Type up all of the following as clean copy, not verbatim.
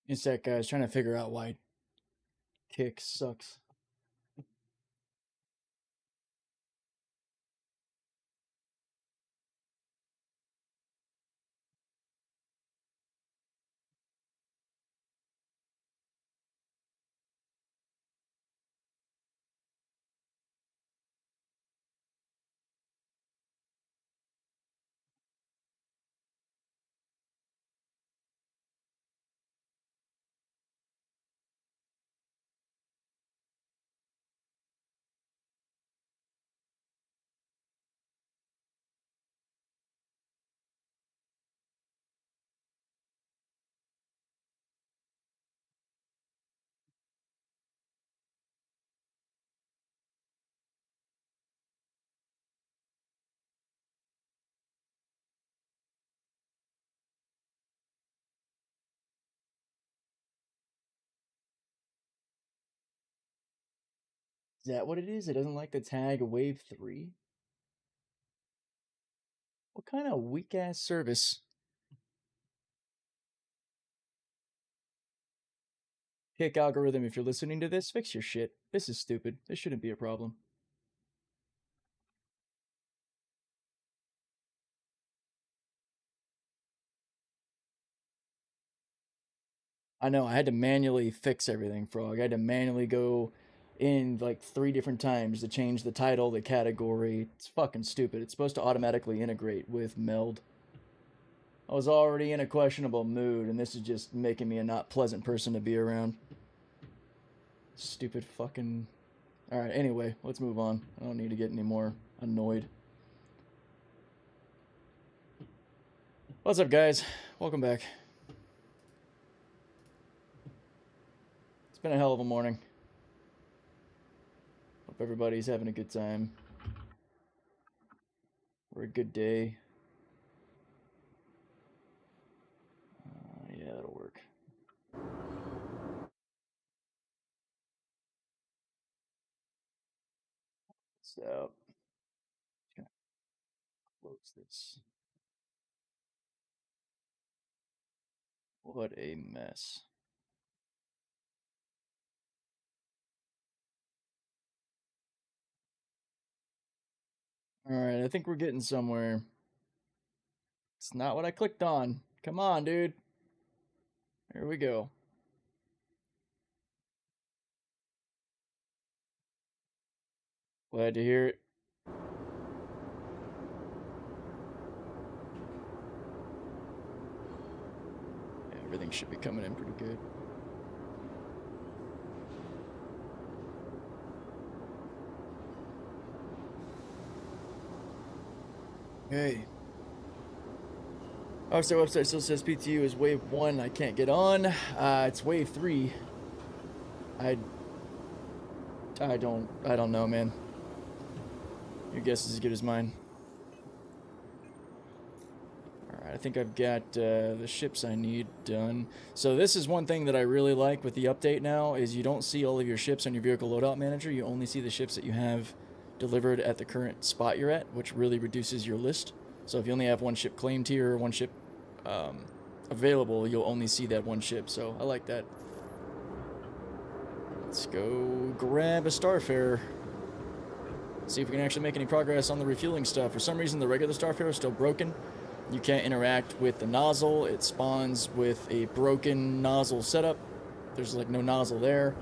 It's that guy's trying to figure out why kick sucks. Is that what it is? It doesn't like the tag Wave 3? What kind of weak ass service? Kick algorithm, if you're listening to this, fix your shit. This is stupid. This shouldn't be a problem. I know, I had to manually fix everything, Frog. I had to manually go in like 3 different times to change the title, the category. It's fucking stupid. It's supposed to automatically integrate with Meld. I was already in a questionable mood, and this is just making me a not pleasant person to be around. Stupid fucking... Alright, anyway, let's move on. I don't need to get any more annoyed. What's up, guys? Welcome back. It's been a hell of a morning. Hope everybody's having a good time. Or a good day. Yeah, that'll work. So, just gonna close this. What a mess. Alright, I think we're getting somewhere. It's not what I clicked on. Come on, dude. Here we go. Glad to hear it. Yeah, everything should be coming in pretty good. Hey. Our website still says PTU is wave 1. I can't get on. It's wave 3. I don't know, man. Your guess is as good as mine. Alright, I think I've got the ships I need done. So this is one thing that I really like with the update now, is you don't see all of your ships on your vehicle loadout manager. You only see the ships that you have delivered at the current spot you're at, which really reduces your list. So if you only have one ship claimed here or one ship available, you'll only see that one ship. So I like that. Let's go grab a Starfarer. See if we can actually make any progress on the refueling stuff. For some reason, the regular Starfarer is still broken. You can't interact with the nozzle. It spawns with a broken nozzle setup. There's like no nozzle there.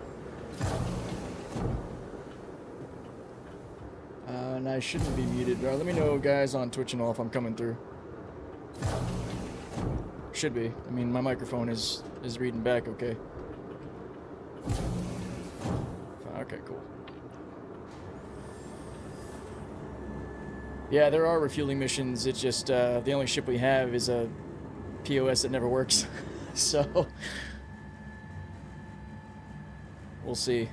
And I shouldn't be muted. Let me know, guys, on Twitch and all if I'm coming through. Should be. I mean, my microphone is reading back okay. Okay, cool. Yeah, there are refueling missions. It's just the only ship we have is a POS that never works. So we'll see.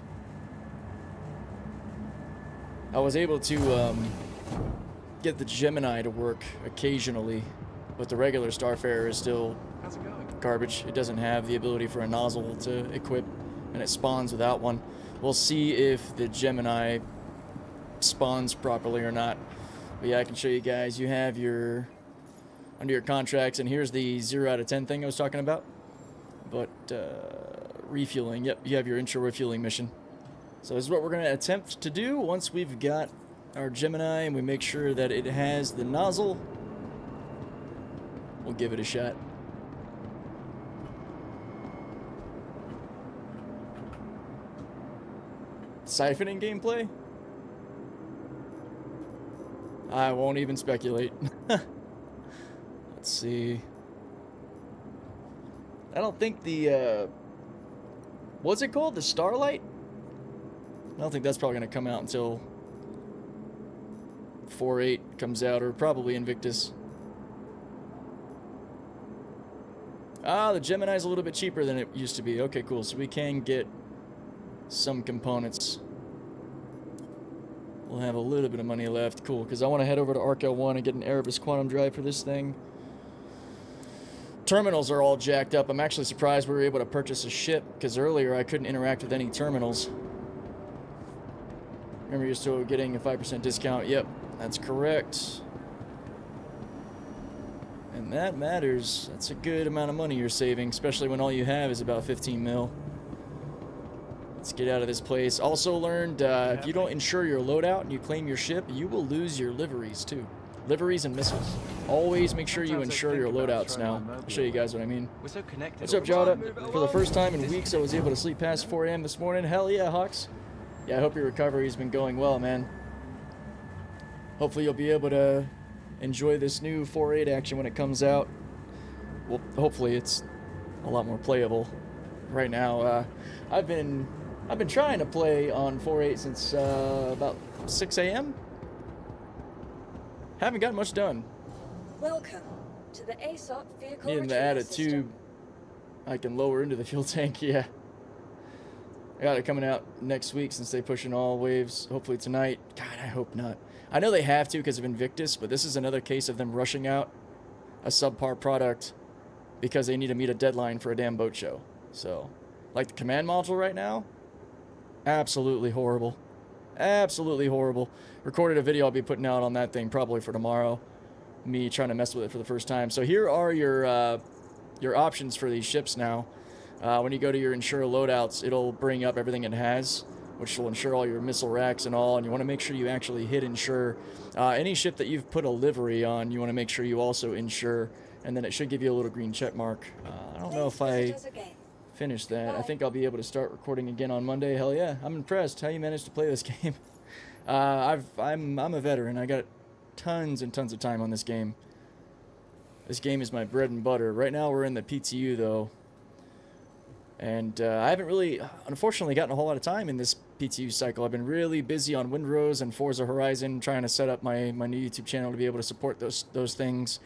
I was able to get the Gemini to work occasionally, but the regular Starfarer is still garbage. It doesn't have the ability for a nozzle to equip, and it spawns without one. We'll see if the Gemini spawns properly or not. But yeah, I can show you guys. You have your under your contracts, and here's the 0 out of 10 thing I was talking about. But refueling, yep, you have your intro refueling mission. So this is what we're going to attempt to do once we've got our Gemini and we make sure that it has the nozzle. We'll give it a shot. Siphoning gameplay? I won't even speculate. Let's see. I don't think the, what's it called? The Starlight? I don't think that's probably going to come out until 4.8 comes out, or probably Invictus. Ah, the Gemini's a little bit cheaper than it used to be. Okay, cool. So we can get some components. We'll have a little bit of money left. Cool, because I want to head over to ARC-L1 and get an Erebus quantum drive for this thing. Terminals are all jacked up. I'm actually surprised we were able to purchase a ship, because earlier I couldn't interact with any terminals. Remember, you're still getting a 5% discount. Yep, that's correct. And that matters. That's a good amount of money you're saving, especially when all you have is about 15 mil. Let's get out of this place. Also learned, if you don't insure your loadout and you claim your ship, you will lose your liveries too. Liveries and missiles. Always make sure you insure your loadouts now. I'll show you guys what I mean. We're so connected. What's up, Jada? For the first time in weeks, I was able to sleep past 4 a.m. this morning. Hell yeah, Hawks. Yeah, I hope your recovery's been going well, man. Hopefully you'll be able to enjoy this new 4.8 action when it comes out. Well, hopefully it's a lot more playable. Right now, I've been trying to play on 4.8 since about 6 a.m. Haven't gotten much done. Welcome to the ASOP vehicle. Needing to add a tube I can lower into the fuel tank. Yeah, I got it coming out next week since they're pushing all waves. Hopefully tonight. God, I hope not. I know they have to because of Invictus, but this is another case of them rushing out a subpar product because they need to meet a deadline for a damn boat show. So, like the command module right now, absolutely horrible. Absolutely horrible. Recorded a video I'll be putting out on that thing probably for tomorrow. Me trying to mess with it for the first time. So here are your options for these ships now. When you go to your insure loadouts, it'll bring up everything it has, which will insure all your missile racks and all, and you want to make sure you actually hit insure. Any ship that you've put a livery on, you want to make sure you also insure, and then it should give you a little green check mark. I don't know if I finished that. I think I'll be able to start recording again on Monday. Hell yeah, I'm impressed how you managed to play this game. I'm a veteran. I got tons and tons of time on this game. This game is my bread and butter. Right now we're in the PTU though. And I haven't really, unfortunately, gotten a whole lot of time in this PTU cycle. I've been really busy on Windrose and Forza Horizon, trying to set up my new YouTube channel to be able to support those things.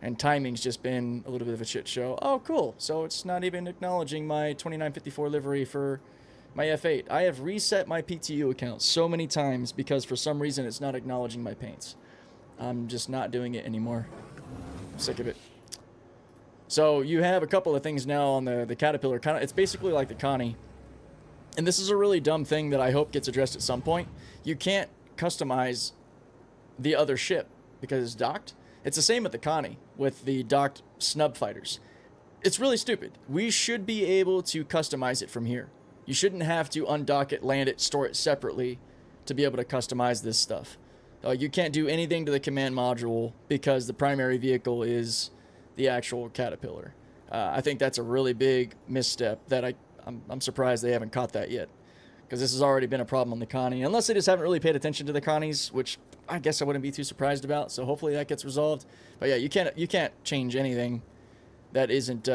And timing's just been a little bit of a shit show. Oh, cool. So it's not even acknowledging my 2954 livery for my F8. I have reset my PTU account so many times because for some reason it's not acknowledging my paints. I'm just not doing it anymore. I'm sick of it. So you have a couple of things now on the Caterpillar. It's basically like the Connie. And this is a really dumb thing that I hope gets addressed at some point. You can't customize the other ship because it's docked. It's the same with the Connie, with the docked snub fighters. It's really stupid. We should be able to customize it from here. You shouldn't have to undock it, land it, store it separately to be able to customize this stuff. You can't do anything to the command module because the primary vehicle is the actual Caterpillar. I think that's a really big misstep that I'm surprised they haven't caught that yet, because this has already been a problem on the Connie, unless they just haven't really paid attention to the Connies, which I guess I wouldn't be too surprised about. So hopefully that gets resolved. But yeah, you can't change anything that isn't.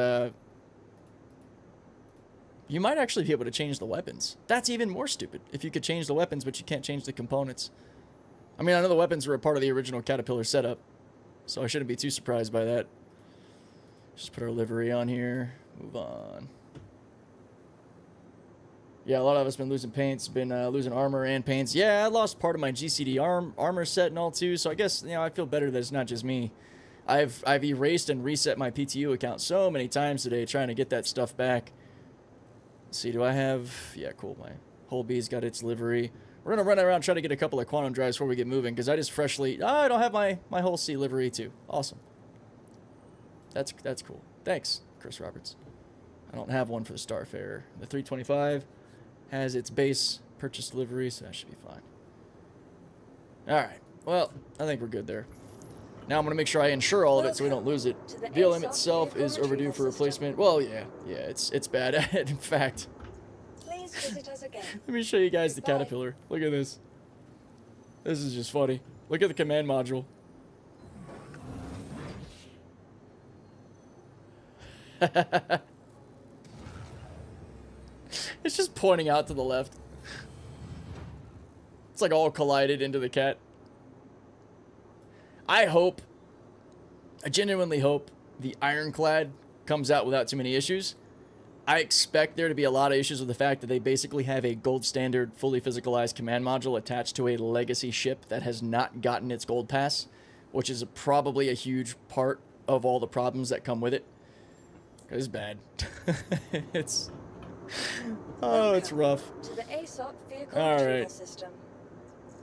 You might actually be able to change the weapons. That's even more stupid. If you could change the weapons, but you can't change the components. I mean, I know the weapons were a part of the original Caterpillar setup, so I shouldn't be too surprised by that. Just put our livery on here. Move on. Yeah, a lot of us been losing paints, been losing armor and paints. Yeah, I lost part of my GCD armor set and all too, so I guess, you know, I feel better that it's not just me. I've erased and reset my PTU account so many times today trying to get that stuff back. Let's see, do I have... Yeah, cool, my whole B's got its livery. We're going to run around try to get a couple of quantum drives before we get moving, because I just freshly... Oh, I don't have my whole C livery too. Awesome. That's cool. Thanks, Chris Roberts. I don't have one for the Starfarer. The 325 has its base purchase delivery, so that should be fine. Alright, well, I think we're good there. Now I'm going to make sure I insure all of it so we don't lose it. VLM itself is overdue for replacement. Well, yeah, it's bad. In fact, Please visit us again. let me show you guys the Caterpillar. Look at this. This is just funny. Look at the command module. It's just pointing out to the left. It's like all collided into the cat. I genuinely hope the Ironclad comes out without too many issues. I expect there to be a lot of issues with the fact that they basically have a gold standard, fully physicalized command module attached to a legacy ship that has not gotten its gold pass, which is probably a huge part of all the problems that come with it. It's bad. It's... Oh, it's rough. To the ASOP vehicle All retrieval right. system.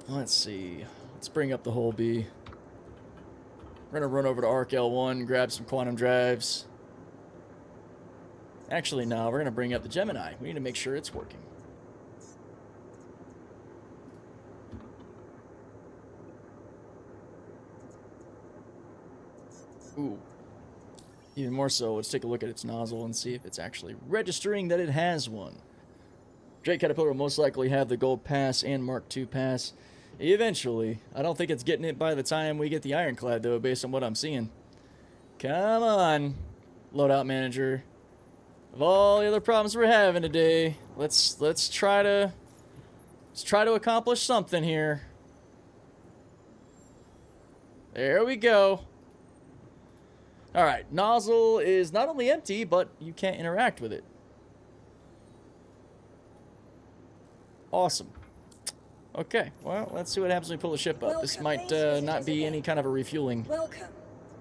Let's see. Let's bring up the whole B. We're going to run over to Arc L1, grab some quantum drives. Actually, no, we're going to bring up the Gemini. We need to make sure it's working. Ooh. Even more so, let's take a look at its nozzle and see if it's actually registering that it has one. Drake Caterpillar will most likely have the Gold Pass and Mark II Pass eventually. I don't think it's getting it by the time we get the Ironclad, though, based on what I'm seeing. Come on, Loadout Manager. Of all the other problems we're having today, let's try to accomplish something here. There we go. All right, nozzle is not only empty, but you can't interact with it. Awesome. Okay, well, let's see what happens when we pull the ship up. This might not be any kind of a refueling. Welcome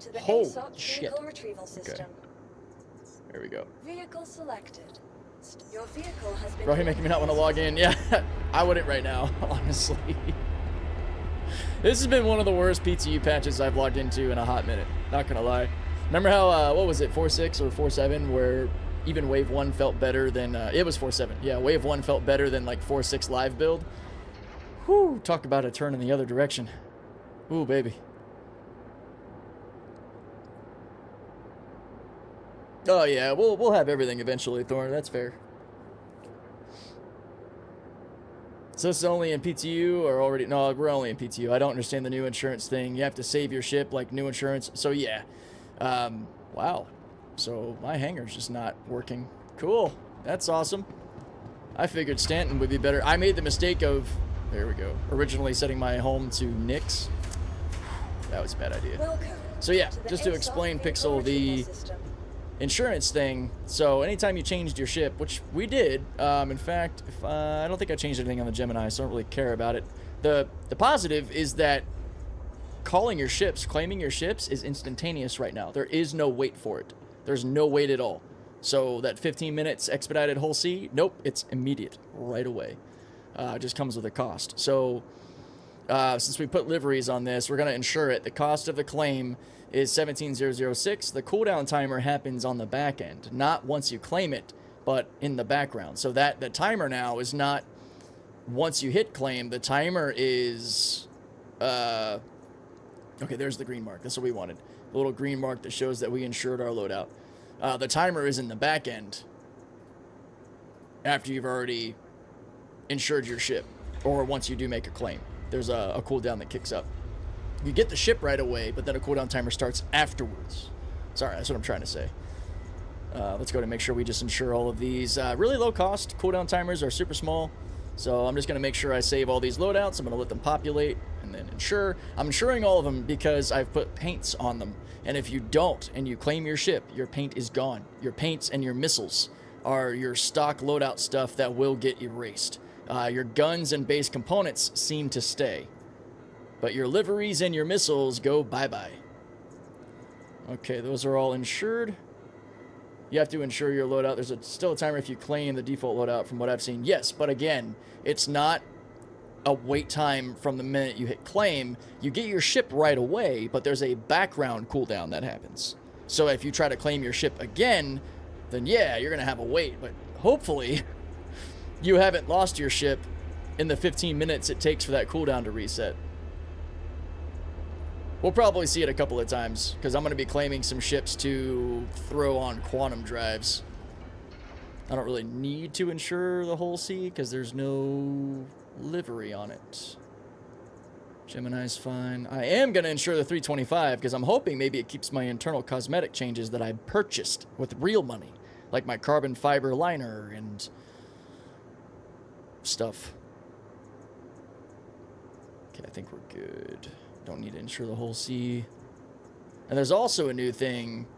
to the Holy ASOP shit. vehicle retrieval system. There we go. Vehicle selected. Your vehicle has been... Bro, you're making me not want to log in. Yeah, I wouldn't right now, honestly. This has been one of the worst PTU patches I've logged into in a hot minute. Not gonna lie. Remember how, what was it, 4.6 or 4.7, where even Wave 1 felt better than, it was 4.7. Yeah, Wave 1 felt better than, like, 4.6 live build. Whew, talk about a turn in the other direction. Ooh, baby. Oh, yeah, we'll have everything eventually, Thorn. That's fair. So this is only in PTU or already... No, we're only in PTU. I don't understand the new insurance thing. You have to save your ship like new insurance. So, yeah. Wow. So my hangar's just not working. Cool. That's awesome. I figured Stanton would be better. I made the mistake of... There we go. Originally setting my home to Nix. That was a bad idea. Welcome So, yeah. to the Just to ASOP explain, vehicle Pixel, the... retrieval system. insurance thing. So anytime you changed your ship, which we did, in fact, if I don't think I changed anything on the Gemini, so I don't really care about it. The positive is that calling your ships, claiming your ships is instantaneous right now. There is no wait for it. There's no wait at all. So that 15 minutes expedited whole sea, nope, it's immediate right away. It just comes with a cost. So since we put liveries on this, we're going to insure it. The cost of the claim is 17,006. The cooldown timer happens on the back end, not once you claim it, but in the background. So that the timer now is not once you hit claim. The timer is okay, there's the green mark. That's what we wanted. The little green mark that shows that we insured our loadout. The timer is in the back end after you've already insured your ship, or once you do make a claim. There's a cooldown that kicks up. You get the ship right away, but then a cooldown timer starts afterwards. Sorry, that's what I'm trying to say. Let's go to make sure we just insure all of these. Really low cost. Cooldown timers are super small. So I'm just going to make sure I save all these loadouts. I'm going to let them populate and then insure. I'm insuring all of them because I've put paints on them. And if you don't and you claim your ship, your paint is gone. Your paints and your missiles are your stock loadout stuff that will get erased. Your guns and base components seem to stay. But your liveries and your missiles go bye-bye. Okay, those are all insured. You have to insure your loadout. There's still a timer if you claim the default loadout from what I've seen. Yes, but again, it's not a wait time from the minute you hit claim. You get your ship right away, but there's a background cooldown that happens. So if you try to claim your ship again, then yeah, you're going to have a wait. But hopefully you haven't lost your ship in the 15 minutes it takes for that cooldown to reset. We'll probably see it a couple of times because I'm going to be claiming some ships to throw on quantum drives. I don't really need to insure the whole sea because there's no livery on it. Gemini's fine. I am going to insure the 325 because I'm hoping maybe it keeps my internal cosmetic changes that I purchased with real money. Like my carbon fiber liner and stuff. Okay, I think we're good. Don't need to insure the whole sea. And there's also a new thing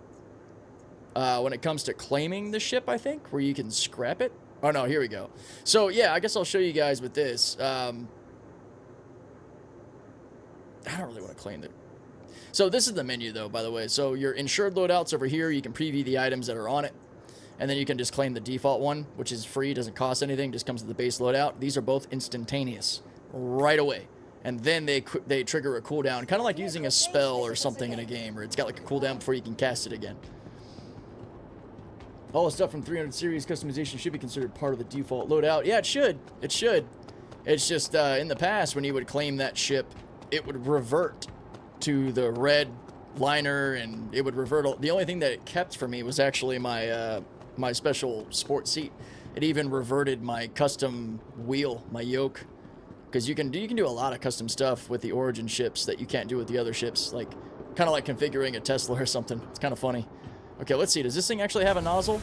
when it comes to claiming the ship, I think, where you can scrap it. Oh, no, here we go. So, yeah, I guess I'll show you guys with this. I don't really want to claim it. So this is the menu, though, by the way. So your insured loadouts over here, you can preview the items that are on it. And then you can just claim the default one, which is free, doesn't cost anything, just comes with the base loadout. These are both instantaneous, right away. And then they trigger a cooldown, kind of like using a spell or something in a game, where it's got like a cooldown before you can cast it again. All the stuff from 300 series customization should be considered part of the default loadout. Yeah, it should. It should. It's just in the past, when you would claim that ship, it would revert to the red liner, and it would revert. The only thing that it kept for me was actually my my special sport seat. It even reverted my custom wheel, my yoke, because you can do a lot of custom stuff with the Origin ships that you can't do with the other ships, like kind of like configuring a Tesla or something. It's kind of funny. Okay, let's see. Does this thing actually have a nozzle?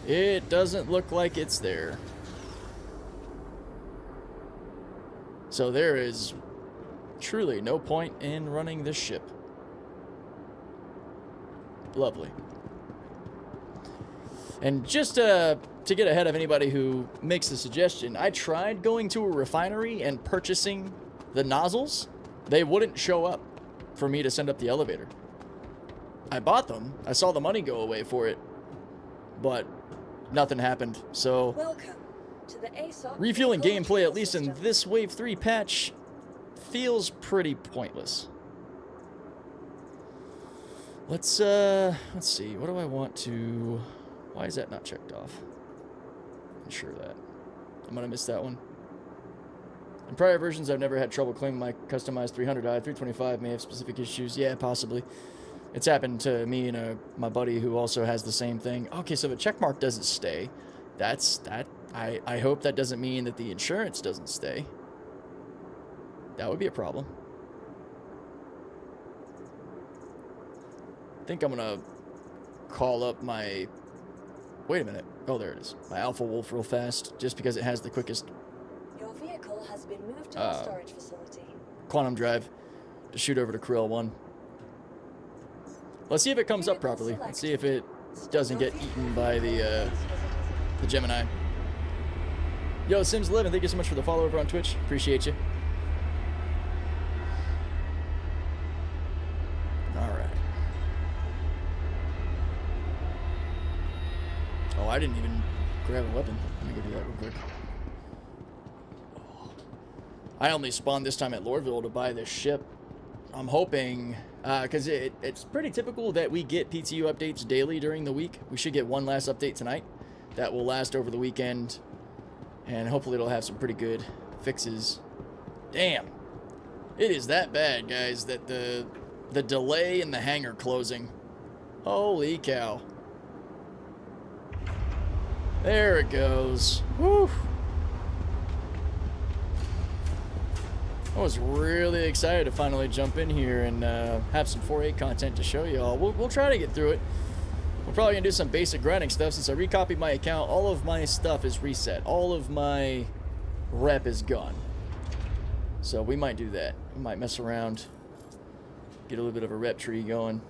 It doesn't look like it's there. So there is truly no point in running this ship. Lovely. And just to get ahead of anybody who makes the suggestion, I tried going to a refinery and purchasing the nozzles. They wouldn't show up for me to send up the elevator. I bought them. I saw the money go away for it, but nothing happened. So Welcome to the ASOP refueling gameplay, at least system. in this Wave 3 patch, feels pretty pointless. Let's see. What do I want to... Why is that not checked off? Ensure that. I'm going to miss that one. In prior versions, I've never had trouble claiming my customized 300i. 325 may have specific issues. Yeah, possibly. It's happened to me and my buddy who also has the same thing. Okay, so the checkmark doesn't stay. I hope that doesn't mean that the insurance doesn't stay. That would be a problem. I think I'm going to call up my... Wait a minute. Oh, there it is. My Alpha Wolf real fast, just because it has the quickest... Your vehicle has been moved to a storage facility. Quantum drive to shoot over to Krill 1. Let's see if it comes up properly. Let's see if it doesn't get eaten by the Gemini. Yo, Sims11, thank you so much for the follow over on Twitch. Appreciate you. Alright. Oh, I didn't even grab a weapon. Let me go do that real quick. I only spawned this time at Lordville to buy this ship. I'm hoping, because it's pretty typical that we get PTU updates daily during the week. We should get one last update tonight that will last over the weekend, and hopefully it'll have some pretty good fixes. Damn. It is that bad, guys, that the delay in the hangar closing. Holy cow. There it goes. Woo. I was really excited to finally jump in here and have some 4A content to show you all. We'll try to get through it. We're probably going to do some basic grinding stuff. Since I recopied my account, all of my stuff is reset. All of my rep is gone. So we might do that. We might mess around. Get a little bit of a rep tree going.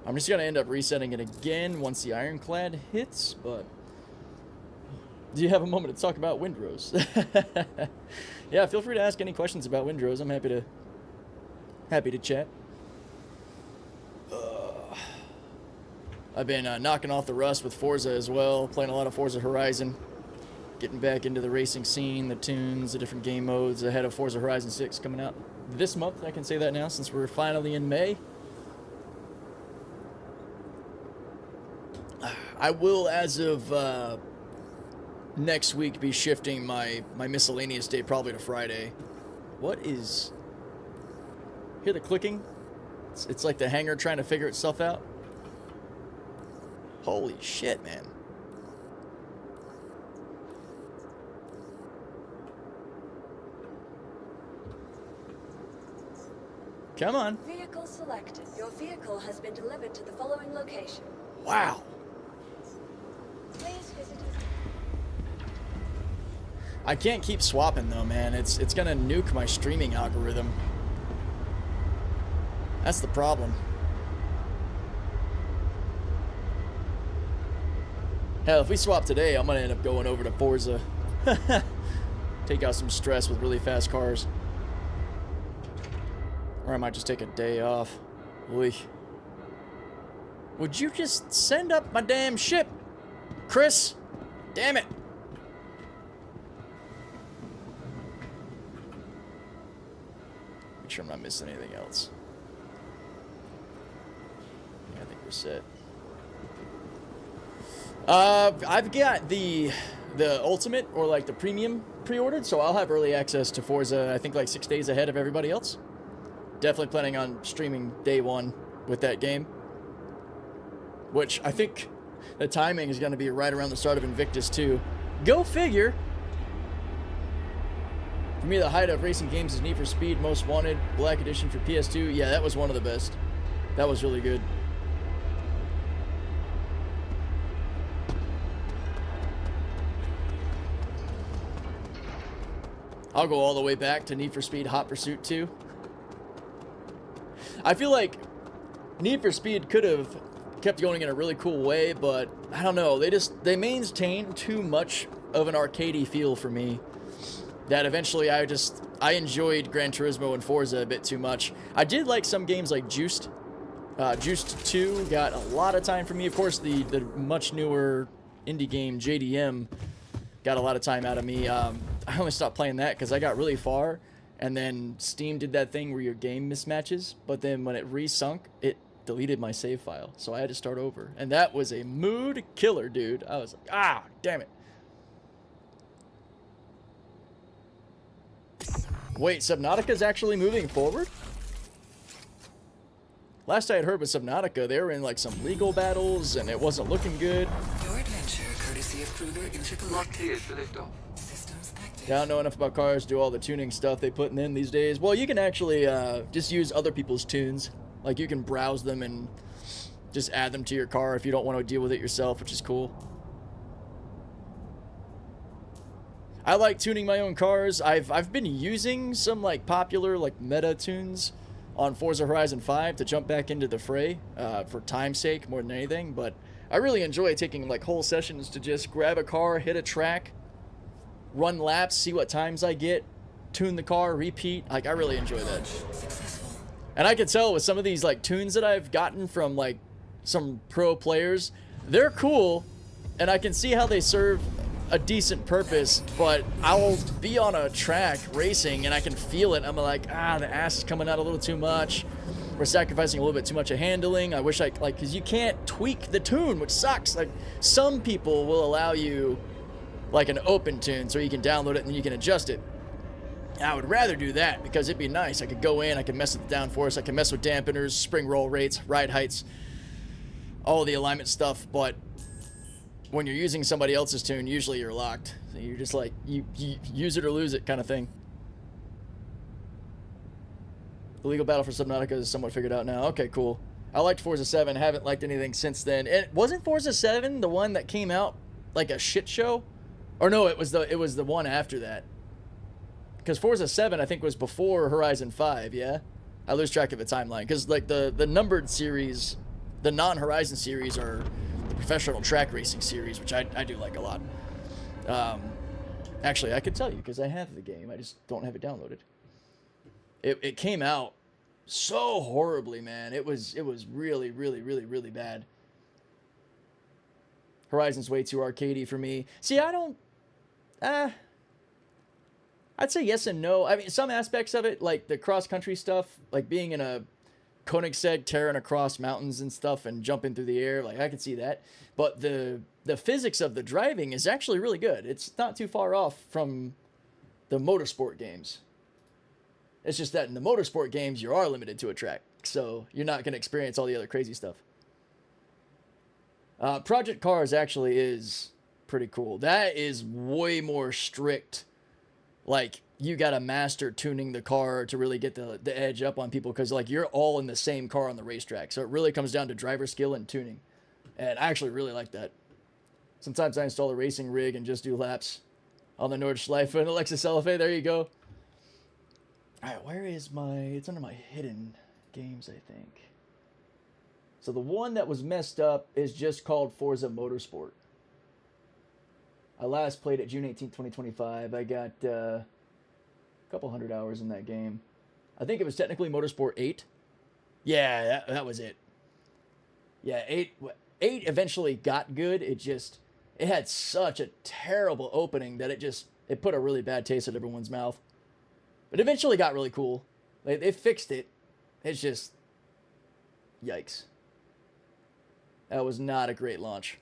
I'm just going to end up resetting it again once the Ironclad hits, but... Do you have a moment to talk about Windrose? Yeah, feel free to ask any questions about Windrose. I'm happy to chat. I've been knocking off the rust with Forza as well, playing a lot of Forza Horizon, getting back into the racing scene, the tunes, the different game modes ahead of Forza Horizon 6 coming out this month. I can say that now since we're finally in May. I will, as of next week, be shifting my miscellaneous day probably to Friday. What is... Hear the clicking? It's like the hangar trying to figure itself out. Holy shit, man. Come on. Vehicle selected. Your vehicle has been delivered to the following location. Wow. Please visit it. I can't keep swapping though, man. It's gonna nuke my streaming algorithm. That's the problem. Hell, if we swap today, I'm gonna end up going over to Forza. Take out some stress with really fast cars. Or I might just take a day off. Oy. Would you just send up my damn ship, Chris? Damn it. Make sure I'm not missing anything else. Yeah, I think we're set. I've got the ultimate or like the premium pre-ordered, so I'll have early access to Forza, I think like 6 days ahead of everybody else. Definitely planning on streaming day one with that game. Which I think the timing is going to be right around the start of Invictus 2. Go figure! For me, the height of racing games is Need for Speed Most Wanted Black Edition for PS2. Yeah, that was one of the best. That was really good. I'll go all the way back to Need for Speed Hot Pursuit 2. I feel like Need for Speed could have kept going in a really cool way, but I don't know. They maintained too much of an arcadey feel for me that eventually I enjoyed Gran Turismo and Forza a bit too much. I did like some games like Juiced. Juiced 2 got a lot of time for me. Of course, the much newer indie game JDM got a lot of time out of me. I only stopped playing that because I got really far. And then Steam did that thing where your game mismatches, but then when it resunk, it deleted my save file. So I had to start over. And that was a mood killer, dude. I was like, ah, damn it. Wait, Subnautica's actually moving forward? Last I had heard with Subnautica, they were in like some legal battles and it wasn't looking good. Your adventure, courtesy of Kruger Intergalactic. Systems active. Yeah, I don't know enough about cars, do all the tuning stuff they put in these days. Well, you can actually just use other people's tunes. Like, you can browse them and just add them to your car if you don't want to deal with it yourself, which is cool. I like tuning my own cars. I've been using some, like, popular, like, meta tunes on Forza Horizon 5 to jump back into the fray for time's sake more than anything. But I really enjoy taking, like, whole sessions to just grab a car, hit a track, run laps, see what times I get, tune the car, repeat. Like, I really enjoy that. And I can tell with some of these, like, tunes that I've gotten from, like, some pro players, they're cool, and I can see how they serve a decent purpose, but I'll be on a track racing, and I can feel it. I'm like, the ass is coming out a little too much. We're sacrificing a little bit too much of handling. I wish because you can't tweak the tune, which sucks. Like, some people will allow you, like, an open tune, so you can download it and then you can adjust it. I would rather do that because it'd be nice. I could go in, I could mess with the downforce, I can mess with dampeners, spring roll rates, ride heights, all the alignment stuff. But when you're using somebody else's tune, usually you're locked. So you're just like, you use it or lose it kind of thing. The legal battle for Subnautica is somewhat figured out now. Okay, cool. I liked Forza 7, haven't liked anything since then. And wasn't Forza 7 the one that came out like a shit show? Or no, it was the one after that. Because Forza 7, I think, was before Horizon 5, yeah? I lose track of the timeline. Because, like, the numbered series, the non-Horizon series are the professional track racing series, which I do like a lot. Actually, I could tell you, because I have the game. I just don't have it downloaded. It came out so horribly, man. It was really, really, really, really bad. Horizon's way too arcadey for me. See, I don't... I'd say yes and no. I mean, some aspects of it, like the cross-country stuff, like being in a Koenigsegg tearing across mountains and stuff and jumping through the air. Like, I could see that. But the physics of the driving is actually really good. It's not too far off from the motorsport games. It's just that in the motorsport games, you are limited to a track. So you're not going to experience all the other crazy stuff. Project Cars actually is pretty cool. That is way more strict. Like, you got to master tuning the car to really get the edge up on people, because, like, you're all in the same car on the racetrack. So it really comes down to driver skill and tuning. And I actually really like that. Sometimes I install a racing rig and just do laps on the Nordschleife and Lexus LFA. There you go. All right, where is my... It's under my hidden games, I think. So the one that was messed up is just called Forza Motorsport. I last played it June 18th, 2025. I got a couple hundred hours in that game. I think it was technically Motorsport 8. Yeah, that was it. Yeah, 8 eventually got good. It had such a terrible opening that it put a really bad taste in everyone's mouth. But eventually got really cool. They fixed it. It's just... Yikes. That was not a great launch.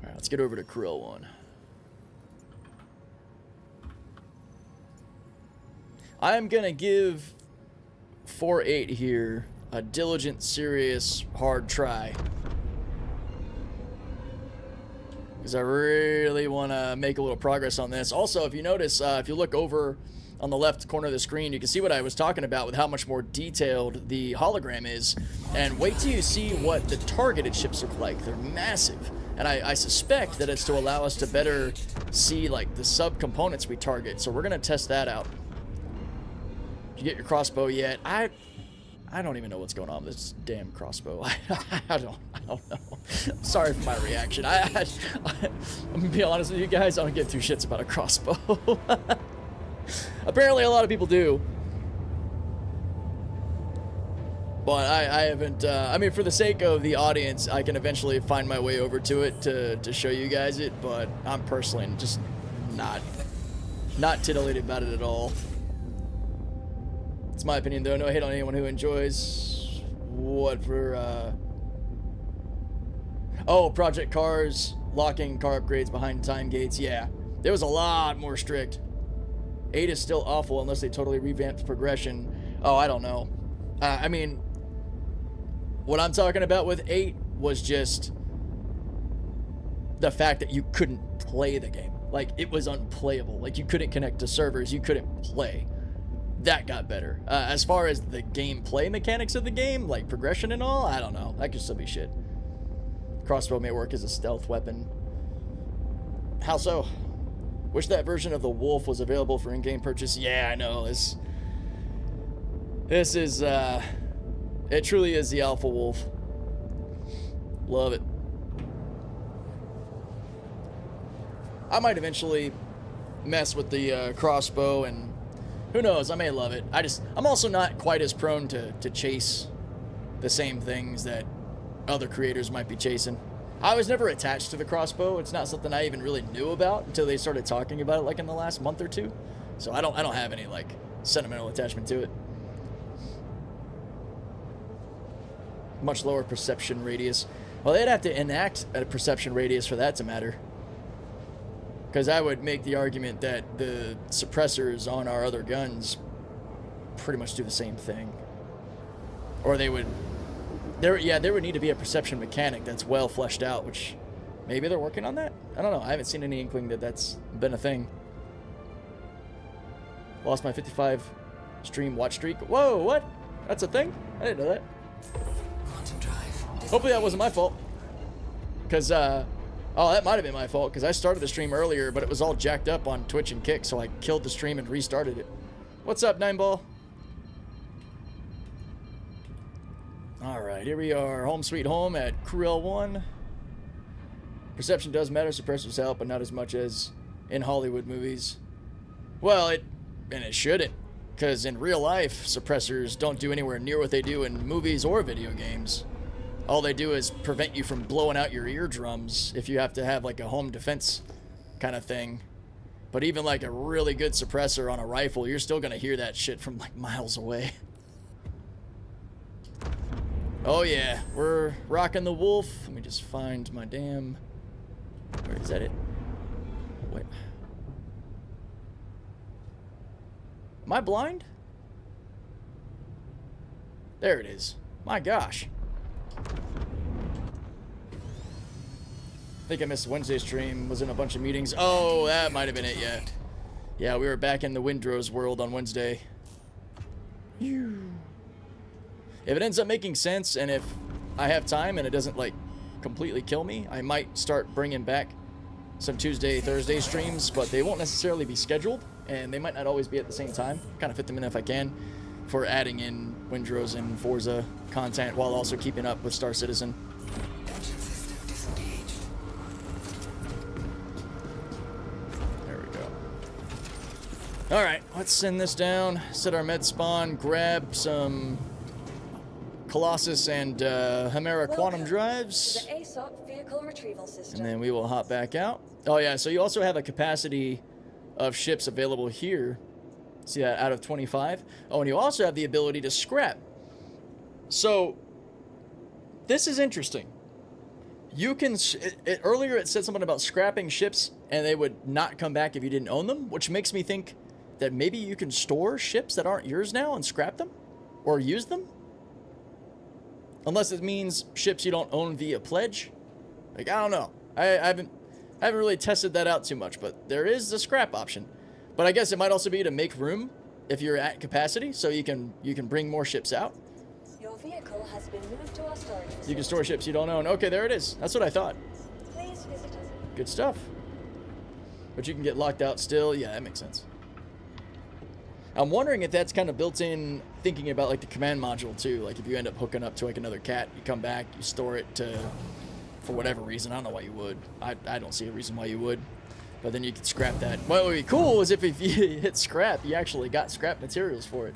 Alright, let's get over to Krill 1. I'm gonna give 4.8 here a diligent, serious, hard try. Because I really want to make a little progress on this. Also, if you notice, if you look over on the left corner of the screen, you can see what I was talking about with how much more detailed the hologram is. And wait till you see what the targeted ships look like. They're massive. And I suspect that it's to allow us to better see, like, the sub-components we target. So we're going to test that out. Did you get your crossbow yet? I don't even know what's going on with this damn crossbow. I don't know. I'm sorry for my reaction. I'm gonna be honest with you guys. I don't give two shits about a crossbow. Apparently, a lot of people do. But I haven't. I mean, for the sake of the audience, I can eventually find my way over to it to show you guys it. But I'm personally just not titillated about it at all. It's my opinion, though. No hate on anyone who enjoys what for, Oh, Project Cars, locking car upgrades behind time gates. Yeah, there was a lot more strict. 8 is still awful unless they totally revamped progression. Oh, I don't know. I mean, what I'm talking about with 8 was just the fact that you couldn't play the game. Like, it was unplayable. Like, you couldn't connect to servers. You couldn't play. That got better. As far as the gameplay mechanics of the game, like progression and all, I don't know. That could still be shit. Crossbow may work as a stealth weapon. How so? Wish that version of the Wolf was available for in-game purchase. Yeah, I know. This is, it truly is the Alpha Wolf. Love it. I might eventually mess with the crossbow, and who knows, I may love it. I'm also not quite as prone to chase the same things that other creators might be chasing. I was never attached to the crossbow. It's not something I even really knew about until they started talking about it, like, in the last month or two. So I don't have any, like, sentimental attachment to it. Much lower perception radius. Well, they'd have to enact a perception radius for that to matter. Because I would make the argument that the suppressors on our other guns pretty much do the same thing. Or they would... there would need to be a perception mechanic that's well fleshed out, which maybe they're working on that? I don't know. I haven't seen any inkling that that's been a thing. Lost my 55 stream watch streak. Whoa, what? That's a thing? I didn't know that. Hopefully that wasn't my fault. Because, oh, that might have been my fault, because I started the stream earlier, but it was all jacked up on Twitch and Kick, so I killed the stream and restarted it. What's up, Nineball? Alright, here we are. Home sweet home at Cruel 1. Perception does matter. Suppressors help, but not as much as in Hollywood movies. Well, it shouldn't, because in real life, suppressors don't do anywhere near what they do in movies or video games. All they do is prevent you from blowing out your eardrums if you have to have, like, a home defense kind of thing. But even, like, a really good suppressor on a rifle, you're still going to hear that shit from, like, miles away. Oh yeah, we're rocking the wolf. Let me just find my damn... Where is that it? Wait. Am I blind? There it is. My gosh. I think I missed Wednesday's stream. Was in a bunch of meetings. Oh, that might have been it, yeah. Yeah, we were back in the Windrose world on Wednesday. If it ends up making sense, and if I have time and it doesn't, like, completely kill me, I might start bringing back some Tuesday, Thursday streams, but they won't necessarily be scheduled, and they might not always be at the same time. Kind of fit them in if I can, for adding in Windrose and Forza content while also keeping up with Star Citizen. Engine system disengaged. There we go. Alright, let's send this down, set our med spawn, grab some Colossus and Chimera quantum drives, The ASOP vehicle retrieval system. and then we will hop back out. Oh yeah, so you also have a capacity of ships available here. See that, out of 25? Oh, and you also have the ability to scrap. So, this is interesting. You can... earlier it said something about scrapping ships, and they would not come back if you didn't own them, which makes me think that maybe you can store ships that aren't yours now and scrap them? Or use them? Unless it means ships you don't own via pledge. Like, I don't know. I haven't really tested that out too much, but there is the scrap option. But I guess it might also be to make room if you're at capacity, so you can bring more ships out. Your vehicle has been moved to our storage facility. You can store ships you don't own. Okay, there it is. That's what I thought. Please visit us. Good stuff. But you can get locked out still. Yeah, that makes sense. I'm wondering if that's kind of built in, thinking about like the command module too. Like if you end up hooking up to like another cat, you come back, you store it to, for whatever reason. I don't know why you would. I don't see a reason why you would. But then you could scrap that. What would be cool is if you hit scrap, you actually got scrap materials for it.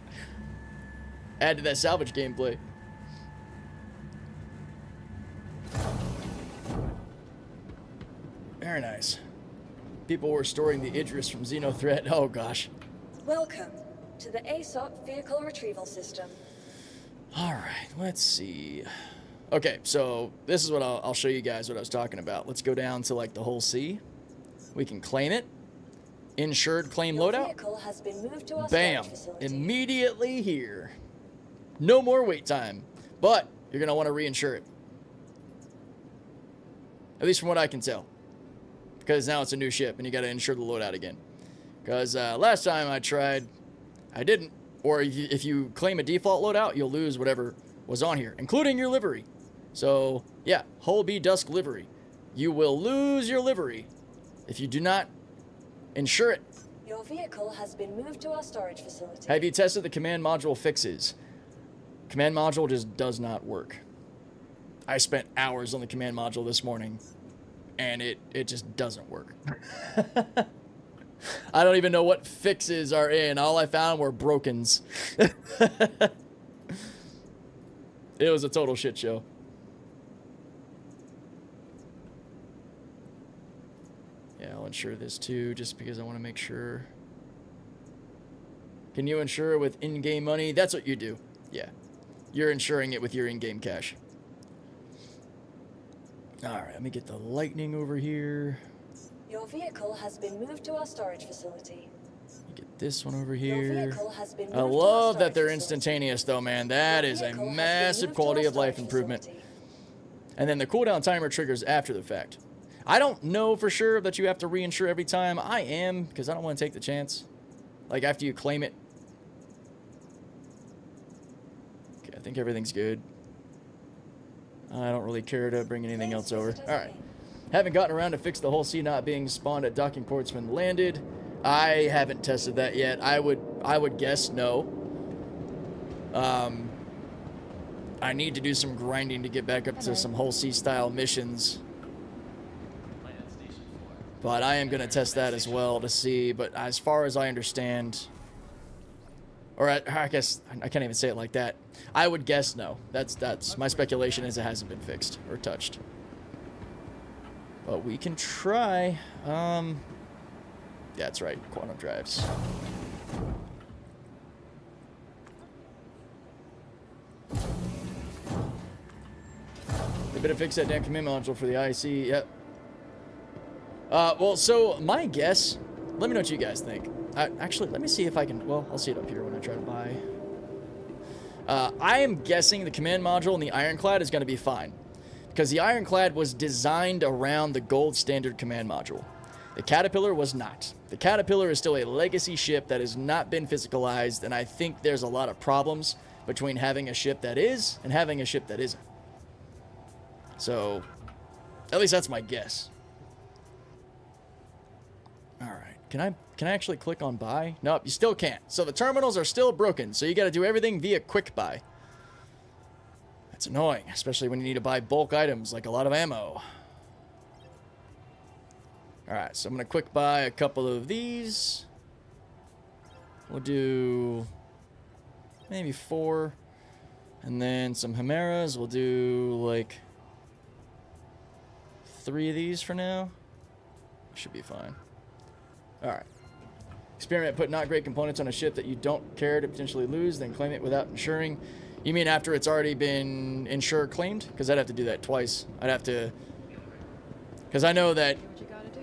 Add to that salvage gameplay. Very nice. People were storing the Idris from Xenothreat. Oh gosh. Welcome to the ASOP vehicle retrieval system. Alright, let's see. Okay, so this is what I'll show you guys what I was talking about. Let's go down to like the whole C. We can claim it. Insured claim Your loadout. vehicle has been moved to our Bam! storage facility. Immediately here. No more wait time. But you're going to want to reinsure it. At least from what I can tell. Because now it's a new ship and you got to insure the loadout again. Because last time I tried, I didn't. Or if you claim a default loadout, you'll lose whatever was on here, including your livery. So, yeah, Hull B Dusk livery. You will lose your livery if you do not insure it. Your vehicle has been moved to our storage facility. Have you tested the command module fixes? Command module just does not work. I spent hours on the command module this morning, and it just doesn't work. I don't even know what fixes are in. All I found were brokens. It was a total shit show. Yeah, I'll insure this too, just because I want to make sure. Can you insure with in-game money? That's what you do. Yeah. You're insuring it with your in-game cash. Alright, let me get the lightning over here. Your vehicle has been moved to our storage facility. Get this one over Your here. vehicle has been moved I to our love that storage they're facility. instantaneous though, man. That Your is a vehicle has been massive moved to quality our of life storage improvement. facility. And then the cooldown timer triggers after the fact. I don't know for sure that you have to reinsure every time. I am, because I don't want to take the chance. Like after you claim it. Okay, I think everything's good. I don't really care to bring anything else over. Alright. Haven't gotten around to fix the whole sea not being spawned at docking ports when landed. I haven't tested that yet. I would guess no. I need to do some grinding to get back up to some whole sea style missions. But I am going to test that as well to see. But as far as I understand, or I guess I can't even say it like that. I would guess no. That's my speculation is it hasn't been fixed or touched. But we can try. Yeah, that's right. Quantum drives. They better fix that damn command module for the IC. Yep. Well, so my guess, let me know what you guys think. Actually, let me see if I can, well, I'll see it up here when I try to buy. I am guessing the command module and the Ironclad is going to be fine, because the Ironclad was designed around the gold standard command module. The Caterpillar was not. The Caterpillar is still a legacy ship that has not been physicalized, and I think there's a lot of problems between having a ship that is and having a ship that isn't. So, at least that's my guess. All right. Can I actually click on buy? Nope, you still can't. So the terminals are still broken, so you got to do everything via quick buy. That's annoying, especially when you need to buy bulk items like a lot of ammo. All right, so I'm going to quick buy a couple of these. We'll do maybe 4. And then some Chimeras. We'll do like 3 of these for now. Should be fine. All right. Experiment put not great components on a ship that you don't care to potentially lose, then claim it without insuring. You mean after it's already been insured claimed? Because I'd have to do that twice. I'd have to... Because I know that... What you gotta do?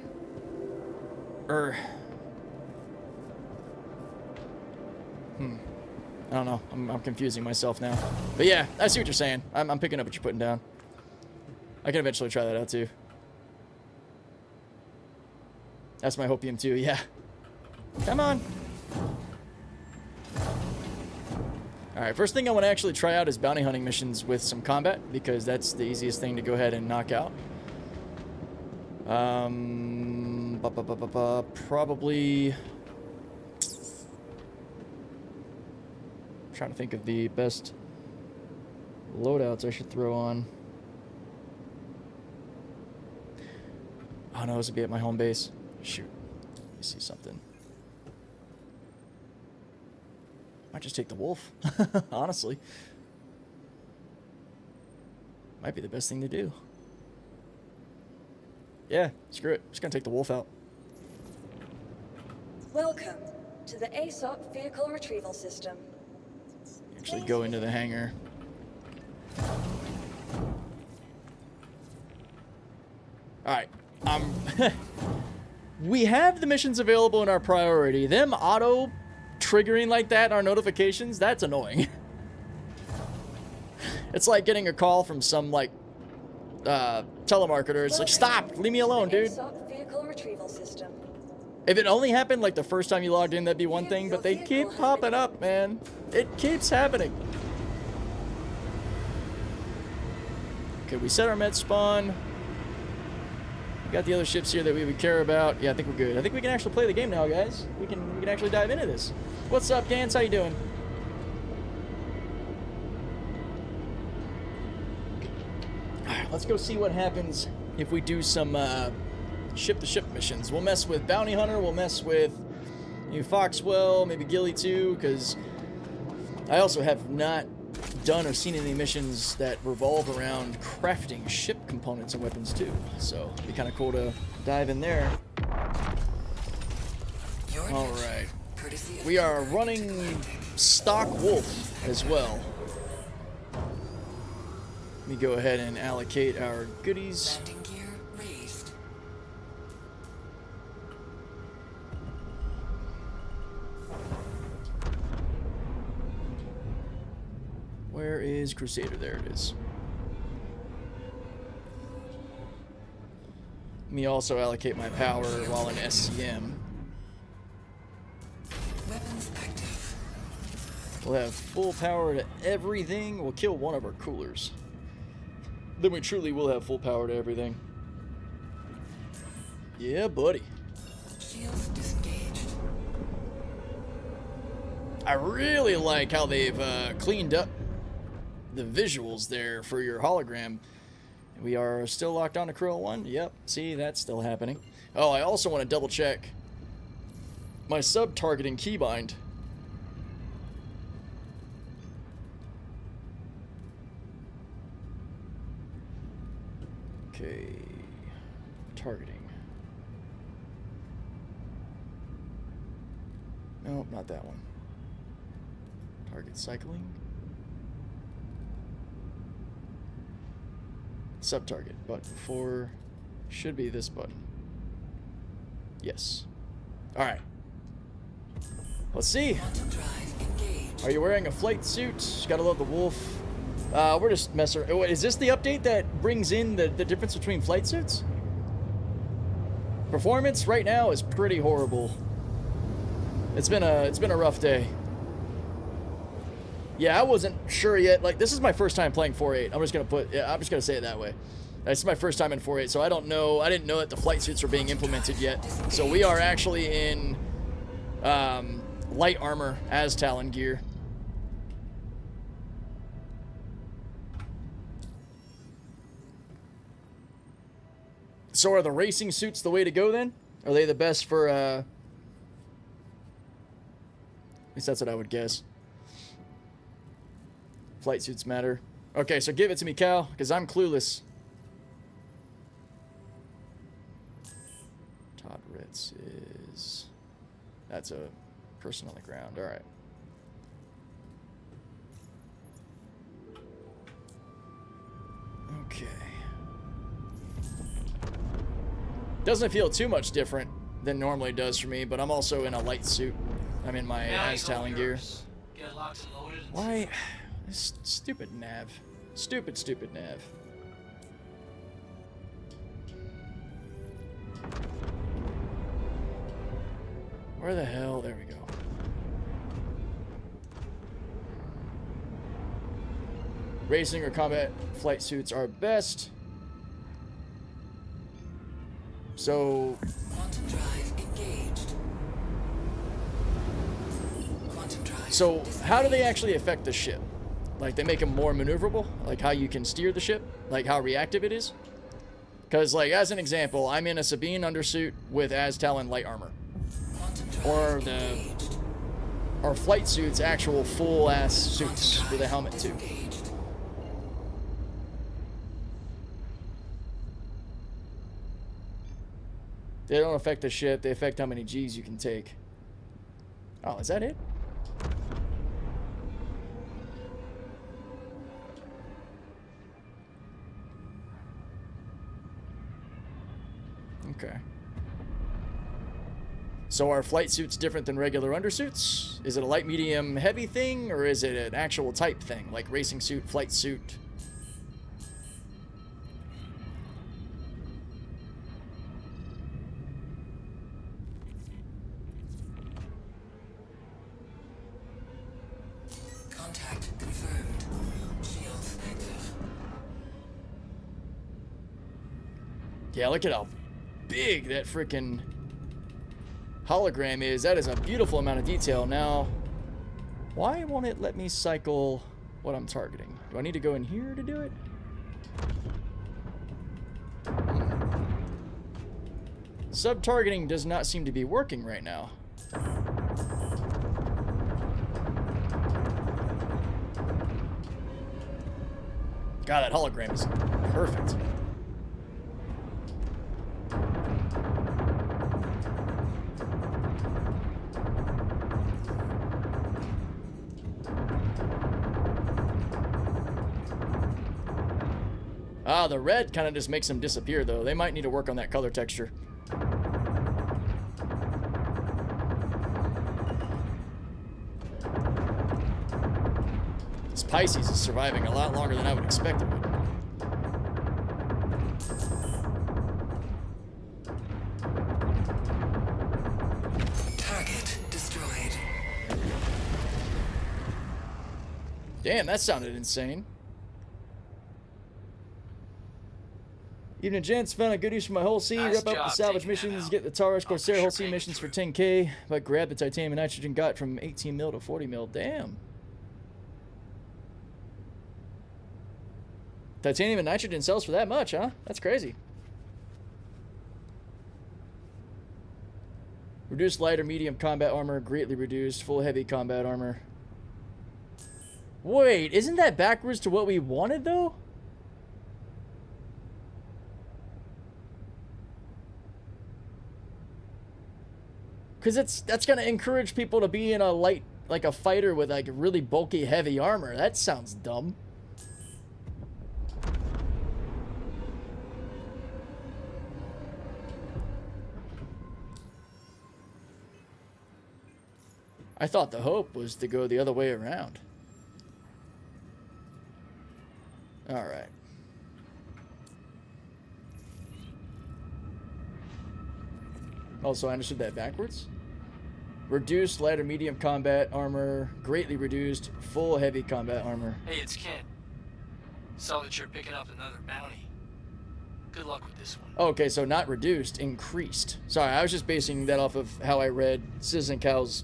I don't know. I'm confusing myself now. But yeah, I see what you're saying. I'm picking up what you're putting down. I can eventually try that out too. That's my hopium too, yeah. Come on. Alright, first thing I want to actually try out is bounty hunting missions with some combat, because that's the easiest thing to go ahead and knock out. Probably... Trying to think of the best loadouts I should throw on. Oh no, this would be at my home base. Shoot. Let me see something. Might just take the wolf, honestly. Might be the best thing to do. Yeah, screw it. Just gonna take the wolf out. Welcome to the ASOP Vehicle Retrieval System. Actually go into the hangar. Alright. We have the missions available in our priority. Them auto triggering like that in our notifications, that's annoying. It's like getting a call from some like telemarketer. It's like, stop, leave me alone, dude. ASOP Vehicle Retrieval System. If it only happened like the first time you logged in, that'd be one thing, but they keep popping up, man. It keeps happening. Okay, we set our med spawn. We got the other ships here that we would care about. Yeah, I think we're good. I think we can actually play the game now, guys. We can actually dive into this. What's up, Gans? How you doing? Alright, let's go see what happens if we do some ship-to-ship missions. We'll mess with Bounty Hunter. We'll mess with Foxwell, maybe Gilly too, because I also have not done or seen any missions that revolve around crafting ship components and weapons too. So it'd be kind of cool to dive in there. All right. We are running stock wolf as well. Let me go ahead and allocate our goodies. Landing gear raised. Where is Crusader? There it is. Let me also allocate my power while in SCM. Weapons active. We'll have full power to everything. We'll kill one of our coolers. Then we truly will have full power to everything. Yeah, buddy. Shields disengaged. I really like how they've cleaned up the visuals there for your hologram. We are still locked on to Krill 1. Yep, see, that's still happening. Oh, I also want to double check my sub-targeting keybind. Okay, targeting. Nope, not that one. Target cycling. Sub-target button for should be this button. Yes. All right. Let's see. Are you wearing a flight suit? Gotta love the wolf. We're just messing. Is this the update that brings in the difference between flight suits? Performance right now is pretty horrible. It's been a rough day. Yeah, I wasn't sure yet. Like, this is my first time playing 4.8. I'm just gonna say it that way. This is my first time in 4.8, so I don't know. I didn't know that the flight suits are being implemented yet. So we are actually in light armor as Talon gear. So are the racing suits the way to go then? Are they the best for, at least that's what I would guess. Flight suits matter. Okay, so give it to me, Cal, because I'm clueless. Todd Ritz is... That's a person on the ground. All right. Okay. Doesn't feel too much different than normally does for me, but I'm also in a light suit. I'm in my Talon gear. Why? This stupid nav. Stupid nav. Where the hell? There we go. Racing or combat flight suits are best. So... Quantum drive engaged. Quantum drive. So, how do they actually affect the ship? Like, they make them more maneuverable? Like, how you can steer the ship? Like, how reactive it is? Because, like, as an example, I'm in a Sabine undersuit with Talon light armor. Or or flight suits, actual full-ass suits with a helmet, too. They don't affect the ship, they affect how many G's you can take. Oh, is that it? Okay. So are flight suits different than regular undersuits? Is it a light, medium, heavy thing, or is it an actual type thing, like racing suit, flight suit? Contact confirmed. Shields active. Yeah, look at how big that freaking hologram is. That is a beautiful amount of detail. Now, why won't it let me cycle what I'm targeting? Do I need to go in here to do it? Sub-targeting does not seem to be working right now. God, that hologram is perfect. Ah, the red kind of just makes them disappear, though. They might need to work on that color texture. This Pisces is surviving a lot longer than I would expect it would. Target destroyed. Damn, that sounded insane. Evening, gents. Found a good use for my whole C. Nice Wrap up the job salvage taking that missions. out. Get the Taurus Corsair for whole sure C missions for paying 10k. But grab the titanium and nitrogen got from 18 mil to 40 mil. Damn. Titanium and nitrogen sells for that much, huh? That's crazy. Reduced light or medium combat armor. Greatly reduced. Full heavy combat armor. Wait, isn't that backwards to what we wanted, though? Because that's going to encourage people to be in a light, like a fighter with like really bulky, heavy armor. That sounds dumb. I thought the hope was to go the other way around. Alright. Also, I understood that backwards. Reduced light or medium combat armor. Greatly reduced full heavy combat armor. Hey, it's Ken. Saw that you're picking up another bounty. Good luck with this one. Okay, so not reduced, increased. Sorry, I was just basing that off of how I read Citizen Cal's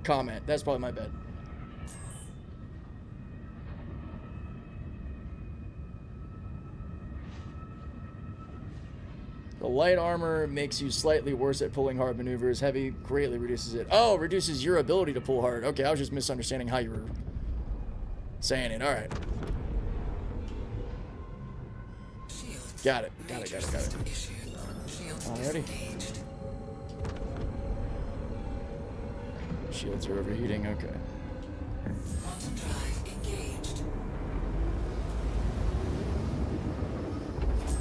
comment. That's probably my bad. The light armor makes you slightly worse at pulling hard maneuvers. Heavy greatly reduces it. Oh, reduces your ability to pull hard. Okay, I was just misunderstanding how you were saying it. All right. Got it. Got it. Alrighty. Shields are overheating. Okay. Quantum drive engaged.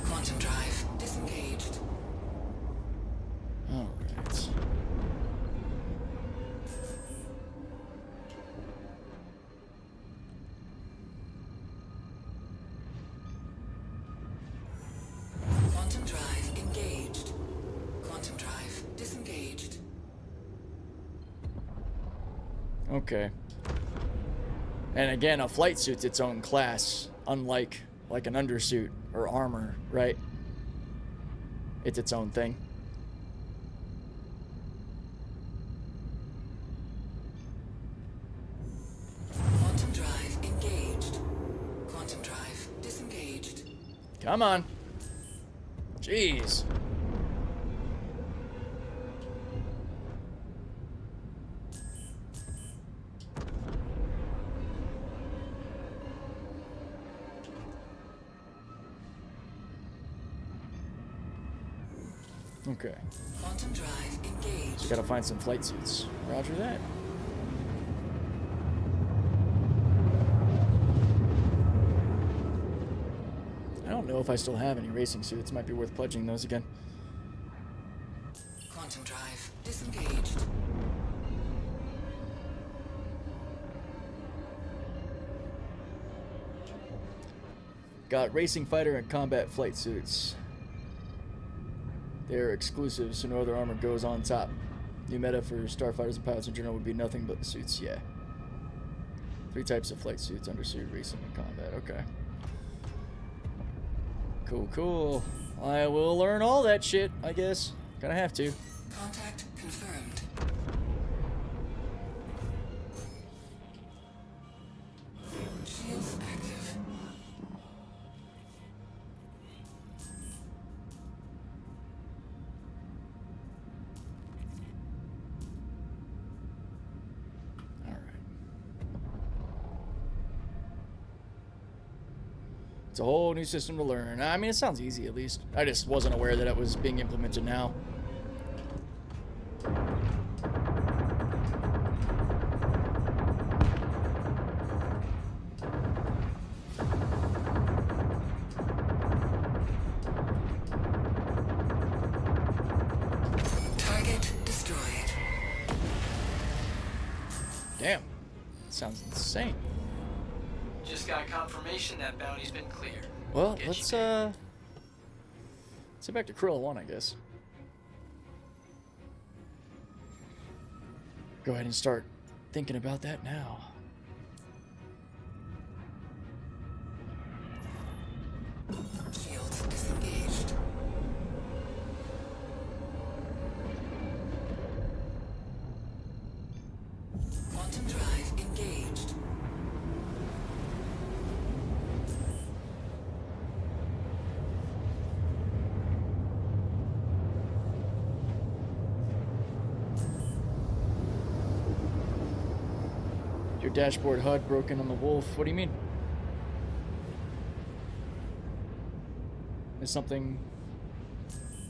Quantum drive disengaged. All right. Quantum drive engaged. Quantum drive disengaged. Okay. And again, a flight suit's its own class, unlike like an undersuit or armor, right? It's its own thing. Quantum drive engaged. Quantum drive disengaged. Come on. Jeez. Okay. Quantum drive engaged. Just gotta find some flight suits. Roger that. I don't know if I still have any racing suits. Might be worth pledging those again. Quantum drive disengaged. Got racing fighter and combat flight suits. They're exclusive, so no other armor goes on top. New meta for starfighters and pilots in general would be nothing but the suits, yeah. 3 types of flight suits, undersuit, racing, and combat. Okay. Cool, cool. I will learn all that shit, I guess. Gonna have to. Contact confirmed. Shields active. It's a whole new system to learn. I mean, it sounds easy at least. I just wasn't aware that it was being implemented now. Target destroyed. Damn. Sounds insane. Just got confirmation that bounty's been cleared. Well, Get let's you head back to Krill 1, I guess. Go ahead and start thinking about that now. Shields disengaged. Quantum drive engaged. Your dashboard HUD broken on the Wolf. What do you mean? Is something...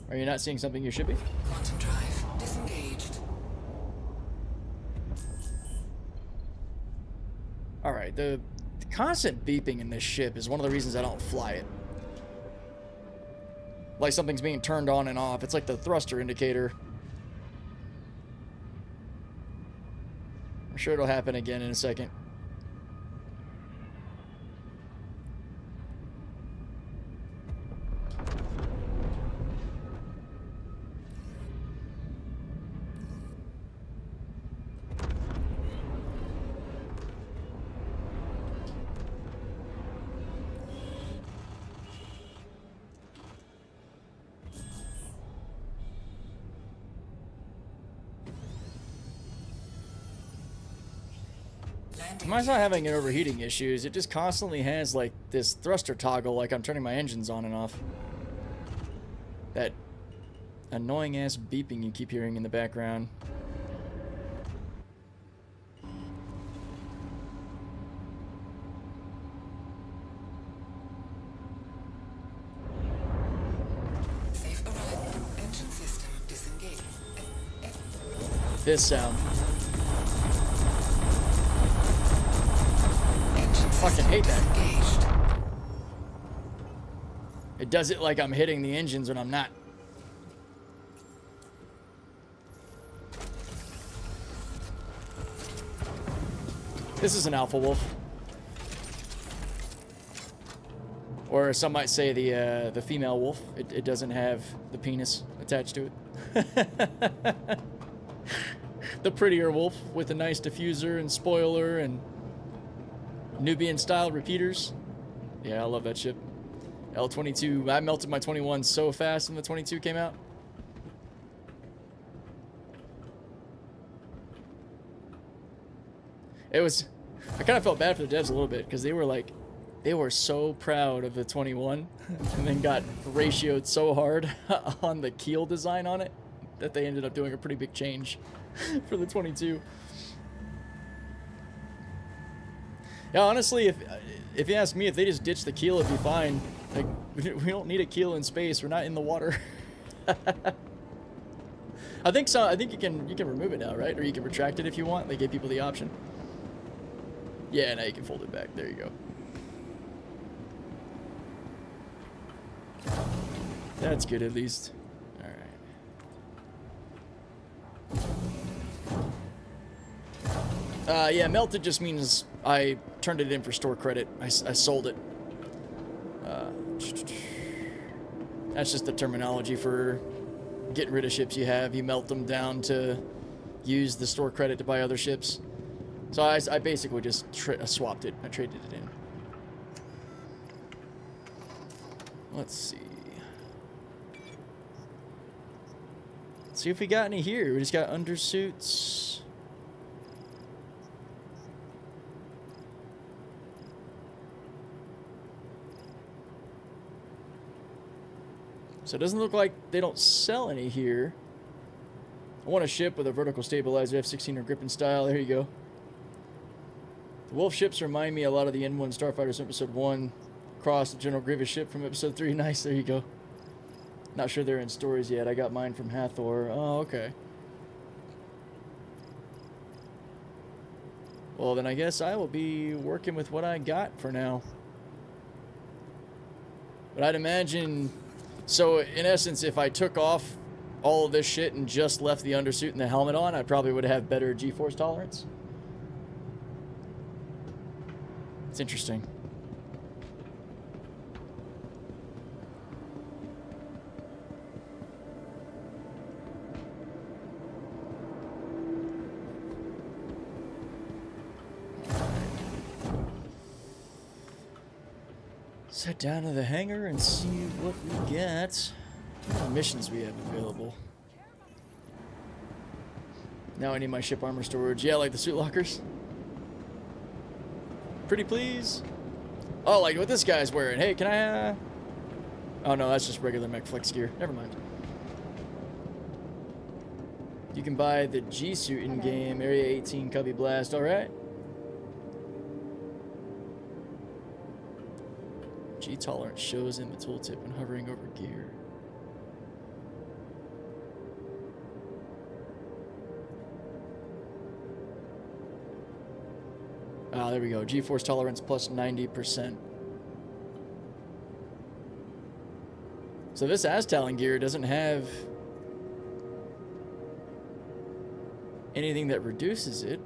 Are you not seeing something you should be? Quantum drive disengaged. Alright, the constant beeping in this ship is one of the reasons I don't fly it. Like something's being turned on and off. It's like the thruster indicator. sure it'll happen again in a second. Mine's not having an overheating issues. It just constantly has like this thruster toggle, like I'm turning my engines on and off. That annoying ass beeping you keep hearing in the background. Safe arrival. Engine system disengaged. This sound. Fucking hate that. It does it like I'm hitting the engines when I'm not. This is an alpha wolf. Or some might say the female wolf. It doesn't have the penis attached to it. The prettier wolf with a nice diffuser and spoiler and Nubian style repeaters. Yeah, I love that ship. L22. I melted my 21 so fast when the 22 came out. It was, I kind of felt bad for the devs a little bit because they were so proud of the 21 and then got ratioed so hard on the keel design on it that they ended up doing a pretty big change for the 22. Yeah, honestly, if you ask me, if they just ditch the keel, it'd be fine. Like, we don't need a keel in space. We're not in the water. I think so. I think you can remove it now, right? Or you can retract it if you want. They gave people the option. Yeah, now you can fold it back. There you go. That's good, at least. All right. Yeah, melted just means I turned it in for store credit. I sold it. That's just the terminology for getting rid of ships you have. You melt them down to use the store credit to buy other ships. So I basically just swapped it. I traded it in. Let's see. Let's see if we got any here. We just got undersuits. So it doesn't look like they don't sell any here. I want a ship with a vertical stabilizer, F-16 or Gripen style. There you go. The Wolf ships remind me a lot of the N1 Starfighters from Episode 1. Cross the General Grievous ship from Episode 3. Nice, there you go. Not sure they're in stores yet. I got mine from Hathor. Oh, okay. Well, then I guess I will be working with what I got for now. But I'd imagine... So, in essence, if I took off all of this shit and just left the undersuit and the helmet on, I probably would have better GeForce tolerance. It's interesting. Let's head down to the hangar and see what we get. What missions we have available. Now I need my ship armor storage. Yeah, like the suit lockers. Pretty please. Oh, like what this guy's wearing. Hey, can I, Oh no, that's just regular mech flex gear. Never mind. You can buy the G suit in game. Area 18 Cubby Blast. All right. G tolerance shows in the tooltip when hovering over gear. Ah, there we go. GeForce tolerance plus 90%. So this Aztalon gear doesn't have anything that reduces it.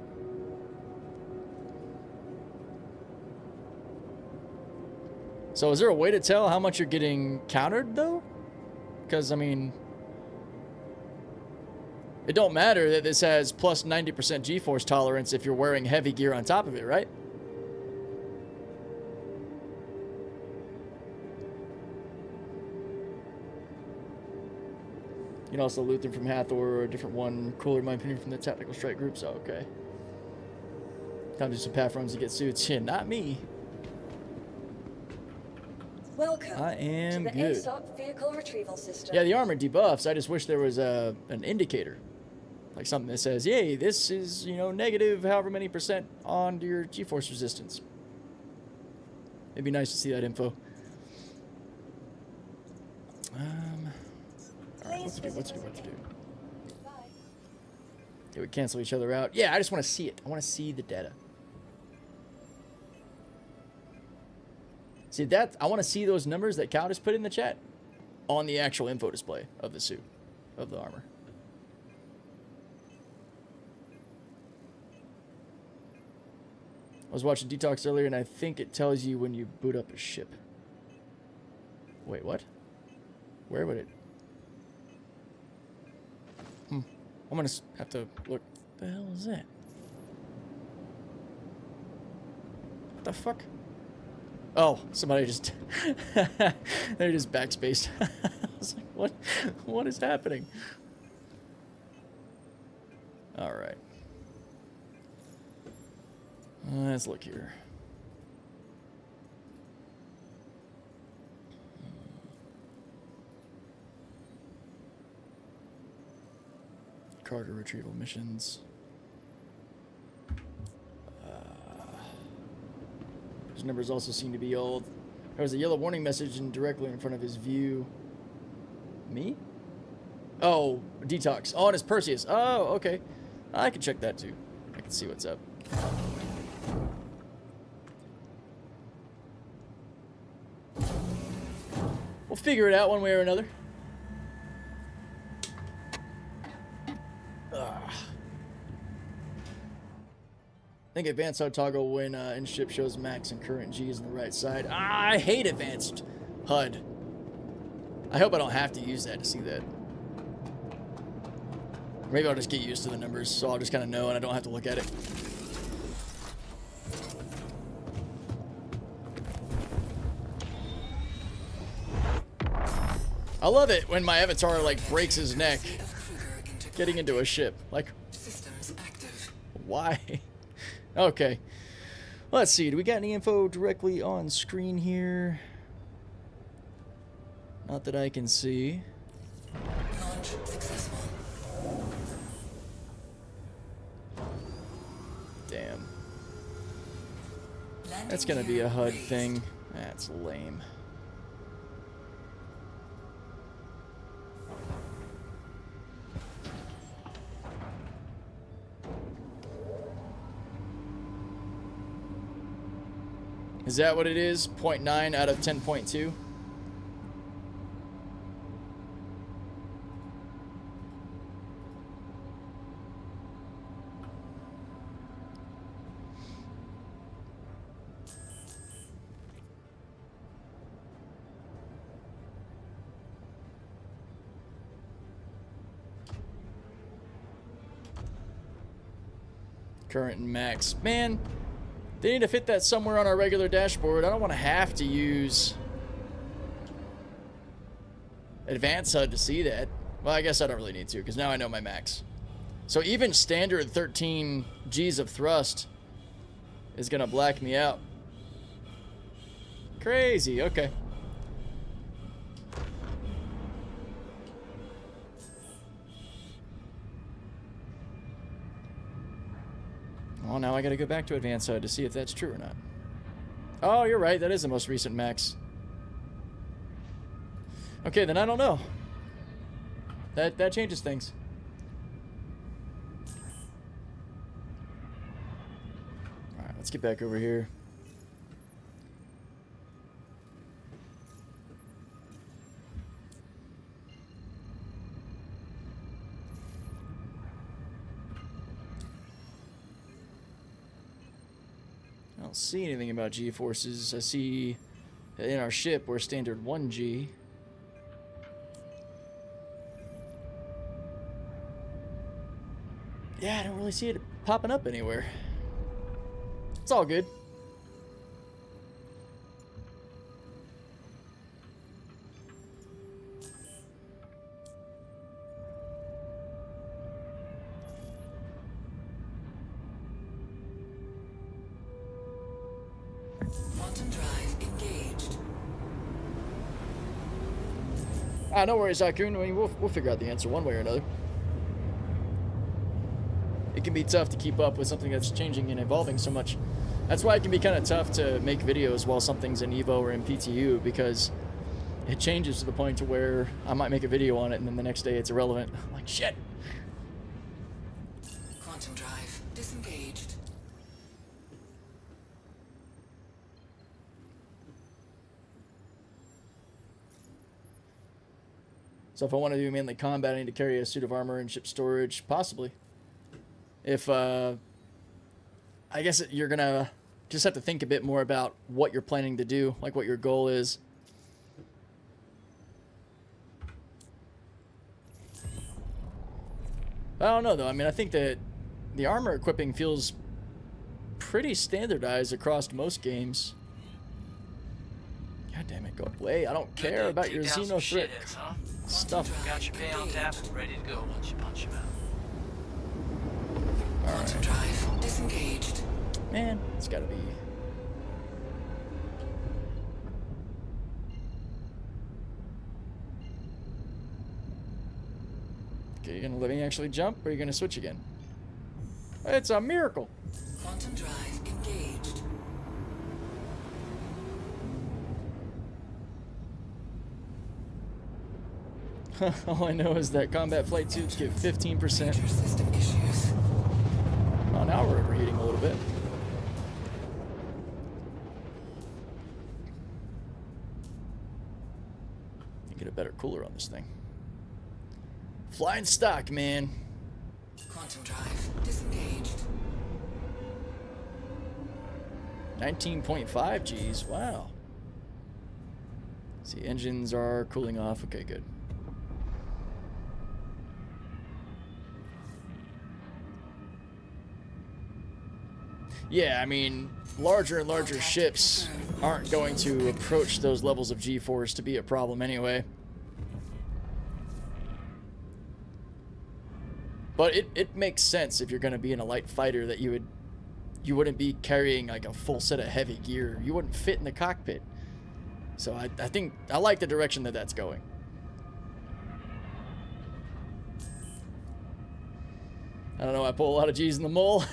So is there a way to tell how much you're getting countered, though? Because, I mean, it don't matter that this has plus 90% GeForce tolerance if you're wearing heavy gear on top of it, right? You can also loot them from Hathor or a different one. Cooler, in my opinion, from the Tactical Strike group, so okay. Time to do some path runs to get suits. Yeah, not me. Welcome I am to the good. ASOP vehicle retrieval system. Yeah, the armor debuffs. I just wish there was an indicator. Like something that says, yay, this is, you know, negative however many percent on your GeForce resistance. It'd be nice to see that info. Alright, what to do? Bye. They would cancel each other out. Yeah, I just want to see it. I want to see the data. See that? I want to see those numbers that Cal just put in the chat on the actual info display of the suit, of the armor. I was watching Detox earlier, and I think it tells you when you boot up a ship. Wait, what? Where would it? I'm gonna have to look. What the hell is that? What the fuck? Oh, somebody just they just backspaced. I was like, what is happening? All right. Let's look here. Cargo retrieval missions. Those numbers also seem to be old. There was a yellow warning message directly in front of his view. Me? Oh, Detox. Oh, and it's Perseus. Oh, okay. I can check that too. I can see what's up. We'll figure it out one way or another. I think advanced HUD toggle when in-ship shows max and current G's on the right side. I hate advanced HUD. I hope I don't have to use that to see that. Maybe I'll just get used to the numbers, so I'll just kind of know and I don't have to look at it. I love it when my avatar, like, breaks his neck getting into a ship. Like, Systems active. why? Okay. Let's see. Do we got any info directly on screen here? Not that I can see. Launch successful. Damn. Landing That's gonna be a gear HUD raised. thing. That's lame. Is that what it is? 0.9 out of 10.2? Current and max. Man, they need to fit that somewhere on our regular dashboard. I don't want to have to use advanced HUD to see that. Well, I guess I don't really need to, because now I know my max. So even standard 13 G's of thrust is going to black me out. Crazy. Okay. Well, now I gotta go back to advanced HUD to see if that's true or not. Oh, you're right. That is the most recent max. Okay, then I don't know. That changes things. Alright, let's get back over here. I don't see anything about GeForces. I see In our ship, we're standard 1G. Yeah, I don't really see it popping up anywhere. It's all good. Quantum drive engaged. No worries, Akun. I mean, we'll figure out the answer one way or another. It can be tough to keep up with something that's changing and evolving so much. That's why it can be kind of tough to make videos while something's in Evo or in PTU, because it changes to the point to where I might make a video on it and then the next day it's irrelevant. I'm like, shit. Quantum drive disengaged. So if I want to do mainly combat, I need to carry a suit of armor and ship storage, possibly. If, I guess you're going to just have to think a bit more about what you're planning to do, like what your goal is. I don't know, though. I mean, I think that the armor equipping feels pretty standardized across most games. God damn it, go away. I don't care about your Xenothric stuff. Got your pay on tap and ready to go once you punch him out. Quantum drive disengaged. Man, it's gotta be. Okay, you gonna let me actually jump, or are you gonna switch again? It's a miracle. Quantum drive engaged. All I know is that combat flight tubes give 15%. Major system issues. Oh, now we're overheating a little bit. Get a better cooler on this thing. Flying stock, man. Quantum drive disengaged. 19.5 Gs. Wow. See, engines are cooling off. Okay, good. Yeah, I mean, larger and larger ships aren't going to approach those levels of G-force to be a problem anyway. But it makes sense if you're going to be in a light fighter that you wouldn't be carrying like a full set of heavy gear. You wouldn't fit in the cockpit. So I think I like the direction that that's going. I don't know, I pull a lot of G's in the mole.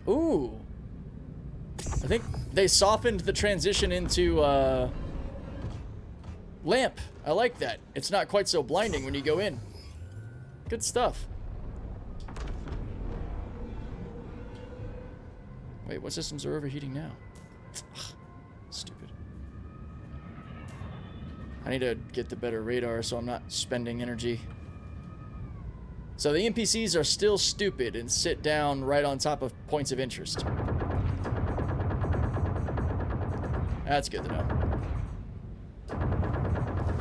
Ooh. I think they softened the transition into lamp. I like that. It's not quite so blinding when you go in. Good stuff. Wait, what systems are overheating now? Ugh, stupid. I need to get the better radar so I'm not spending energy. So the NPCs are still stupid and sit down right on top of points of interest. That's good to know.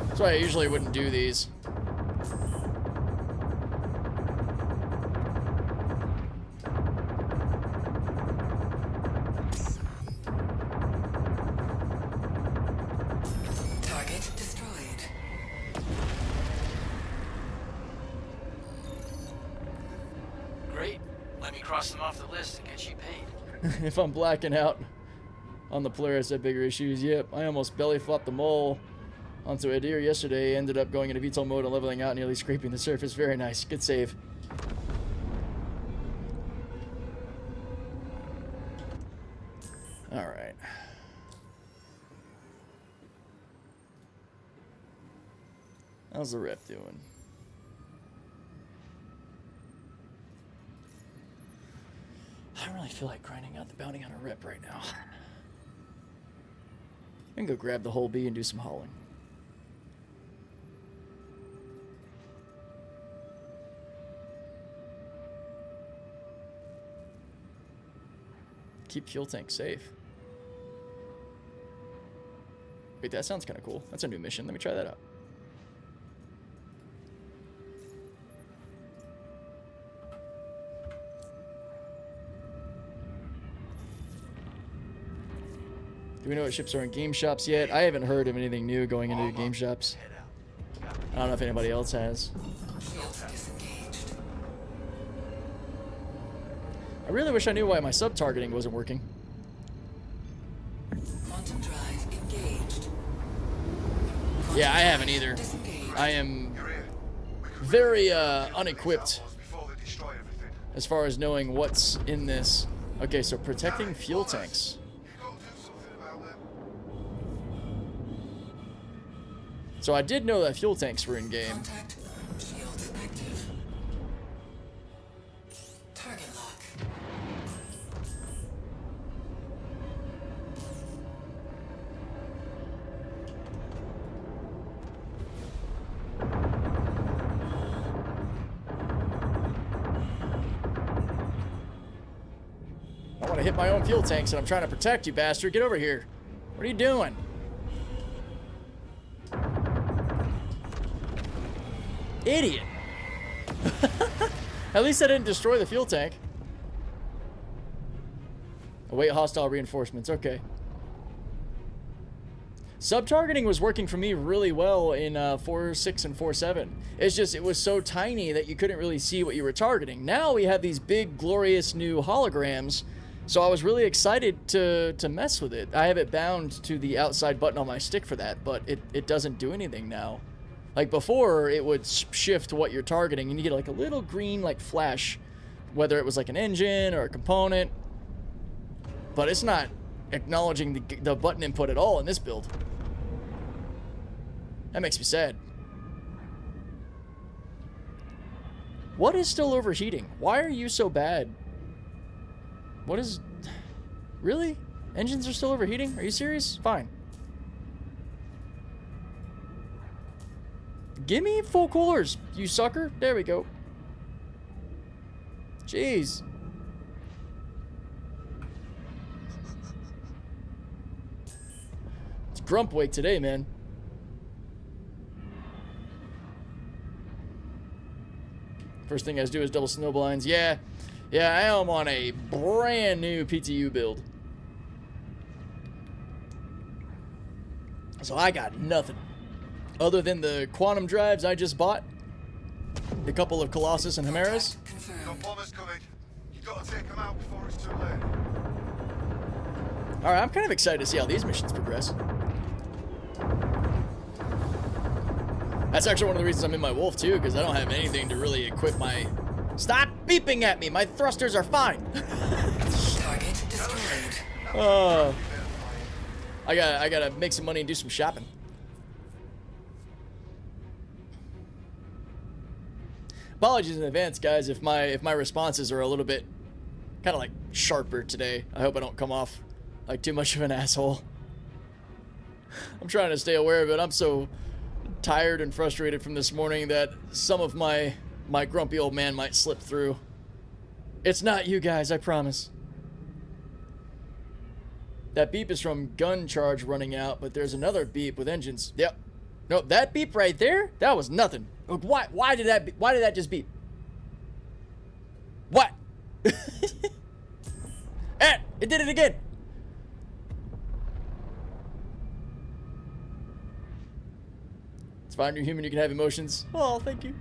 That's why I usually wouldn't do these. Target destroyed. Great. Let me cross them off the list and get you paid. If I'm blacking out on the Polaris, I have bigger issues. Yep, I almost belly flopped the mole onto a deer yesterday. Ended up going into VTOL mode and leveling out, nearly scraping the surface. Very nice. Good save. All right. How's the rep doing? I don't really feel like grinding out the bounty on a rep right now. I can go grab the whole bee and do some hauling. Keep fuel tank safe. Wait, that sounds kind of cool. That's a new mission. Let me try that out. Do we know what ships are in game shops yet? I haven't heard of anything new going into game shops. I don't know if anybody else has. I really wish I knew why my sub-targeting wasn't working. Quantum drive engaged. Yeah, I haven't either. I am very unequipped as far as knowing what's in this. Okay, so protecting fuel tanks. So I did know that fuel tanks were in game. Contact shields active. Target lock. I want to hit my own fuel tanks and I'm trying to protect you, bastard. Get over here. What are you doing? Idiot. At least I didn't destroy the fuel tank. Await hostile reinforcements. Okay. Sub-targeting was working for me really well in 4.6 and 4.7. It's just, it was so tiny that you couldn't really see what you were targeting. Now we have these big, glorious new holograms, so I was really excited to mess with it. I have it bound to the outside button on my stick for that, but it doesn't do anything now. Like before, it would shift what you're targeting, and you get like a little green like flash, whether it was like an engine or a component. But it's not acknowledging the button input at all in this build. That makes me sad. What is still overheating? Why are you so bad? What is... Really? Engines are still overheating? Are you serious? Fine. Give me full coolers, you sucker. There we go. Jeez. It's Grump Wake today, man. First thing I do is double snow blinds. Yeah, I am on a brand new PTU build. So I got nothing. Other than the quantum drives I just bought, the couple of Colossus and Chimeras. Got bombers coming. You gotta take them out before it's too late. Alright, I'm kind of excited to see how these missions progress. That's actually one of the reasons I'm in my Wolf too, because I don't have anything to really equip my... Stop beeping at me! My thrusters are fine! Target destroyed. I gotta make some money and do some shopping. Apologies in advance, guys, if my responses are a little bit kind of like sharper today. I hope I don't come off like too much of an asshole. I'm trying to stay aware of it. I'm so tired and frustrated from this morning that some of my grumpy old man might slip through. It's not you guys, I promise. That beep is from gun charge running out, but there's another beep with engines. Yep. Nope, that beep right there, that was nothing. Why did that just beep? What? Eh, it did it again. It's fine, you're human, you can have emotions. Oh, thank you.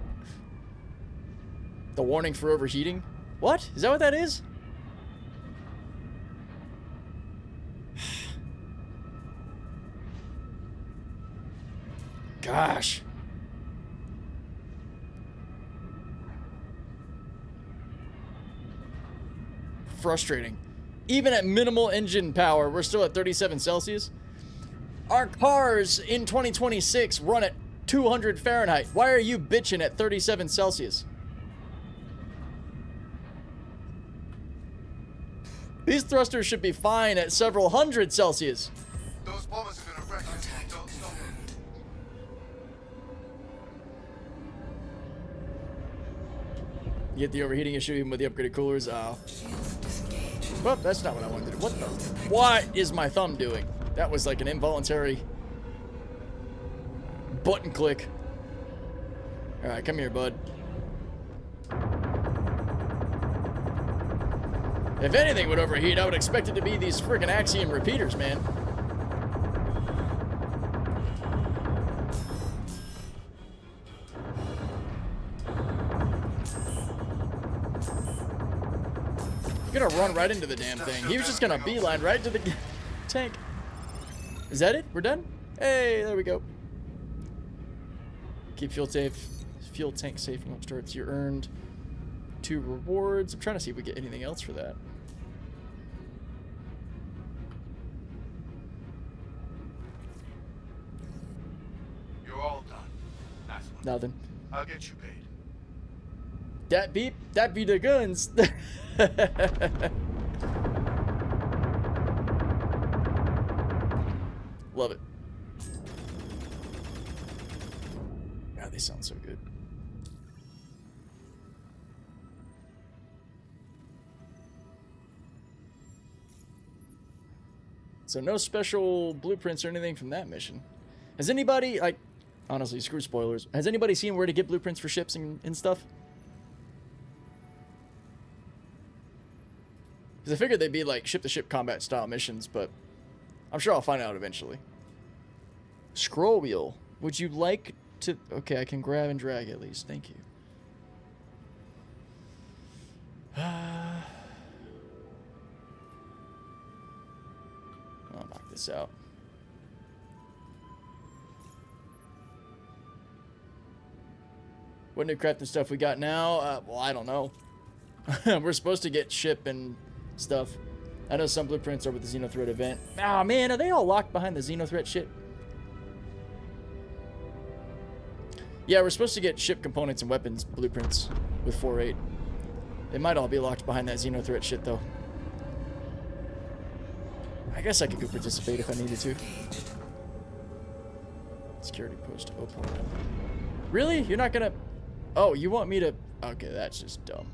The warning for overheating? What? Is that what that is? Gosh. Frustrating. Even at minimal engine power, we're still at 37 Celsius. Our cars in 2026 run at 200 Fahrenheit. Why are you bitching at 37 Celsius? These thrusters should be fine at several hundred Celsius. Those bombers are gonna wreck us. Don't stop them. You get the overheating issue even with the upgraded coolers. Oh. Well, that's not what I wanted to do. What is my thumb doing? That was like an involuntary button click. Alright, come here, bud. If anything would overheat, I would expect it to be these friggin' Axiom repeaters, man. You're gonna run right into the damn thing. He was just gonna beeline right to the tank. Is that it? We're done? Hey, there we go. Keep fuel tank safe from upstarts. You earned 2 rewards. I'm trying to see if we get anything else for that. You're all done. Nice one. Nothing. I'll get you paid. That be the guns. Love it. God, they sound so good. So no special blueprints or anything from that mission. Has anybody, like, honestly, screw spoilers. Has anybody seen where to get blueprints for ships and stuff? Because I figured they'd be like ship-to-ship combat style missions, but I'm sure I'll find out eventually. Scroll wheel. Would you like to... Okay, I can grab and drag at least. Thank you. I'll knock this out. What new crafting stuff we got now? Well, I don't know. We're supposed to get ship and stuff. I know some blueprints are with the Xenothreat event. Oh man, are they all locked behind the Xenothreat shit? Yeah, we're supposed to get ship components and weapons blueprints with 4.8. They might all be locked behind that Xenothreat shit though. I guess I could go participate if I needed to. Security post open. Really? You're not gonna... Oh, you want me to... Okay, that's just dumb.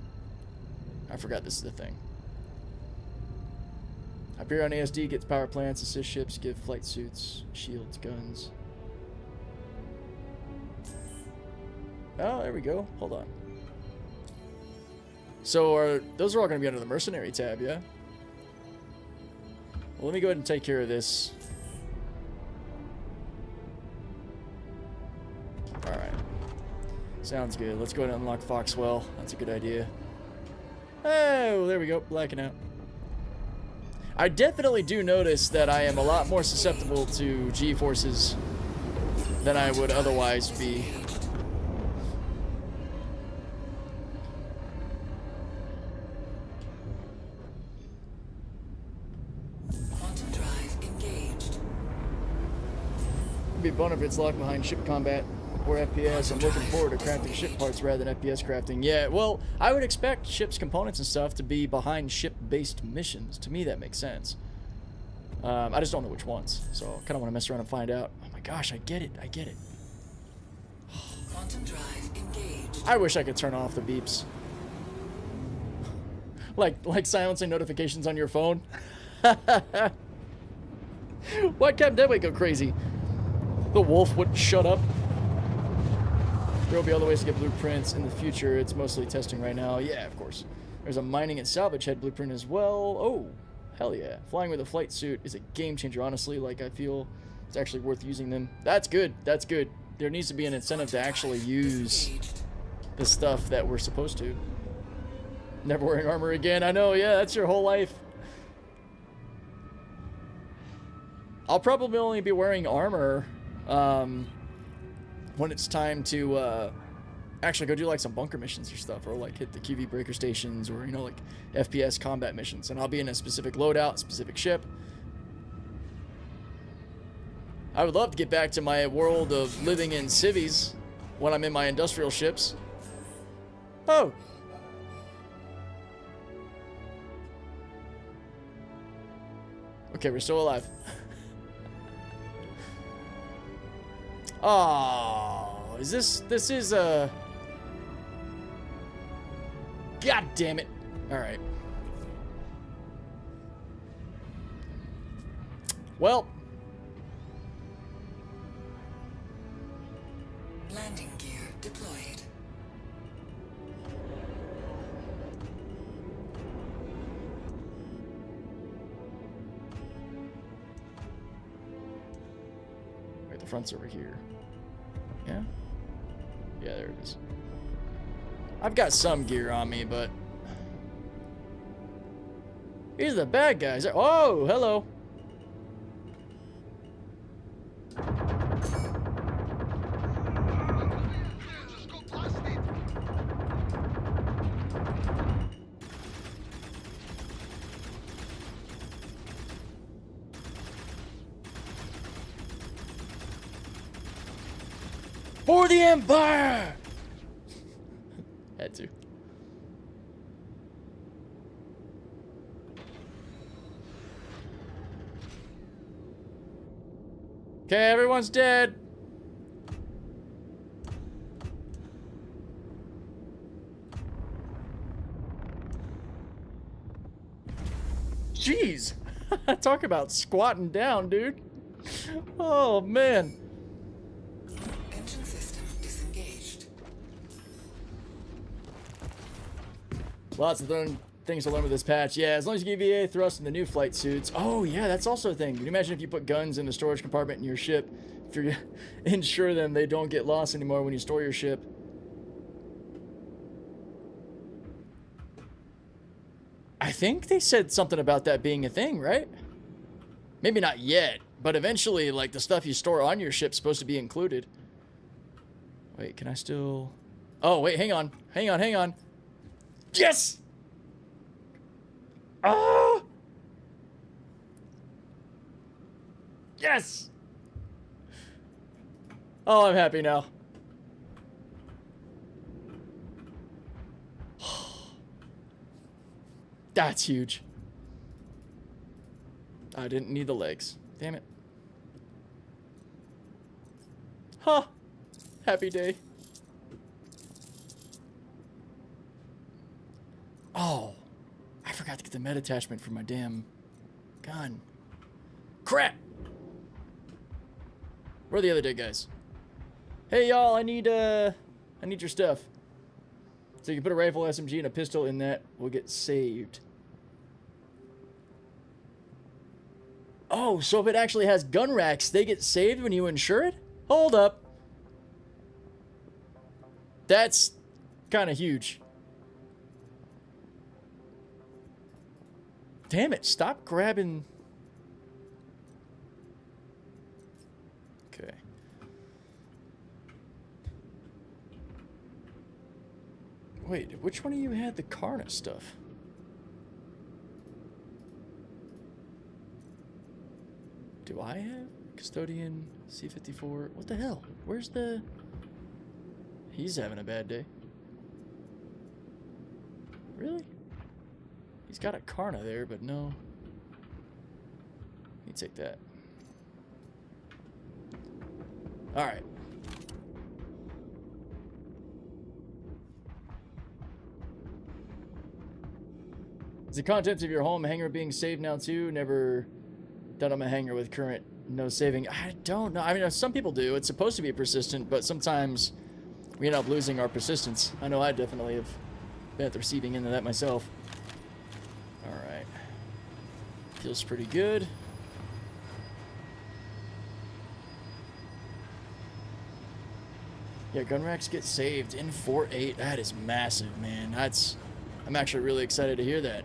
I forgot this is the thing. Hyperion ASD gets power plants, assist ships, give flight suits, shields, guns. Oh, there we go. Hold on. So those are all going to be under the mercenary tab, yeah? Well, let me go ahead and take care of this. Alright. Sounds good. Let's go ahead and unlock Foxwell. That's a good idea. Oh, there we go. Blacking out. I definitely do notice that I am a lot more susceptible to G-forces than I would otherwise be. Quantum drive engaged. It'd be a bummer if it's locked behind ship combat or FPS. I'm looking forward to crafting ship parts rather than FPS crafting. Yeah, well, I would expect ships components and stuff to be behind ship-based missions. To me, that makes sense. I just don't know which ones, so I kind of want to mess around and find out. Oh my gosh, I get it. I get it. Quantum drive engaged. I wish I could turn off the beeps. like silencing notifications on your phone. Why can't Deadwake go crazy? The wolf wouldn't shut up. There will be other ways to get blueprints in the future. It's mostly testing right now. Yeah, of course. There's a mining and salvage head blueprint as well. Oh, hell yeah. Flying with a flight suit is a game changer, honestly. Like, I feel it's actually worth using them. That's good. That's good. There needs to be an incentive to actually use the stuff that we're supposed to. Never wearing armor again. I know, yeah, that's your whole life. I'll probably only be wearing armor when it's time to actually go do like some bunker missions or stuff, or like hit the Kiwi breaker stations, or, you know, like FPS combat missions, and I'll be in a specific loadout, specific ship. I would love to get back to my world of living in civvies when I'm in my industrial ships. Oh. Okay, we're still alive. Oh, is this is a... God damn it. All right. Well. deployed. Wait, the front's over here. Yeah? Yeah, there it is. I've got some gear on me, but... These are the bad guys. Oh, hello. For the Empire! Had to. Okay, everyone's dead. Jeez. Talk about squatting down, dude. Oh, man. Engine system disengaged. Lots of things to learn with this patch. Yeah, as long as you give EA thrust in the new flight suits. Oh, yeah, that's also a thing. Can you imagine if you put guns in a storage compartment in your ship? If you ensure them they don't get lost anymore when you store your ship. I think they said something about that being a thing, right? Maybe not yet, but eventually, like, the stuff you store on your ship's supposed to be included. Wait, can I still... Oh, wait, hang on. Hang on, hang on. Yes! Ah! Yes! Oh, I'm happy now. That's huge. I didn't need the legs. Damn it. Huh. Happy day. Oh. I forgot to get the med attachment for my damn gun. Crap! Where are the other dead guys? Hey y'all, I need your stuff. So you can put a rifle, SMG, and a pistol in that. We'll get saved. Oh, so if it actually has gun racks, they get saved when you insure it? Hold up. That's kind of huge. Damn it, stop grabbing... Okay. Wait, which one of you had the Karna stuff? Do I have Custodian C-54? What the hell? Where's the... He's having a bad day. Really? He's got a Karna there, but no. Let me take that. Alright. Is the contents of your home hangar being saved now too? Never done on a hangar with current no saving. I don't know. I mean, some people do. It's supposed to be persistent, but sometimes we end up losing our persistence. I know I definitely have been at the receiving end of that myself. Alright. Feels pretty good. Yeah, gun racks get saved in 4.8. That is massive, man. I'm actually really excited to hear that.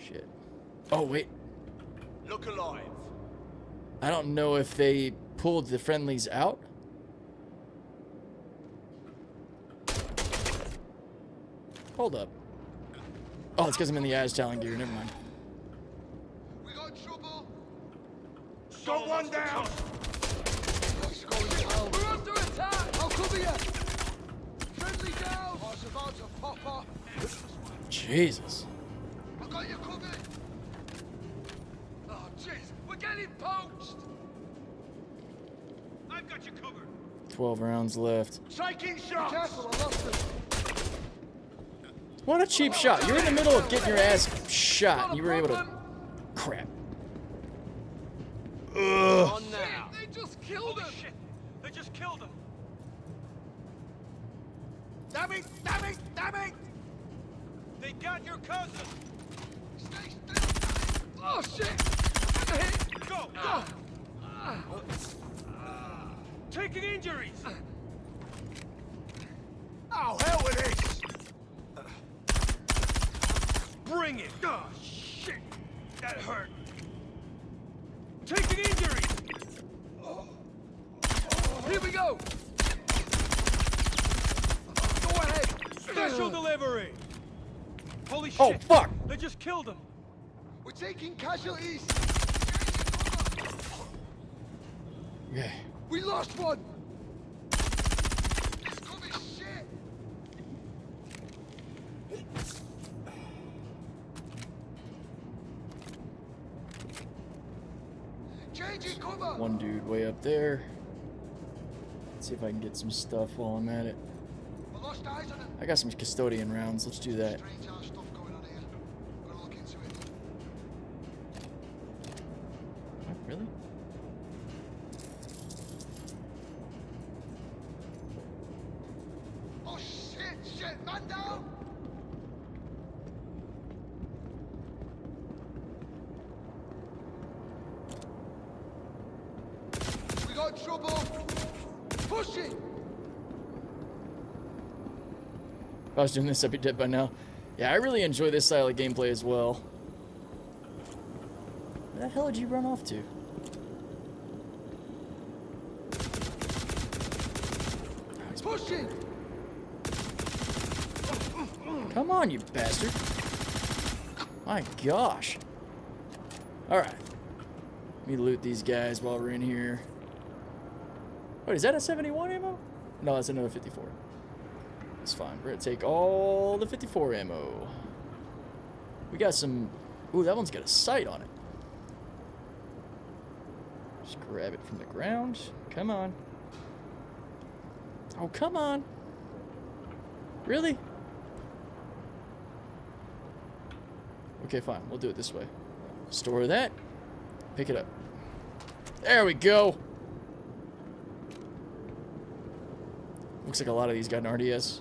Shit. Oh, wait. Look alive. I don't know if they pulled the friendlies out. Hold up. Oh, it's because I'm in the Aztalon gear. Never mind. We got trouble. Got one down. We're under attack! I'll cover you! Friendly down! I was about to pop up. Jesus. I got you covered. Oh, jeez, we're getting poached! I've got you covered. 12 rounds left. Taking shots. Careful, I lost him. What a cheap shot. You're in the middle of getting your ass shot and you were able to... Crap. Ugh. killed them. Damn it! Damn it! Damn it! They got your cousin. Stay still. Oh shit! Go! Go! Taking injuries. Oh, hell with this! Bring it! Oh, shit! That hurt. Taking injuries! Here we go! Go ahead! Special delivery! Holy shit! Oh, fuck! They just killed him! We're taking casualties! Yeah. We lost one! It's coming shit! Changing cover! One dude way up there. Let's see if I can get some stuff while I'm at it. We lost eyes on him. I got some custodian rounds. Let's do that. Strange ass stuff going on here. Gotta look into it. What, really? Oh shit! Shit! Man down! We got trouble! Push it! If I was doing this, I'd be dead by now. Yeah, I really enjoy this style of gameplay as well. Where the hell did you run off to? Push it! Come on, you bastard. My gosh. Alright. Let me loot these guys while we're in here. Wait, is that a 71 ammo? No, that's another 54. It's fine. We're gonna take all the 54 ammo. We got some... Ooh, that one's got a sight on it. Just grab it from the ground. Come on. Oh, come on. Really? Okay, fine. We'll do it this way. Store that. Pick it up. There we go. Looks like a lot of these got an RDS.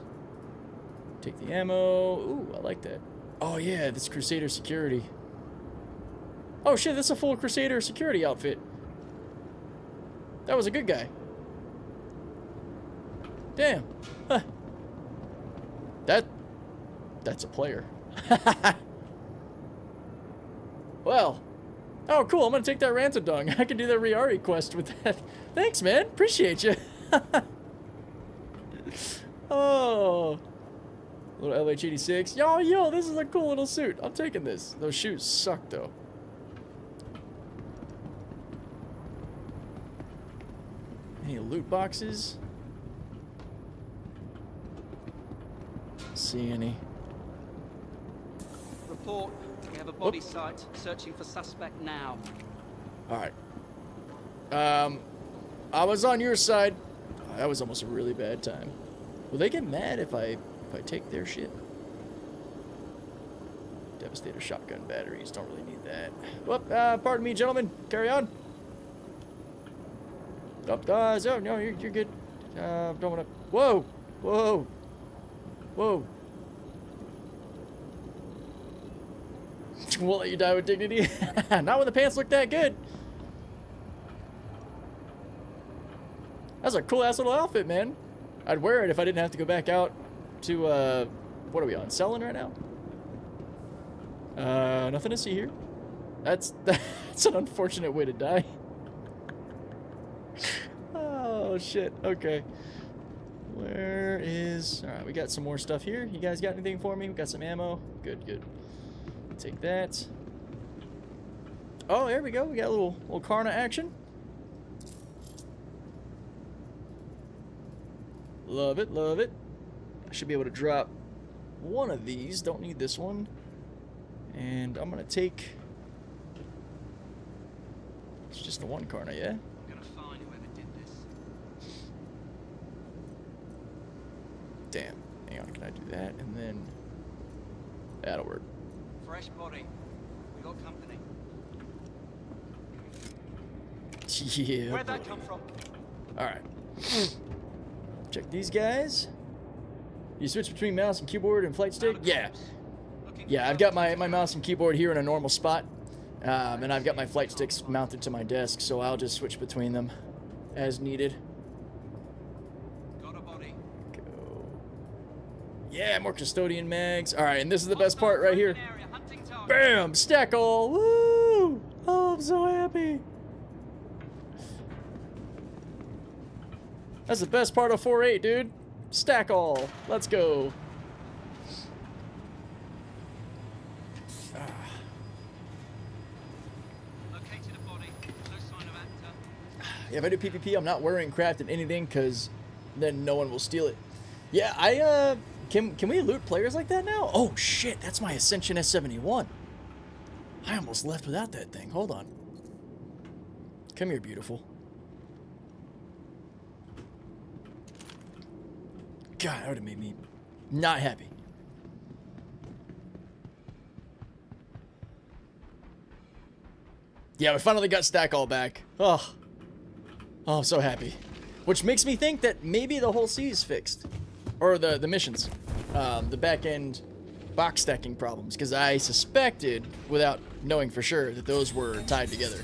Take the ammo. Ooh, I like that. Oh, yeah, this Crusader security. Oh, shit, that's a full Crusader security outfit. That was a good guy. Damn. Huh. That's a player. Well. Oh, cool. I'm going to take that ransom dung. I can do the Riari quest with that. Thanks, man. Appreciate you. Oh. Little LH86. Yo, this is a cool little suit. I'm taking this. Those shoes suck, though. Any loot boxes? See any? Report. We have a body site. Searching for suspect now. Alright. I was on your side. Oh, that was almost a really bad time. Will they get mad if I take their shit? Devastator shotgun batteries. Don't really need that. Whoop, pardon me, gentlemen. Carry on. Oh, no, you're good. Don't wanna... Whoa! Whoa! Whoa! Won't let you die with dignity. Not when the pants look that good. That's a cool ass little outfit, man. I'd wear it if I didn't have to go back out to what are we on? Selling right now? Nothing to see here. That's an unfortunate way to die. Oh shit. Okay. Where is... Alright, we got some more stuff here. You guys got anything for me? We got some ammo. Good, good. Take that. Oh, there we go. We got a little Karna action. Love it, love it. I should be able to drop one of these. Don't need this one. And I'm gonna take... It's just the one Karna, yeah? I'm gonna find whoever did this. Damn. Hang on, can I do that? And then... That'll work. Fresh body. We got company. Yeah. Where'd that come from? Alright. Check these guys. You switch between mouse and keyboard and flight stick? Yeah. Yeah, I've got my mouse and keyboard here in a normal spot. And I've got my flight sticks mounted to my desk, so I'll just switch between them as needed. Got a body. Go. Yeah, more custodian mags. All right, and this is the best part right here. Bam! Stack all. Woo! Oh, I'm so happy. That's the best part of 4.8, dude. Stack all. Let's go. Yeah, if I do PvP, I'm not worrying crafting anything because then no one will steal it. Yeah, can we loot players like that now? Oh shit, that's my Ascension S71. I almost left without that thing. Hold on. Come here, beautiful. God, that would have made me not happy. Yeah, we finally got Stack All back. Oh, I'm so happy. Which makes me think that maybe the whole sea is fixed. Or the missions. The back-end box stacking problems. Because I suspected, without knowing for sure, that those were tied together.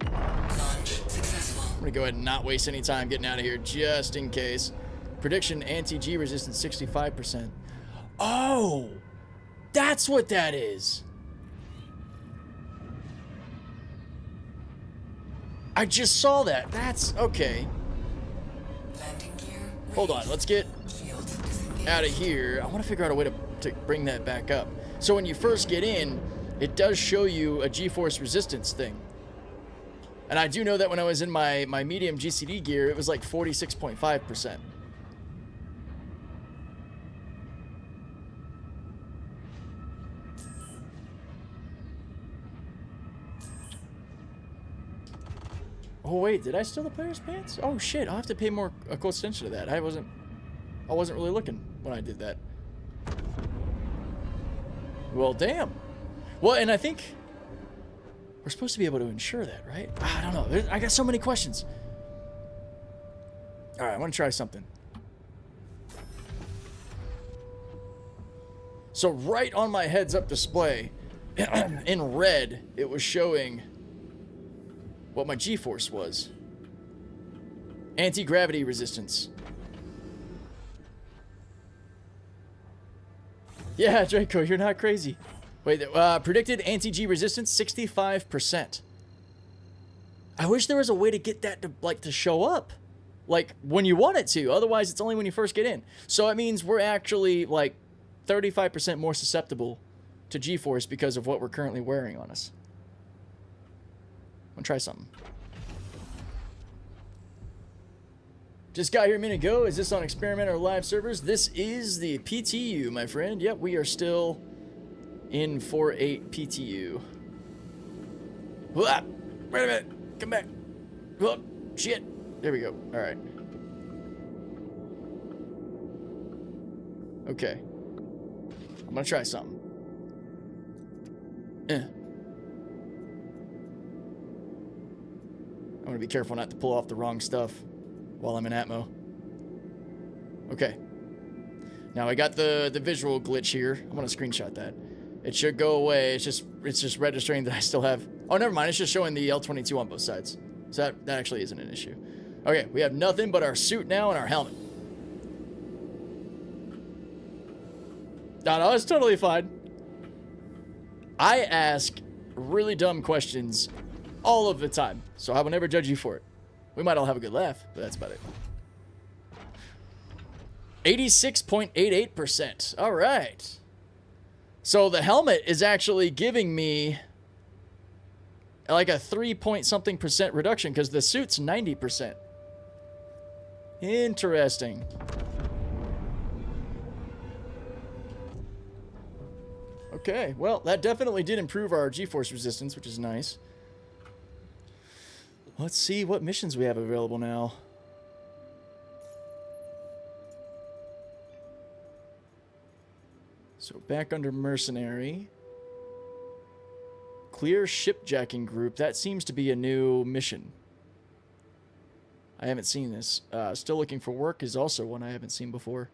I'm going to go ahead and not waste any time getting out of here, just in case. Prediction, anti-G resistance 65%. Oh! That's what that is! I just saw that. That's okay. Hold on, let's get out of here. I want to figure out a way to bring that back up. So when you first get in, it does show you a GeForce resistance thing. And I do know that when I was in my medium GCD gear, it was like 46.5%. Oh wait, did I steal the player's pants? Oh shit, I'll have to pay more close attention to that. I wasn't really looking when I did that. Well, damn. Well, and I think we're supposed to be able to ensure that, right? I don't know. I got so many questions. All right, I want to try something. So right on my heads-up display, in red, it was showing what my GeForce was. Anti-gravity resistance. Yeah, Draco, you're not crazy. Wait, predicted anti-G resistance 65%. I wish there was a way to get that to show up, like when you want it to. Otherwise, it's only when you first get in. So it means we're actually like 35% more susceptible to GeForce because of what we're currently wearing on us. I'm gonna try something. Just got here a minute ago. Is this on experiment or live servers? This is the PTU, my friend. Yep, we are still in 4.8 PTU. Whoa, wait a minute. Come back. Whoa, shit. There we go. All right. Okay. I'm gonna try something. I want to be careful not to pull off the wrong stuff while I'm in Atmo. Okay. Now I got the visual glitch here. I'm gonna screenshot that. It should go away. It's just registering that I still have. Oh, never mind. It's just showing the L22 on both sides. So that actually isn't an issue. Okay, we have nothing but our suit now and our helmet. No, it's totally fine. I ask really dumb questions all of the time, so I will never judge you for it. We might all have a good laugh, but that's about it. 86.88%. All right. So the helmet is actually giving me like a 3-point-something% reduction because the suit's 90%. Interesting. Okay, well, that definitely did improve our GeForce resistance, which is nice. Let's see what missions we have available now. So back under Mercenary. Clear shipjacking group. That seems to be a new mission. I haven't seen this. Still Looking for Work is also one I haven't seen before.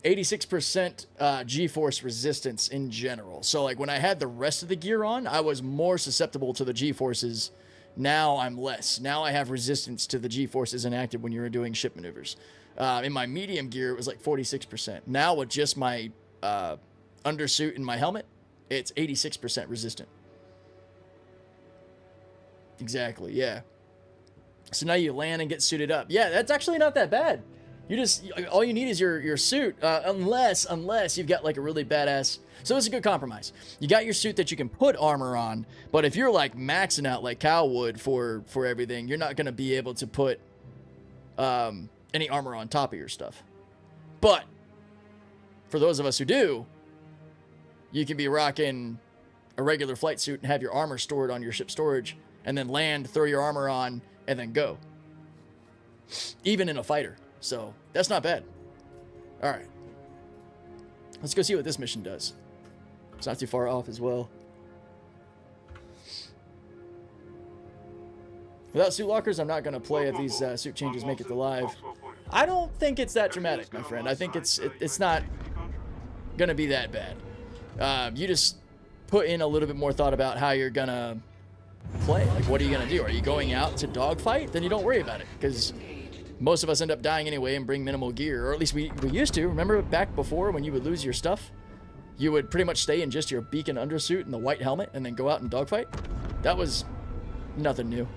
%, GeForce resistance in general. So like when I had the rest of the gear on, I was more susceptible to the GeForces. Now I'm less. Now I have resistance to the GeForces enacted when you're doing ship maneuvers. In my medium gear, it was like 46%. Now with just my undersuit and my helmet, it's 86% resistant. Exactly, yeah. So now you land and get suited up. Yeah, that's actually not that bad. You just, all you need is your suit, unless you've got like a really badass. So it's a good compromise. You got your suit that you can put armor on, but if you're like maxing out like Cal would for everything, you're not going to be able to put any armor on top of your stuff. But for those of us who do, you can be rocking a regular flight suit and have your armor stored on your ship storage, and then land, throw your armor on, and then go. Even in a fighter. So that's not bad. All right. Let's go see what this mission does. It's not too far off as well. Without suit lockers, I'm not going to play if these suit changes make it to live. I don't think it's that dramatic, my friend. I think it's not going to be that bad. You just put in a little bit more thought about how you're going to play. Like, what are you going to do? Are you going out to dogfight? Then you don't worry about it, because most of us end up dying anyway and bring minimal gear, or at least we used to. Remember back before when you would lose your stuff? You would pretty much stay in just your beacon undersuit and the white helmet and then go out and dogfight? That was nothing new.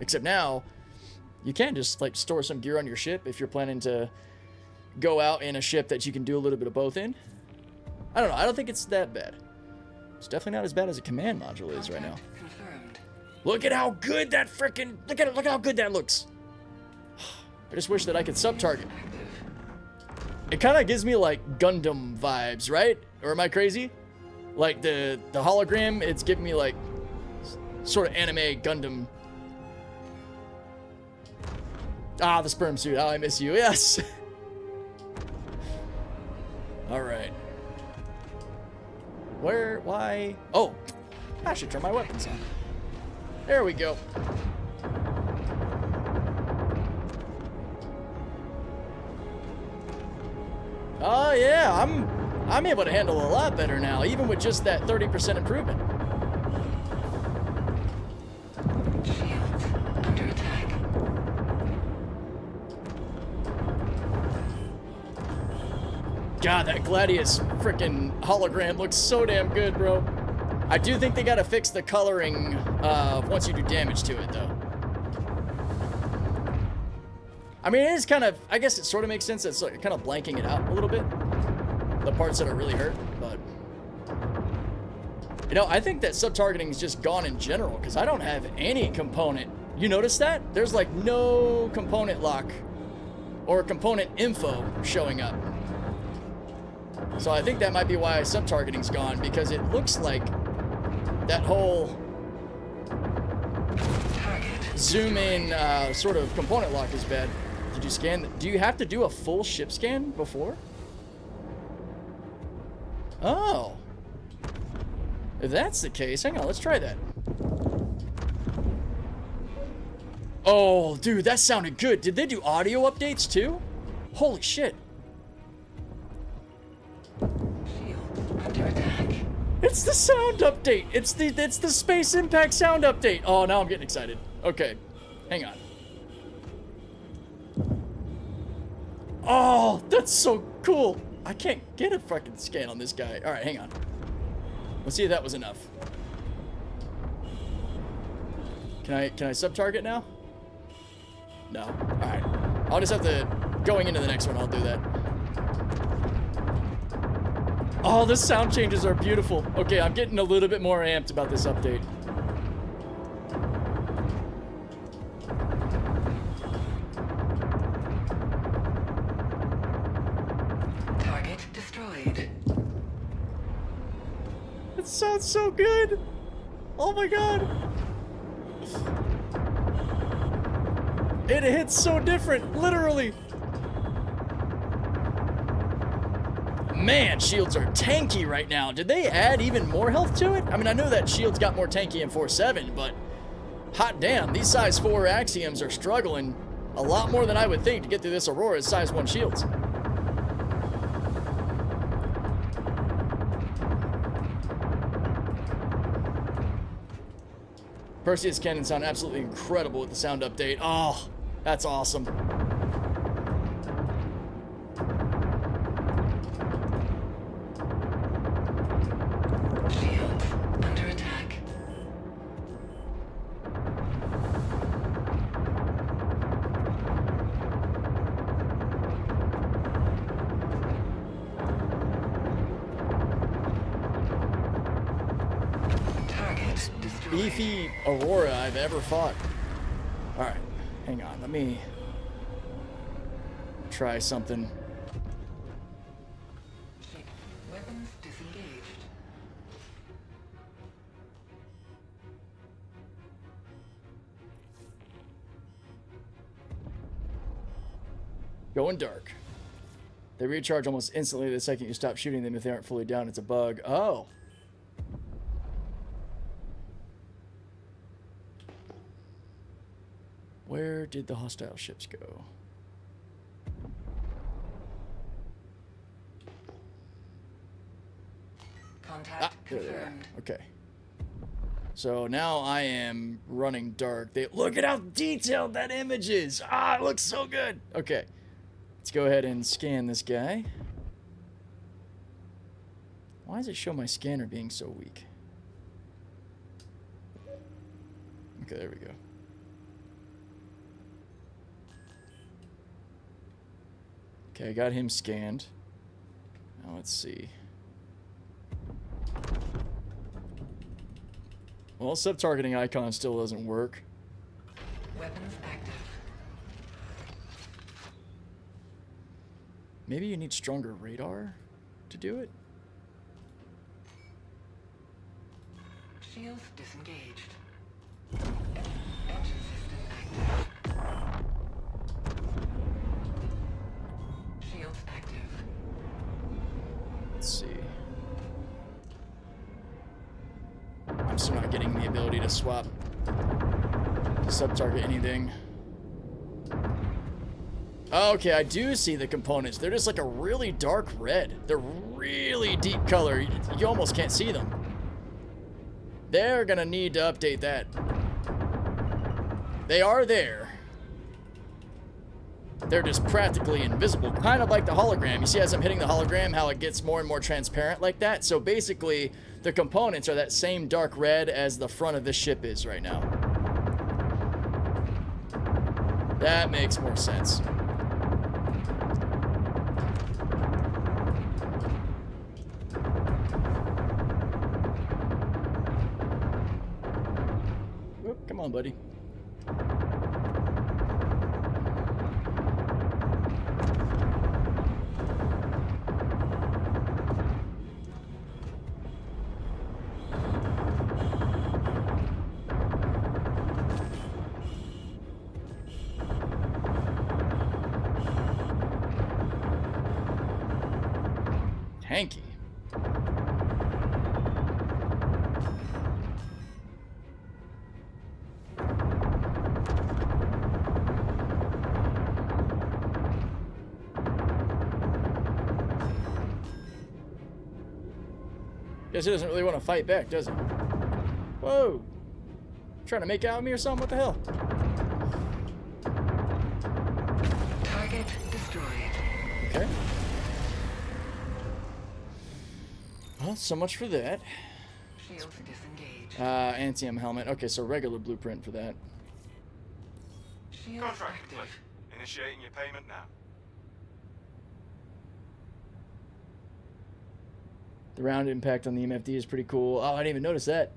Except now, you can just like store some gear on your ship if you're planning to go out in a ship that you can do a little bit of both in. I don't know. I don't think it's that bad. It's definitely not as bad as a command module is right now. Confirmed. Look at how good that freaking... Look at it. Look how good that looks. I just wish that I could sub-target. It kind of gives me, like, Gundam vibes, right? Or am I crazy? Like, the hologram, it's giving me, like, sort of anime Gundam. Ah, the sperm suit. Oh, I miss you. Yes. All right. Where? Why? Oh, I should turn my weapons on. There we go. Oh yeah, I'm able to handle a lot better now, even with just that 30% improvement. Shield under attack. God, that Gladius frickin' hologram looks so damn good, bro. I do think they gotta fix the coloring once you do damage to it, though. I mean, it is kind of, I guess it sort of makes sense. It's like kind of blanking it out a little bit. The parts that are really hurt, but... You know, I think that sub-targeting is just gone in general, because I don't have any component. You notice that? There's like no component lock or component info showing up. So I think that might be why sub-targeting's gone, because it looks like that whole zoom in sort of component lock is bad. Did you scan? Do you have to do a full ship scan before? Oh. If that's the case, hang on, let's try that. Oh, dude, that sounded good. Did they do audio updates too? Holy shit. Shield under attack. It's the sound update. It's the Space Impact sound update. Oh, now I'm getting excited. Okay, hang on. Oh, that's so cool. I can't get a fucking scan on this guy. All right, hang on. Let's see if that was enough. Can I sub-target now? No. All right. I'll just have to, going into the next one, I'll do that. Oh, the sound changes are beautiful. Okay, I'm getting a little bit more amped about this update. Target destroyed. It sounds so good. Oh my god. It hits so different, literally. Man, shields are tanky right now. Did they add even more health to it? I mean, I know that shields got more tanky in 4.7, but hot damn, these size 4 Axioms are struggling a lot more than I would think to get through this Aurora's size 1 shields. Perseus cannons sound absolutely incredible with the sound update. Oh, that's awesome. Shield under attack. Target destroyed. Beefy Aurora I've ever fought. Alright, hang on, let me try something. Weapons disengaged. Going dark. They recharge almost instantly the second you stop shooting them if they aren't fully down. It's a bug. Oh. Where did the hostile ships go? Contact There they are. confirmed. Okay. So now I am running dark. Look at how detailed that image is. Ah, it looks so good. Okay. Let's go ahead and scan this guy. Why does it show my scanner being so weak? Okay, there we go. Okay, I got him scanned. Now let's see. Well, sub-targeting icon still doesn't work. Weapons active. Maybe you need stronger radar to do it? Shields disengaged. Engine system active. Shields active. Let's see. I'm still not getting the ability to swap to sub-target anything. Okay, I do see the components. They're just like a really dark red. They're really deep color. You almost can't see them. They're gonna need to update that. They are there. They're just practically invisible, kind of like the hologram. You see as I'm hitting the hologram how it gets more and more transparent like that? So basically, the components are that same dark red as the front of this ship is right now. That makes more sense. Oop, come on, buddy. Tanky. Guess he doesn't really want to fight back, does he? Whoa! Trying to make out with me or something? What the hell? Target destroyed. Okay. Well, so much for that. Shields disengaged. Antium helmet. Okay, so regular blueprint for that. Shields Contract active. complete. Initiating your payment now. The round impact on the MFD is pretty cool. Oh, I didn't even notice that.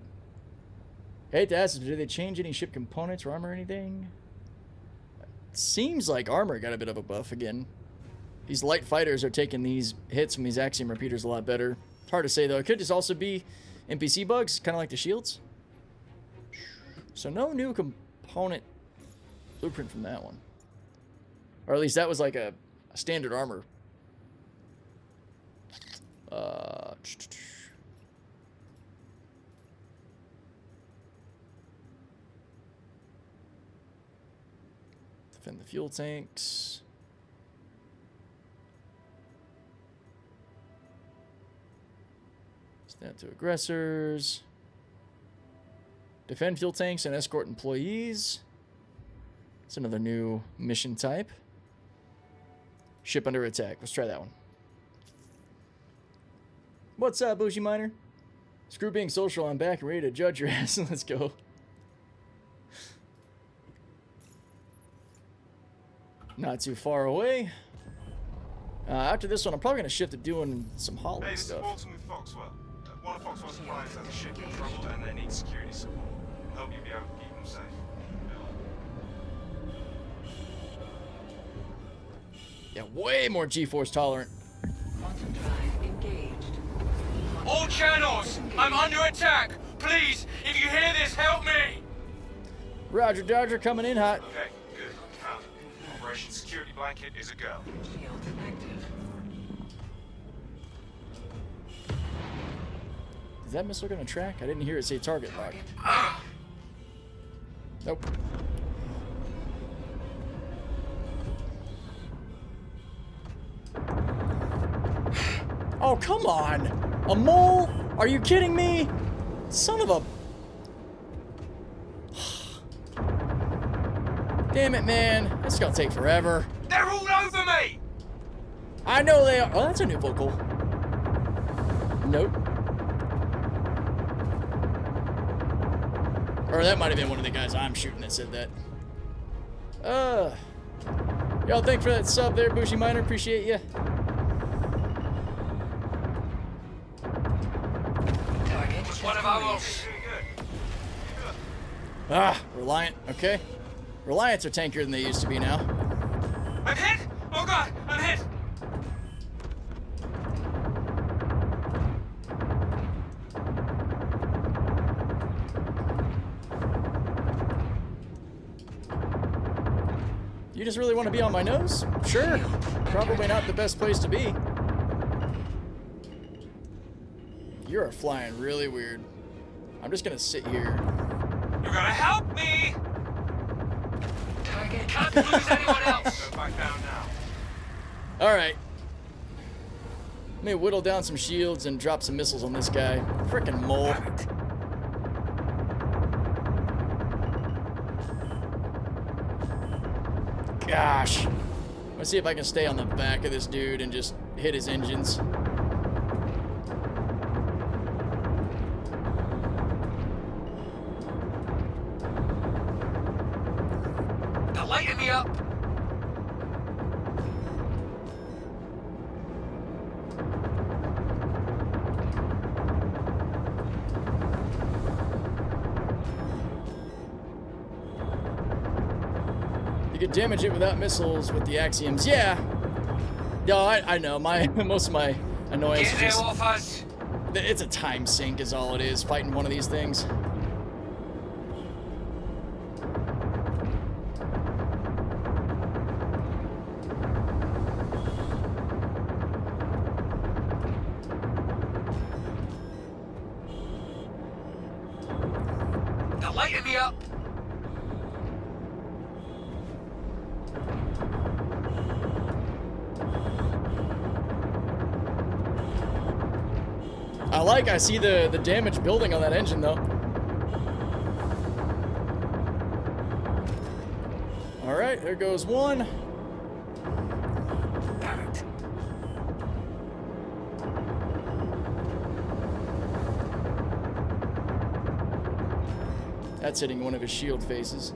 I hate to ask, did they change any ship components or armor or anything? Seems like armor got a bit of a buff again. These light fighters are taking these hits from these Axiom repeaters a lot better. It's hard to say, though. It could just also be NPC bugs, kind of like the shields. So no new component blueprint from that one. Or at least that was like a standard armor. Defend the fuel tanks. Stand to aggressors. Defend fuel tanks and escort employees. It's another new mission type. Ship under attack. Let's try that one. What's up, Bougie Miner? Screw being social. I'm back and ready to judge your ass. Let's go. Not too far away. After this one, I'm probably going to shift to doing some holiday Hey, this is stuff. Walton with Foxwell. One of Foxwell's clients has a ship in trouble and they need security support. Help you be able to keep them safe. Yeah, way more GeForce tolerant. Quantum drive engaged. All channels! I'm under attack! Please, if you hear this, help me! Roger Dodger coming in hot. Okay, good. Found it. Operation Security Blanket is a go. Shield active. Is that missile going to track? I didn't hear it say target lock. Nope. Oh, come on! A mole? Are you kidding me? Son of a... Damn it, man. This is gonna take forever. They're all over me! I know they are. Oh, that's a new vocal. Nope. Or that might have been one of the guys I'm shooting that said that. Y'all, thanks for that sub there, Bushy Miner. Appreciate you. Target. One of our Reliant. Okay. Reliants are tankier than they used to be now. I'm hit! Oh god, I'm hit! You just really want to be on my nose? Sure. Probably not the best place to be. You're flying really weird. I'm just gonna sit here. You're gonna help me! Target. Can't lose anyone else! Go back down now. Alright. Let me whittle down some shields and drop some missiles on this guy. Frickin' mole. Gosh. Let's see if I can stay on the back of this dude and just hit his engines. They're lighting me up! You can damage it without missiles with the axioms. Yeah. Yeah, I know. Most of my annoyance Get is them just... off us! It's a time sink is all it is, fighting one of these things. They're lighting me up! I see the damage building on that engine though. All right, there goes one. That's hitting one of his shield faces.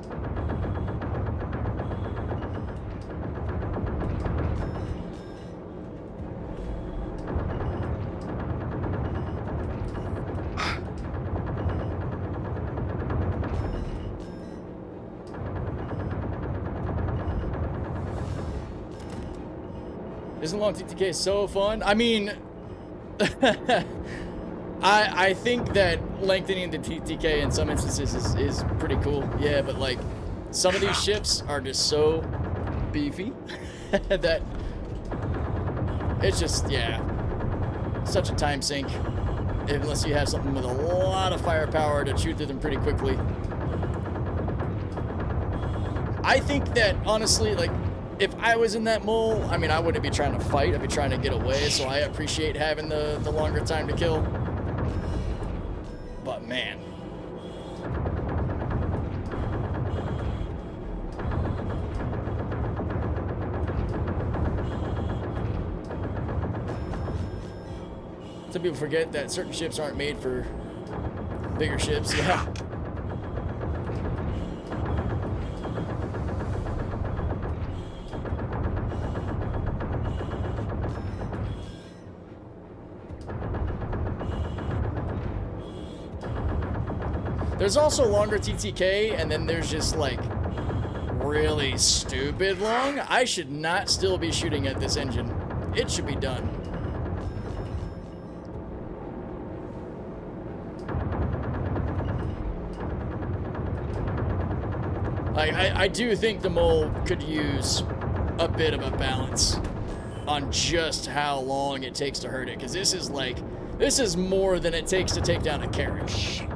Isn't long TTK so fun? I mean, I think that lengthening the TTK in some instances is pretty cool. Yeah, but like some of these ships are just so beefy that it's just, yeah. such a time sink, unless you have something with a lot of firepower to shoot through them pretty quickly. I think that, honestly, like, if I was in that mole, I mean, I wouldn't be trying to fight. I'd be trying to get away, so I appreciate having the longer time to kill. But, man. Some people forget that certain ships aren't made for bigger ships. Yeah. There's also longer TTK, and then there's just like really stupid long. I should not still be shooting at this engine. It should be done. Like, I do think the mole could use a bit of a balance on just how long it takes to hurt it, because this is more than it takes to take down a carriage. Shit.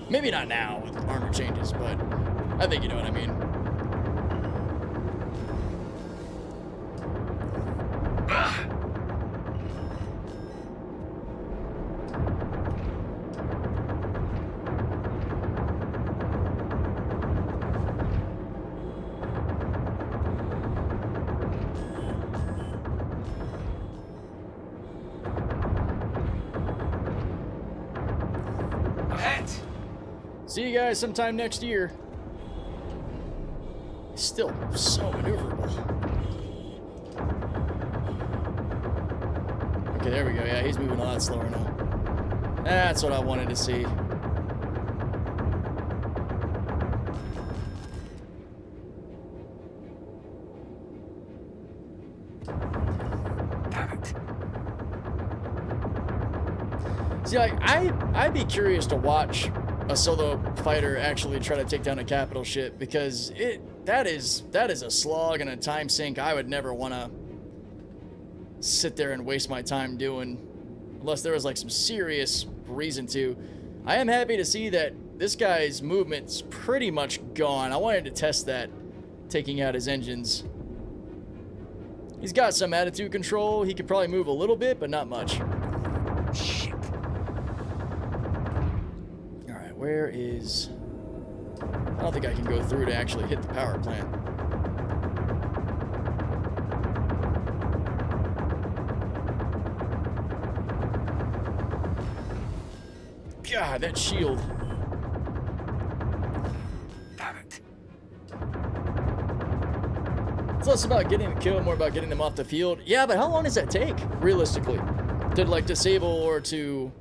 Maybe not now with armor changes, but I think you know what I mean. See you guys sometime next year. Still so maneuverable. Okay, there we go. Yeah, he's moving a lot slower now. That's what I wanted to see. See, like, I'd be curious to watch a solo fighter actually try to take down a capital ship, because that is a slog and a time sink I would never want to sit there and waste my time doing, unless there was like some serious reason to. I am happy to see that this guy's movement's pretty much gone. I wanted to test that, taking out his engines. He's got some attitude control. He could probably move a little bit, but not much. Shit. Where is... I don't think I can go through to actually hit the power plant. God, that shield. Damn it. It's less about getting the kill, more about getting them off the field. Yeah, but how long does that take, realistically? To, like, disable or to...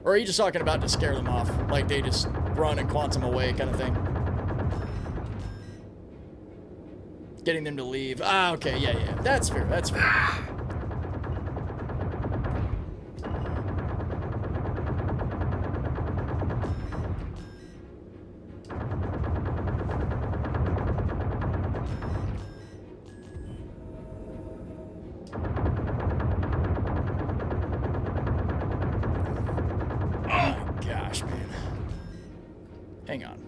Or are you just talking about to scare them off? Like they just run and quantum away kind of thing? Getting them to leave. Ah, okay, yeah. That's fair, that's fair. Hang on.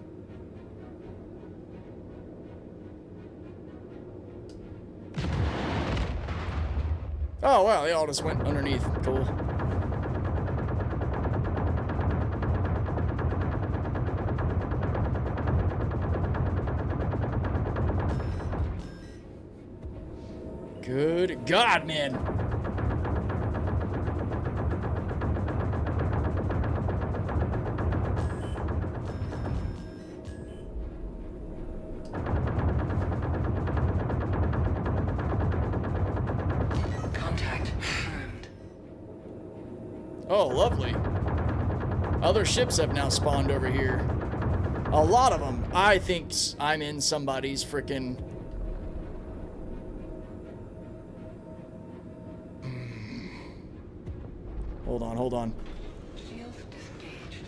Oh, wow, they all just went underneath. Cool. Good God, man. Oh, lovely. Other ships have now spawned over here. A lot of them. I think I'm in somebody's frickin'... Hold on. Shield disengaged.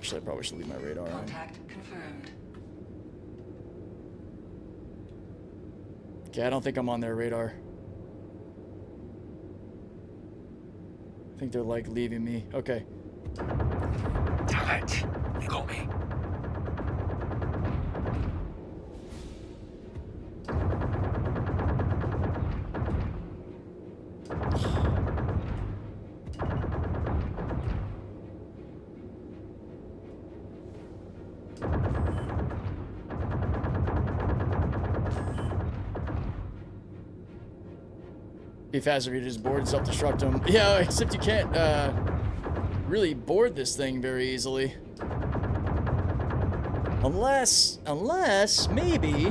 Actually, I probably should leave my radar on. Contact confirmed. Okay, I don't think I'm on their radar. I think they're like leaving me. Okay. Damn it! They got me. Be faster if you just board self-destruct them. Yeah, except you can't really board this thing very easily. Unless maybe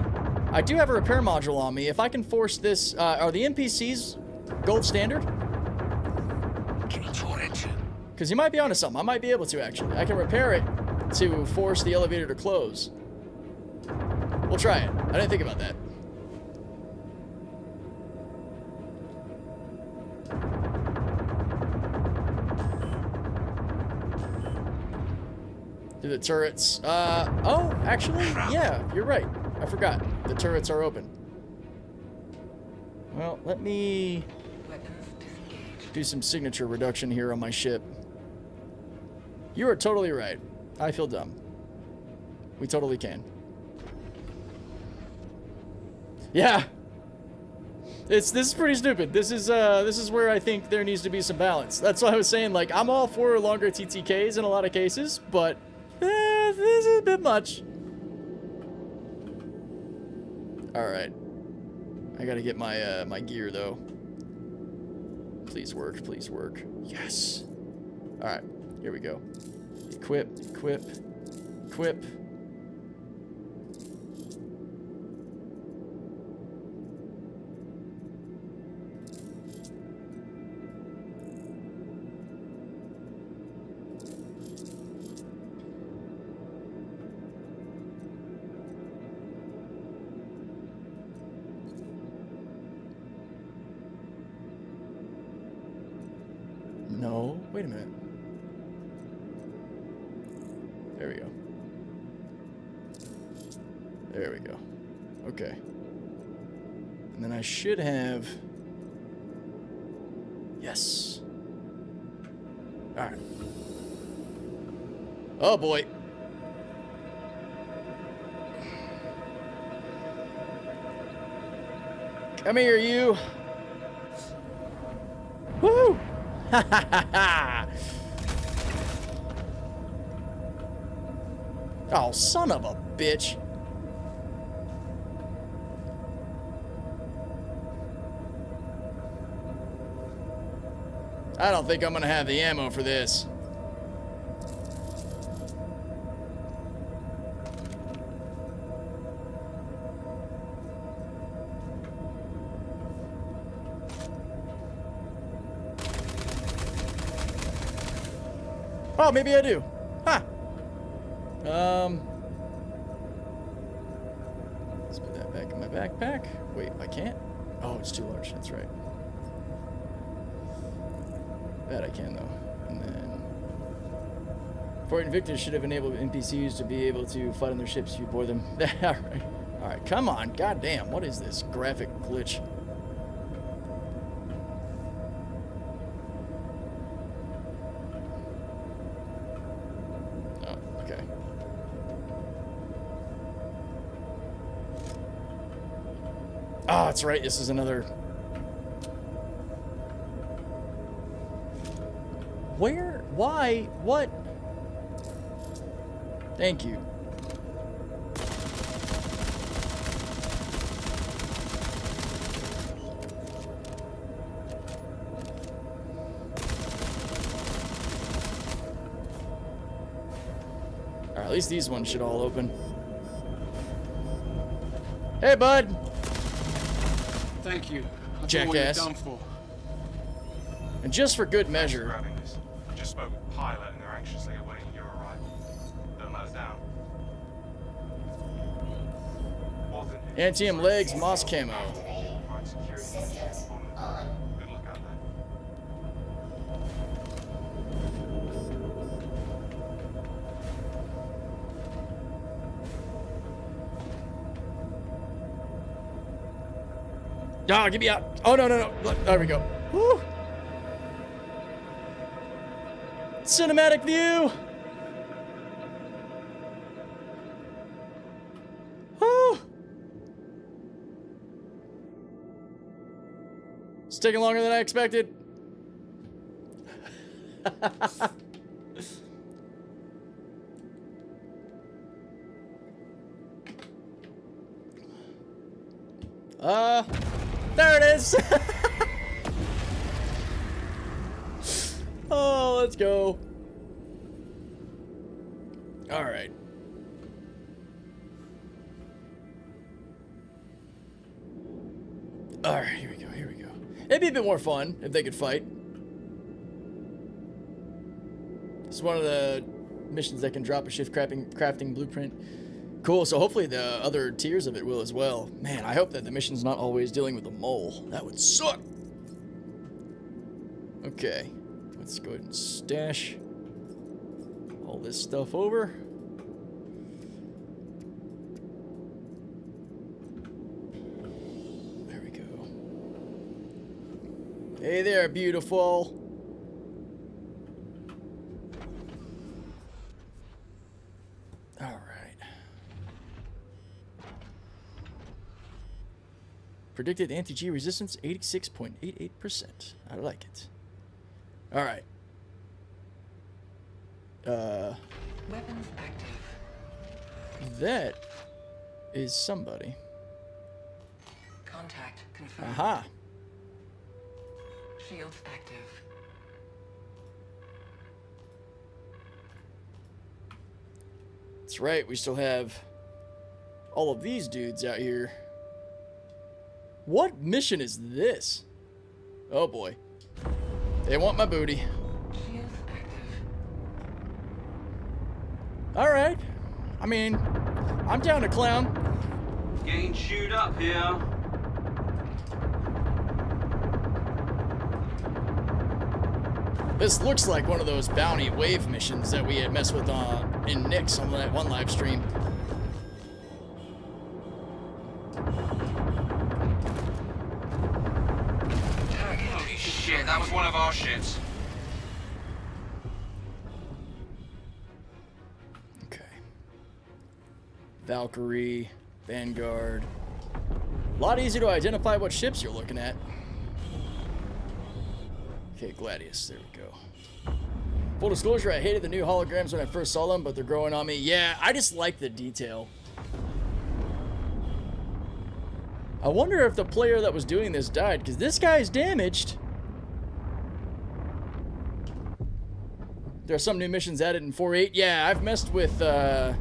I do have a repair module on me. If I can force this, are the NPCs gold standard? Because you might be onto something. I might be able to actually. I can repair it to force the elevator to close. We'll try it. I didn't think about that. Do the turrets, oh, actually, yeah, you're right. I forgot. The turrets are open. Well, let me do some signature reduction here on my ship. You are totally right. I feel dumb. We totally can. Yeah. This is pretty stupid. This is where I think there needs to be some balance. That's why I was saying, like, I'm all for longer TTKs in a lot of cases, but this is a bit much. Alright. I gotta get my my gear though. Please work, please work. Yes. Alright, here we go. Equip, equip, equip. No, wait a minute. There we go. There we go. Okay. And then I should have... Yes. Alright. Oh boy. Come here, you. Woo! Ha ha ha ha! Oh, son of a bitch. I don't think I'm gonna have the ammo for this. Oh, maybe I do. Huh. Let's put that back in my backpack. Wait, I can't? Oh, it's too large. That's right. That I can, though. And then... Fort Invictus should have enabled NPCs to be able to fight on their ships if you board them. Alright. Alright, come on. God damn, what is this graphic glitch? Oh, that's right. This is another... Where? Why? What? Thank you. Alright, at least these ones should all open. Hey, bud! Thank you. Jackass. Done for. And just for good measure. Grabbing this. I just spoke with the pilot and they're anxiously awaiting your arrival. Don't let us down. Antium legs, moss camo. Provide security. Good luck out there. Ah, get me out. Oh, no, no, no. Look, there we go. Woo. Cinematic view. Woo. It's taking longer than I expected. There it is. Oh, let's go. All right. All right, here we go, here we go. It'd be a bit more fun if they could fight. It's one of the missions that can drop a shift crafting blueprint. Cool, so hopefully the other tiers of it will as well. Man, I hope that the mission's not always dealing with a mole. That would suck. Okay, let's go ahead and stash all this stuff over. There we go. Hey there, beautiful. Predicted anti-G resistance, 86.88%. I like it. All right. Weapons active. That is somebody. Contact confirmed. Aha. Shields active. That's right. We still have all of these dudes out here. What mission is this? Oh boy. They want my booty. Shields active. Alright. I mean, I'm down to clown. Getting chewed up here. This looks like one of those bounty wave missions that we had messed with in Nick's on that one live stream. Holy shit, that was one of our ships. Okay. Valkyrie, Vanguard. A lot easier to identify what ships you're looking at. Okay, Gladius, there we go. Full disclosure, I hated the new holograms when I first saw them, but they're growing on me. Yeah, I just like the detail. I wonder if the player that was doing this died, because this guy's damaged. There are some new missions added in 4.8. Yeah, I've messed with, or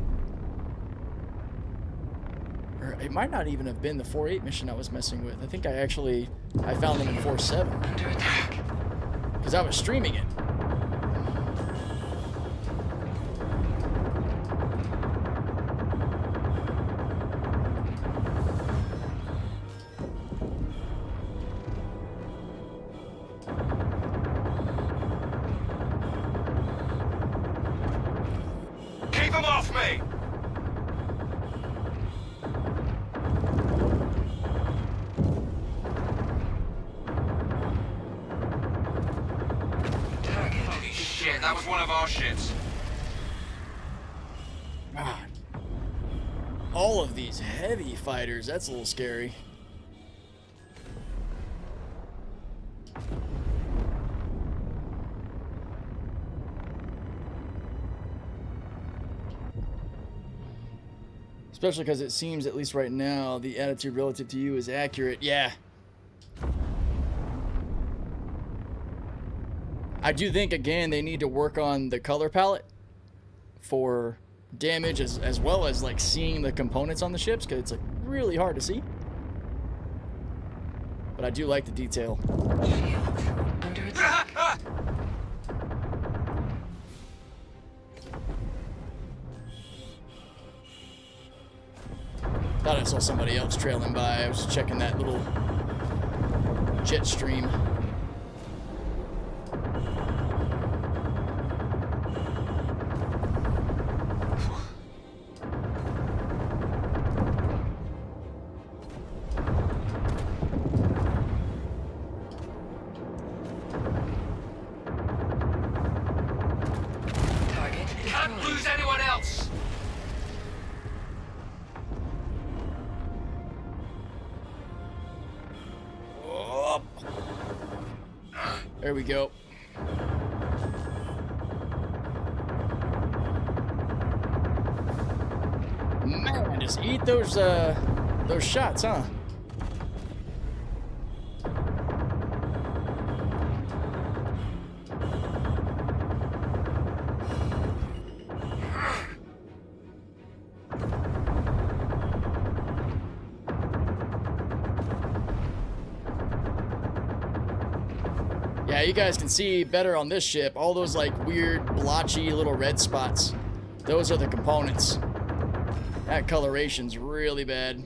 it might not even have been the 4.8 mission I was messing with. I think I found them in 4.7. Under attack. Because I was streaming it. Keep them off me! Holy shit, that was one of our ships. God. All of these heavy fighters, that's a little scary. Especially because it seems, at least right now, the attitude relative to you is accurate. Yeah. I do think, again, they need to work on the color palette for damage as well as, like, seeing the components on the ships, because it's, like, really hard to see. But I do like the detail. Shields under attack. Thought I saw somebody else trailing by. I was checking that little jet stream. There we go. Man, just eat those shots, huh? Yeah, you guys can see better on this ship. All those like weird blotchy little red spots. Those are the components. That coloration's really bad.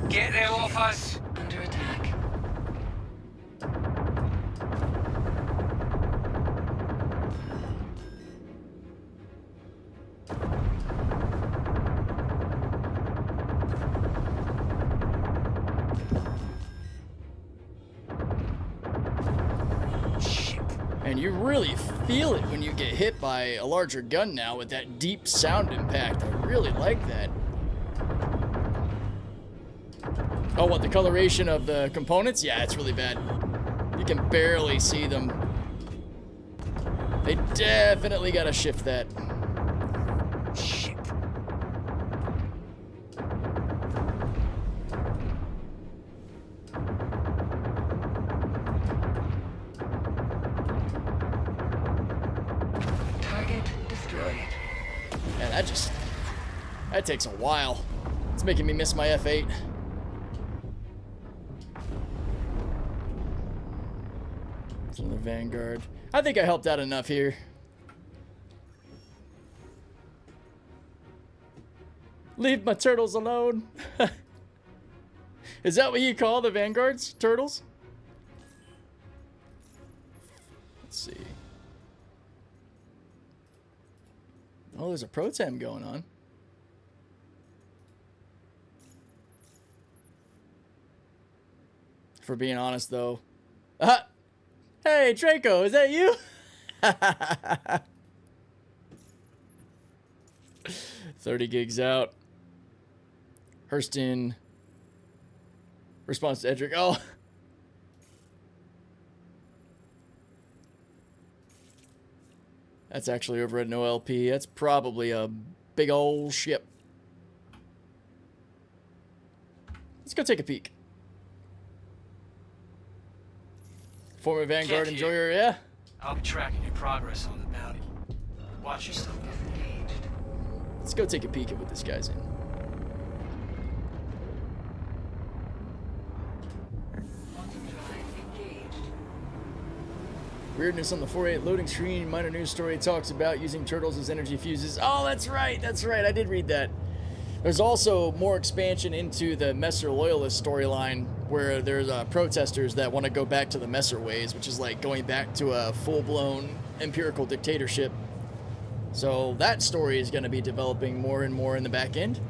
Get them off us! Under attack. And you really feel it when you get hit by a larger gun now with that deep sound impact. I really like that. Oh, what, the coloration of the components? Yeah, it's really bad. You can barely see them. They definitely gotta shift that. Shit. Target destroyed. Yeah, that takes a while. It's making me miss my F8. It's another Vanguard. I think I helped out enough here. Leave my turtles alone. Is that what you call the Vanguards? Turtles? Let's see. Oh, there's a pro-tem going on. For being honest, though. Hey, Draco, is that you? 30 gigs out. Hurston. Response to Edric. Oh. That's actually over at an OLP. That's probably a big old ship. Let's go take a peek. Former Vanguard Can't enjoyer, yeah? I'll be tracking your progress on the bounty. Watch yourself. Let's go take a peek at what this guy's in. Weirdness on the 4.8 loading screen. Minor news story talks about using turtles as energy fuses. Oh, that's right. That's right. I did read that. There's also more expansion into the Messer Loyalist storyline where there's protesters that want to go back to the Messer ways, which is like going back to a full-blown empirical dictatorship. So that story is going to be developing more and more in the back end.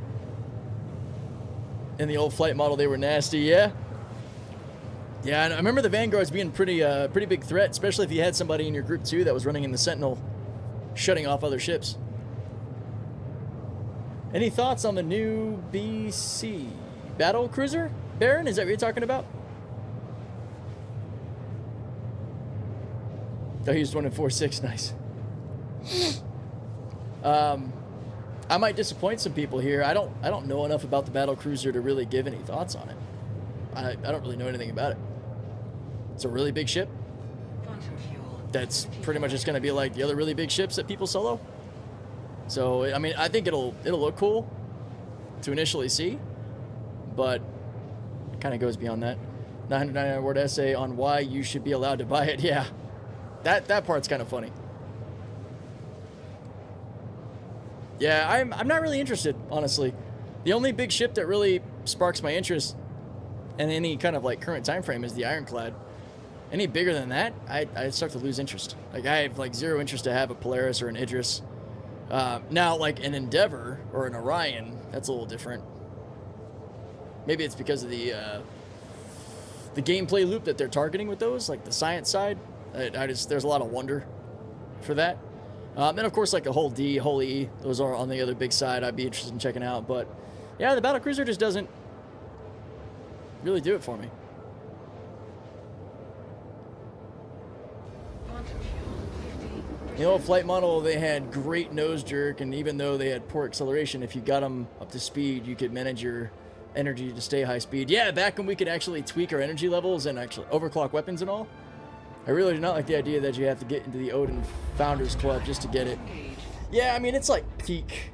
In the old flight model, they were nasty, yeah? Yeah, and I remember the Vanguards being pretty big threat, especially if you had somebody in your group too that was running in the Sentinel, shutting off other ships. Any thoughts on the new BC battle cruiser? Baron, is that what you're talking about? Oh, he was 1 in 4.6, nice. I might disappoint some people here. I don't know enough about the battle cruiser to really give any thoughts on it. I don't really know anything about it. It's a really big ship. That's pretty much just going to be like the other really big ships that people solo. So, I mean, I think it'll look cool to initially see, but it kind of goes beyond that. 999 word essay on why you should be allowed to buy it. Yeah, that part's kind of funny. Yeah, I'm not really interested, honestly. The only big ship that really sparks my interest in any kind of like current time frame is the Ironclad. Any bigger than that, I'd start to lose interest. Like I have like zero interest to have a Polaris or an Idris. Now, like an Endeavor or an Orion, that's a little different. Maybe it's because of the gameplay loop that they're targeting with those, like the science side. There's a lot of wonder for that. And of course, like the whole D, whole E, those are on the other big side. I'd be interested in checking out. But yeah, the battlecruiser just doesn't really do it for me. The old flight model, they had great nose jerk, and even though they had poor acceleration, if you got them up to speed, you could manage your energy to stay high speed. Yeah, back when we could actually tweak our energy levels and actually overclock weapons and all. I really do not like the idea that you have to get into the Odin Founders Club just to get it. Yeah, I mean, it's like peak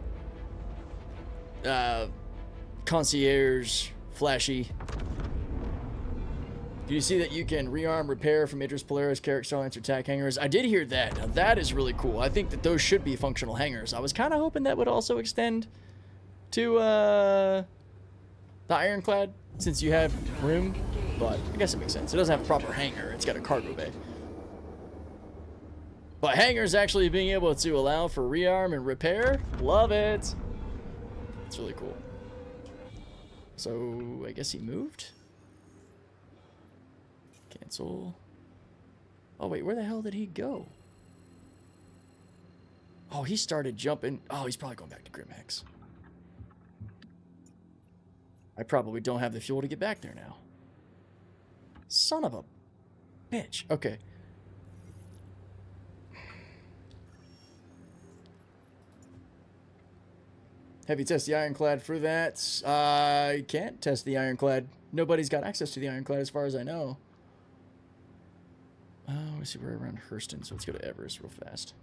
concierge, flashy. Do you see that you can rearm repair from Idris Polaris, Carrick, Starlance, or TAC hangers? I did hear that. Now, that is really cool. I think that those should be functional hangers. I was kind of hoping that would also extend to the Ironclad, since you have room, but I guess it makes sense. It doesn't have a proper hanger. It's got a cargo bay. But hangers actually being able to allow for rearm and repair, love it. It's really cool. So, I guess he moved? Cancel. Oh, wait, where the hell did he go? Oh, he started jumping. Oh, he's probably going back to Grimhex. I probably don't have the fuel to get back there now. Son of a bitch. Okay. Have you tested the Ironclad for that? I can't test the Ironclad. Nobody's got access to the Ironclad as far as I know. Let's see, we're around Hurston, so let's go to Everest real fast.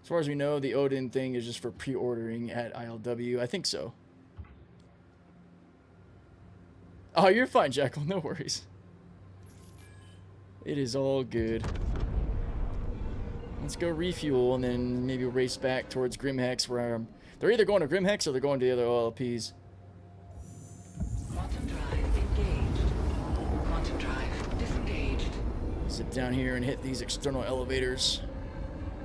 As far as we know, the Odin thing is just for pre-ordering at ILW. I think so. Oh, you're fine, Jackal. No worries. It is all good. Let's go refuel and then maybe race back towards Grimhex, where they're either going to Grimhex or they're going to the other OLPs. Quantum drive engaged. Quantum drive disengaged. Zip down here and hit these external elevators.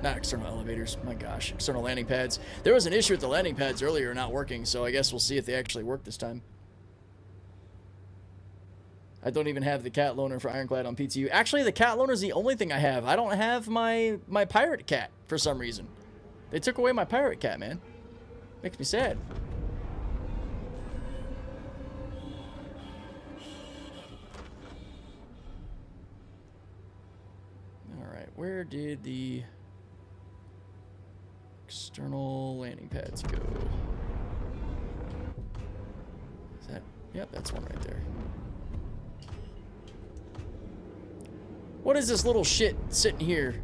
Not external elevators, my gosh, external landing pads. There was an issue with the landing pads earlier not working, so I guess we'll see if they actually work this time. I don't even have the cat loaner for Ironclad on PTU. Actually, the cat loaner is the only thing I have. I don't have my pirate cat for some reason. They took away my pirate cat, man. Makes me sad. Alright, where did the external landing pads go? Is that... Yep, that's one right there. What is this little shit sitting here?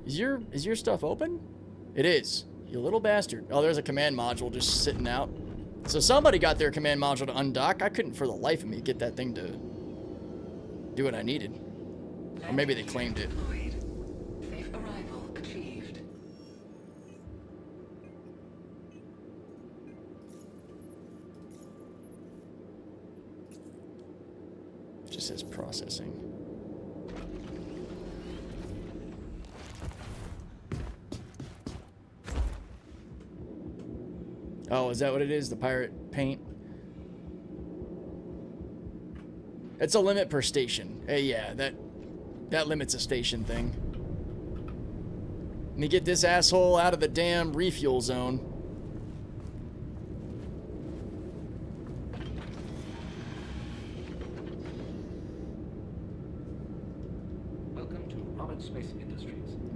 Is your stuff open? It is. You little bastard. Oh, there's a command module just sitting out. So somebody got their command module to undock. I couldn't for the life of me get that thing to do what I needed. Or maybe they claimed it. Safe arrival achieved. Just says processing. Oh, is that what it is? The pirate paint? It's a limit per station. Hey, yeah, that limits a station thing. Let me get this asshole out of the damn refuel zone.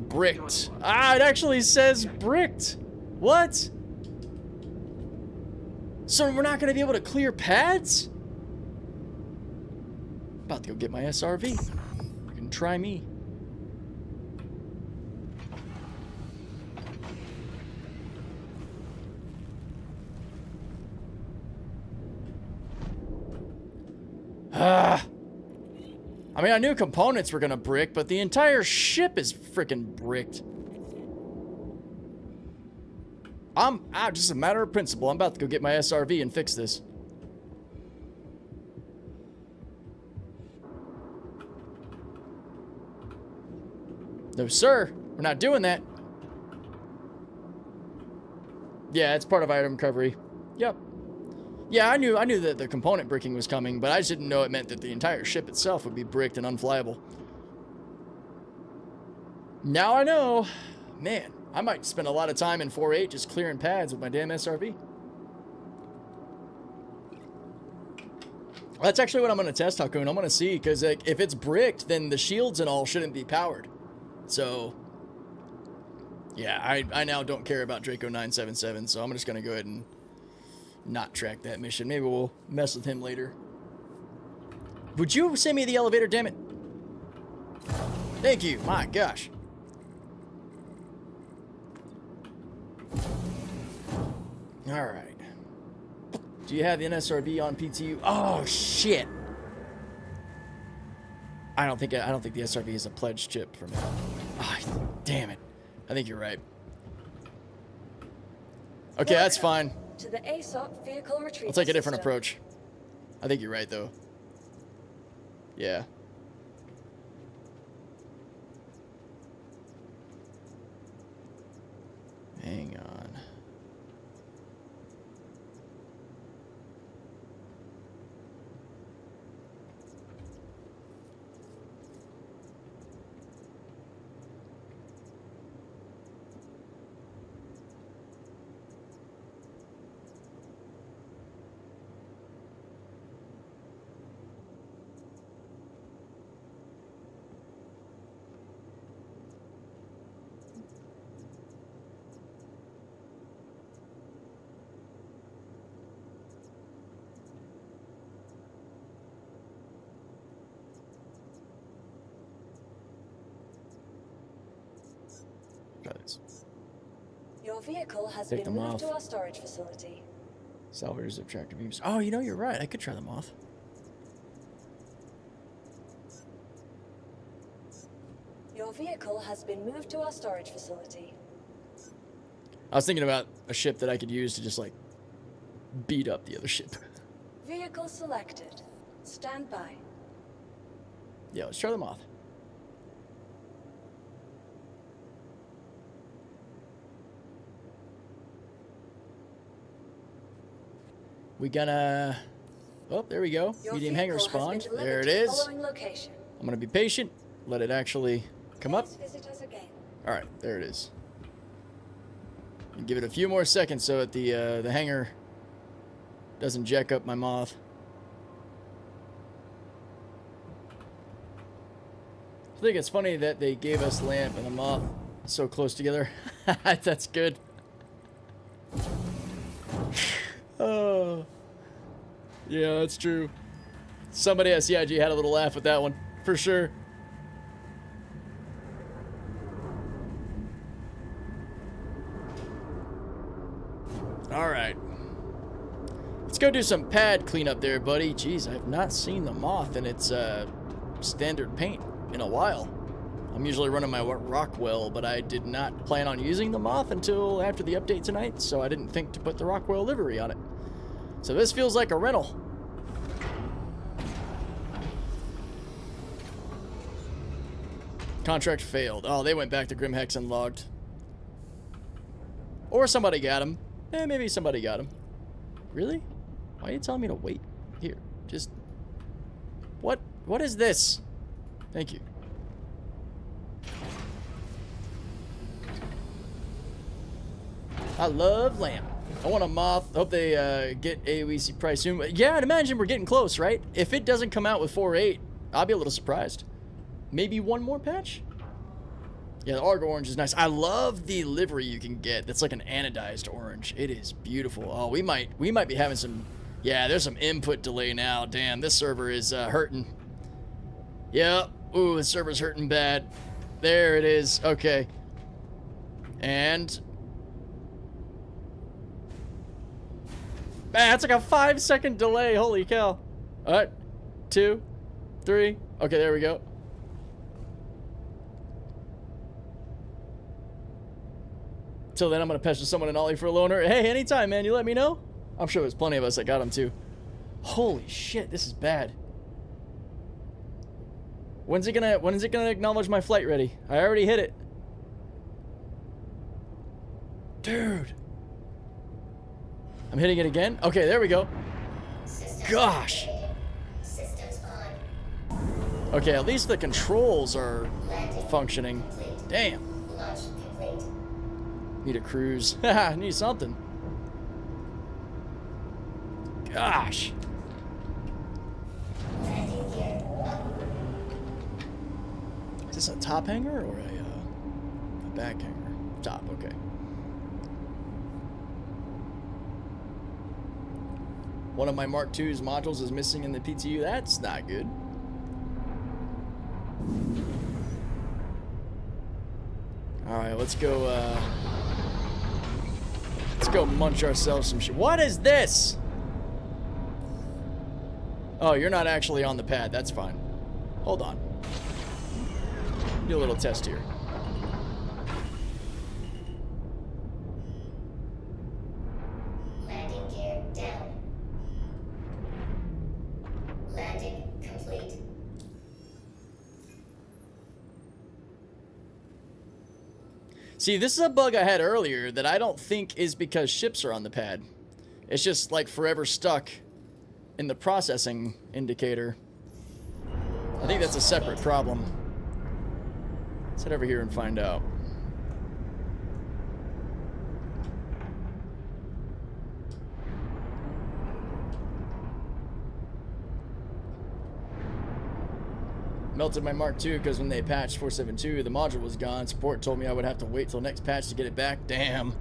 Bricked. Ah, it actually says bricked. What? So we're not going to be able to clear pads? About to go get my SRV. You can try me. Ah. I mean, I knew components were gonna brick, but the entire ship is freaking bricked. Just a matter of principle. I'm about to go get my SRV and fix this. No, sir. We're not doing that. Yeah, it's part of item recovery. Yep. Yeah, I knew that the component bricking was coming, but I just didn't know it meant that the entire ship itself would be bricked and unflyable. Now I know. Man, I might spend a lot of time in 4.8 just clearing pads with my damn SRV. That's actually what I'm going to test, Hakun. I'm going to see, because like, if it's bricked, then the shields and all shouldn't be powered. So, yeah, I now don't care about Draco 977, so I'm just going to go ahead and not track that mission. Maybe we'll mess with him later. Would you send me the elevator, damn it? Thank you. My gosh. All right. Do you have the NSRB on PTU? Oh shit! I don't think the SRB is a pledged chip for me. Ah, damn it! I think you're right. Okay, that's fine. To the ASOP vehicle retrieval I'll take a different system. approach. I think you're right though. Yeah. Hang on. Try this. Your vehicle has Take been them moved off. to our storage facility. Salvagers of tractor beams. Oh, you know, you're right. I could try them off. Your vehicle has been moved to our storage facility. I was thinking about a ship that I could use to just like beat up the other ship. Vehicle selected. Stand by. Yeah, let's try them off. We gonna... Oh, there we go. Your Medium hangar vehicle has been spawned. delivered There it to the is. following location. I'm gonna be patient. Let it actually come up. Please visit us again. All right, there it is. And give it a few more seconds so that the hangar doesn't jack up my moth. I think it's funny that they gave us lamp and the moth so close together. That's good. Oh, yeah, that's true. Somebody at CIG had a little laugh with that one, for sure. All right. Let's go do some pad cleanup there, buddy. Jeez, I've not seen the moth in its standard paint in a while. I'm usually running my Rockwell, but I did not plan on using the moth until after the update tonight, so I didn't think to put the Rockwell livery on it. So this feels like a rental. Contract failed. Oh, they went back to Grimhex and logged. Or somebody got him. Maybe somebody got him. Really? Why are you telling me to wait? Here, just... What is this? Thank you. I love lamp. I want a moth. Hope they get AOEC price soon. Yeah, I'd imagine we're getting close, right? If it doesn't come out with 4.8, I'll be a little surprised. Maybe one more patch? Yeah, the Argo orange is nice. I love the livery you can get. That's like an anodized orange. It is beautiful. Oh, we might be having some... Yeah, there's some input delay now. Damn, this server is hurting. Yep. Ooh, the server's hurting bad. There it is. Okay. And... Man, that's like a 5-second delay. Holy cow. All right. 2, 3. Okay, there we go. Till then, I'm going to pester someone in Ollie for a loaner. Hey, anytime, man. You let me know. I'm sure there's plenty of us that got them, too. Holy shit, this is bad. When is it gonna acknowledge my flight ready? I already hit it. Dude. I'm hitting it again. Okay, there we go. Gosh. Okay, at least the controls are functioning. Damn. Need a cruise. Haha, need something. Gosh. this a top hanger or a back hanger? Top, okay. One of my Mark II's modules is missing in the PTU. That's not good. All right, let's go munch ourselves some shit. What is this? Oh, you're not actually on the pad. That's fine. Hold on. Do a little test here. Landing gear down. Landing complete. See, this is a bug I had earlier that I don't think is because ships are on the pad. It's just like forever stuck in the processing indicator. I think that's a separate problem. Let's head over here and find out. Melted my Mark II because when they patched 4.7.2, the module was gone. Support told me I would have to wait till next patch to get it back. Damn.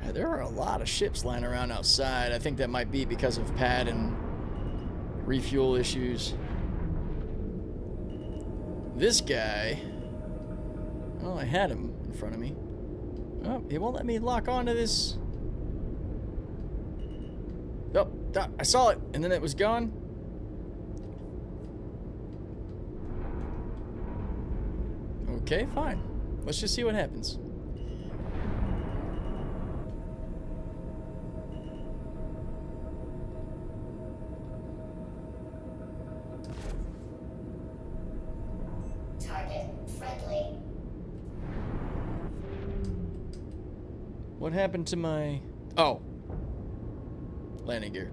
Yeah, there are a lot of ships lying around outside. I think that might be because of pad and refuel issues. This guy, well, I had him in front of me. Oh, he won't let me lock onto this. Oh, I saw it, and then it was gone. Okay, fine. Let's just see what happens. Target friendly. What happened to my... Oh. Landing gear.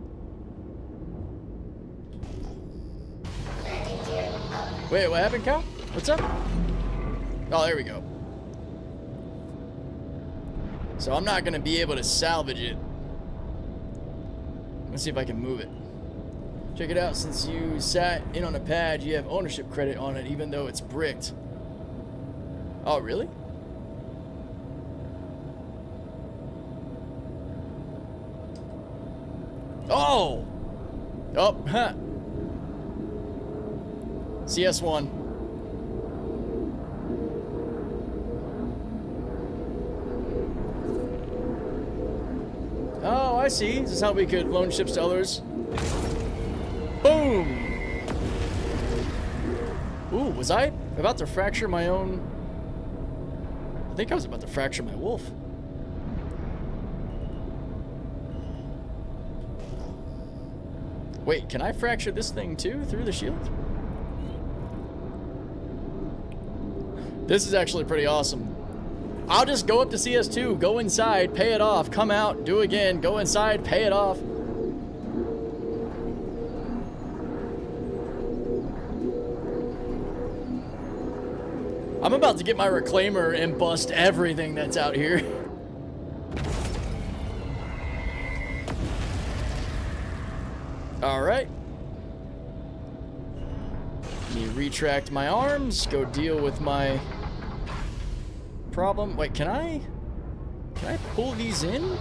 Landing gear up. Wait, what happened, Cal? What's up? Oh, there we go. So I'm not going to be able to salvage it. Let's see if I can move it. Check it out. Since you sat in on a pad, you have ownership credit on it, even though it's bricked. Oh, really? Oh! Oh, huh. CS1. Oh, I see. This is how we could loan ships to others. Boom! Ooh, was I about to fracture my own... I think I was about to fracture my wolf. Wait, can I fracture this thing too through the shield? This is actually pretty awesome. I'll just go up to CS2, go inside, pay it off, come out, do again, go inside, pay it off. I'm about to get my reclaimer and bust everything that's out here. All right. Let me retract my arms, go deal with my problem. Wait, can I pull these in?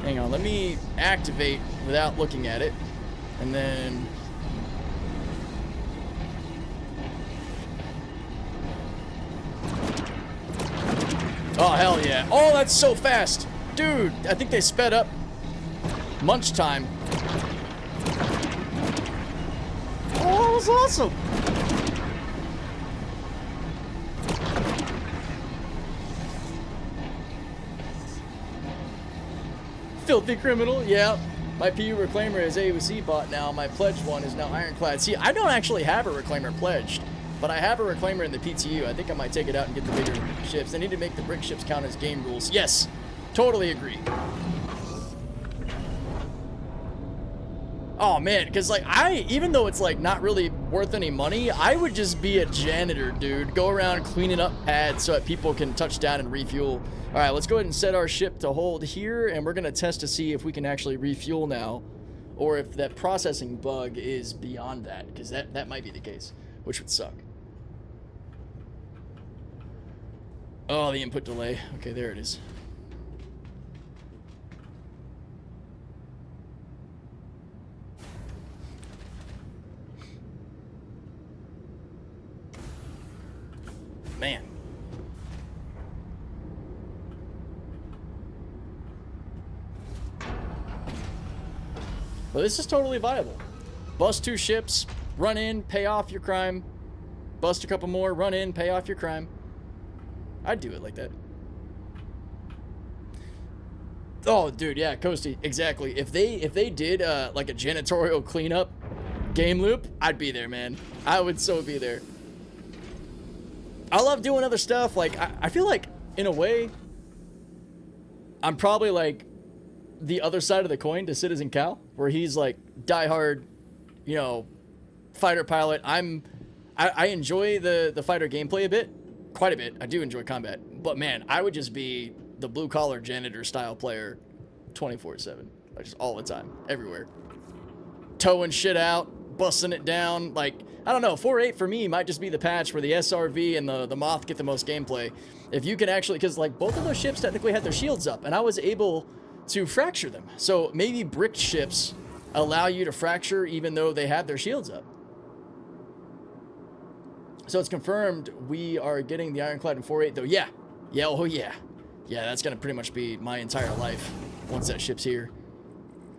Hang on, let me activate without looking at it, and then oh, hell yeah. Oh, that's so fast. Dude, I think they sped up munch time. Oh, that was awesome. Filthy criminal, yeah. My PU reclaimer is AOC bot now. My pledged one is now ironclad. See, I don't actually have a reclaimer pledged, but I have a reclaimer in the PTU. I think I might take it out and get the bigger ships. They need to make the brick ships count as game rules. Yes, totally agree. Oh man, because like even though it's like not really worth any money, I would just be a janitor, dude. Go around cleaning up pads so that people can touch down and refuel. All right, let's go ahead and set our ship to hold here, and we're gonna test to see if we can actually refuel now or if that processing bug is beyond that, because that might be the case, which would suck. Oh, the input delay. Okay, there it is. Man. Well, this is totally viable. Bust 2 ships, run in, pay off your crime. Bust a couple more, run in, pay off your crime. I'd do it like that. Oh, dude, yeah, Coasty, exactly. If they did like a janitorial cleanup game loop, I'd be there, man. I would so be there. I love doing other stuff. Like, I feel like, in a way, I'm probably like the other side of the coin to Citizen Cal, where he's like diehard, you know, fighter pilot. I enjoy the fighter gameplay a bit, quite a bit. I do enjoy combat, but man, I would just be the blue collar janitor style player 24/7, like just all the time, everywhere, towing shit out, busting it down. Like, I don't know, 4.8 for me might just be the patch where the SRV and the Moth get the most gameplay. If you can actually, because like both of those ships technically had their shields up, and I was able to fracture them. So maybe bricked ships allow you to fracture even though they have their shields up. So it's confirmed we are getting the Ironclad in 4.8 though. Yeah. Yeah, oh yeah. Yeah, that's going to pretty much be my entire life once that ship's here.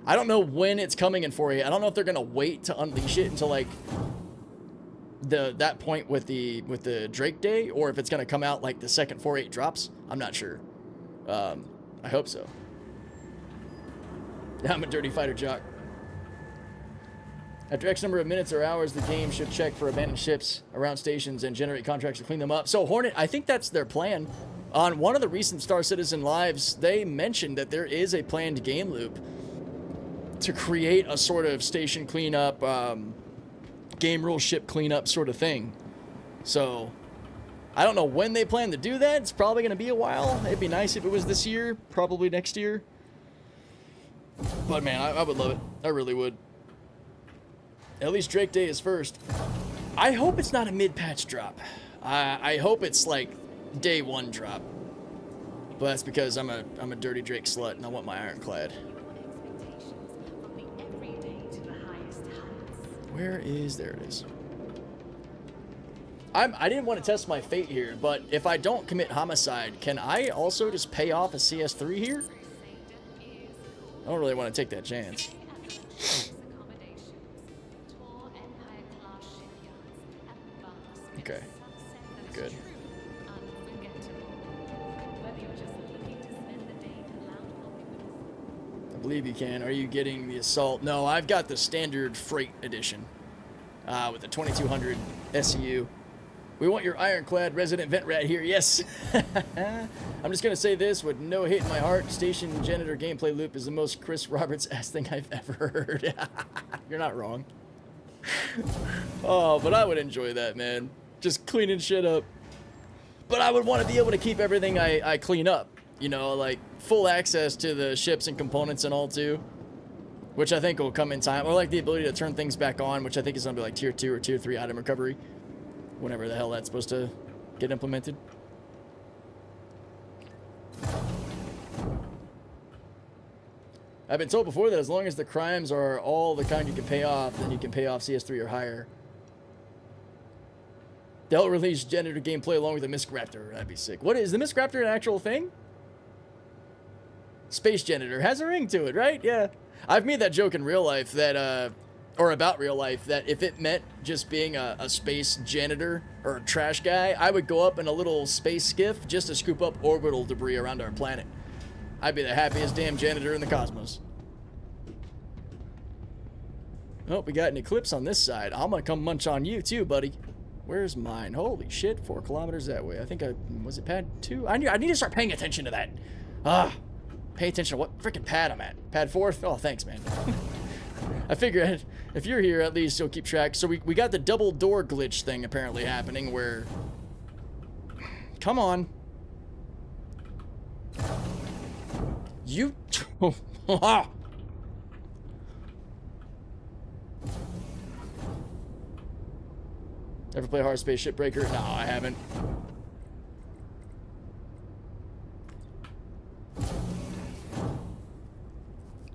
I don't know when it's coming in 4.8. I don't know if they're going to wait to unleash it until like that point with the Drake Day, or if it's going to come out like the second 4.8 drops. I'm not sure. I hope so. I'm a dirty fighter jock. After X number of minutes or hours, the game should check for abandoned ships around stations and generate contracts to clean them up. So Hornet, I think that's their plan. On one of the recent Star Citizen lives, they mentioned that there is a planned game loop to create a sort of station cleanup, game rule ship cleanup sort of thing. So I don't know when they plan to do that. It's probably going to be a while. It'd be nice if it was this year, probably next year. But man, I would love it. I really would. At least Drake Day is first. I hope it's not a mid-patch drop. I hope it's like day 1 drop. But that's because I'm a dirty Drake slut and I want my Ironclad. Where is... There it is. I didn't want to test my fate here, but if I don't commit homicide, can I also just pay off a CS3 here? I don't really want to take that chance. Okay. Good. I believe you can. Are you getting the Assault? No, I've got the standard Freight Edition with the 2200 SCU. We want your Ironclad Resident Vent Rat here. Yes. I'm just going to say this with no hate in my heart. Station Janitor gameplay loop is the most Chris Roberts-ass thing I've ever heard. You're not wrong. Oh, but I would enjoy that, man. Just cleaning shit up. But I would want to be able to keep everything I clean up. You know, like full access to the ships and components and all too. Which I think will come in time. Or like the ability to turn things back on, which I think is going to be like tier 2 or tier 3 item recovery. Whenever the hell that's supposed to get implemented. I've been told before that as long as the crimes are all the kind you can pay off, then you can pay off CS3 or higher. They'll release janitor gameplay along with the Misk Raptor. That'd be sick. What is the Misk Raptor an actual thing? Space janitor has a ring to it, right? Yeah. I've made that joke in real life that or about real life, that if it meant just being a space janitor or a trash guy, I would go up in a little space skiff just to scoop up orbital debris around our planet. I'd be the happiest damn janitor in the cosmos. Oh, we got an eclipse on this side. I'm gonna come munch on you too, buddy. Where's mine? Holy shit, 4 kilometers that way. I think was it pad 2? I need to start paying attention to that. Pay attention to what freaking pad I'm at. Pad 4? Oh, thanks, man. I figured if you're here, at least you'll keep track. So we got the double door glitch thing apparently happening where... Come on. You... Ever play Hard Space Shipbreaker? No, I haven't.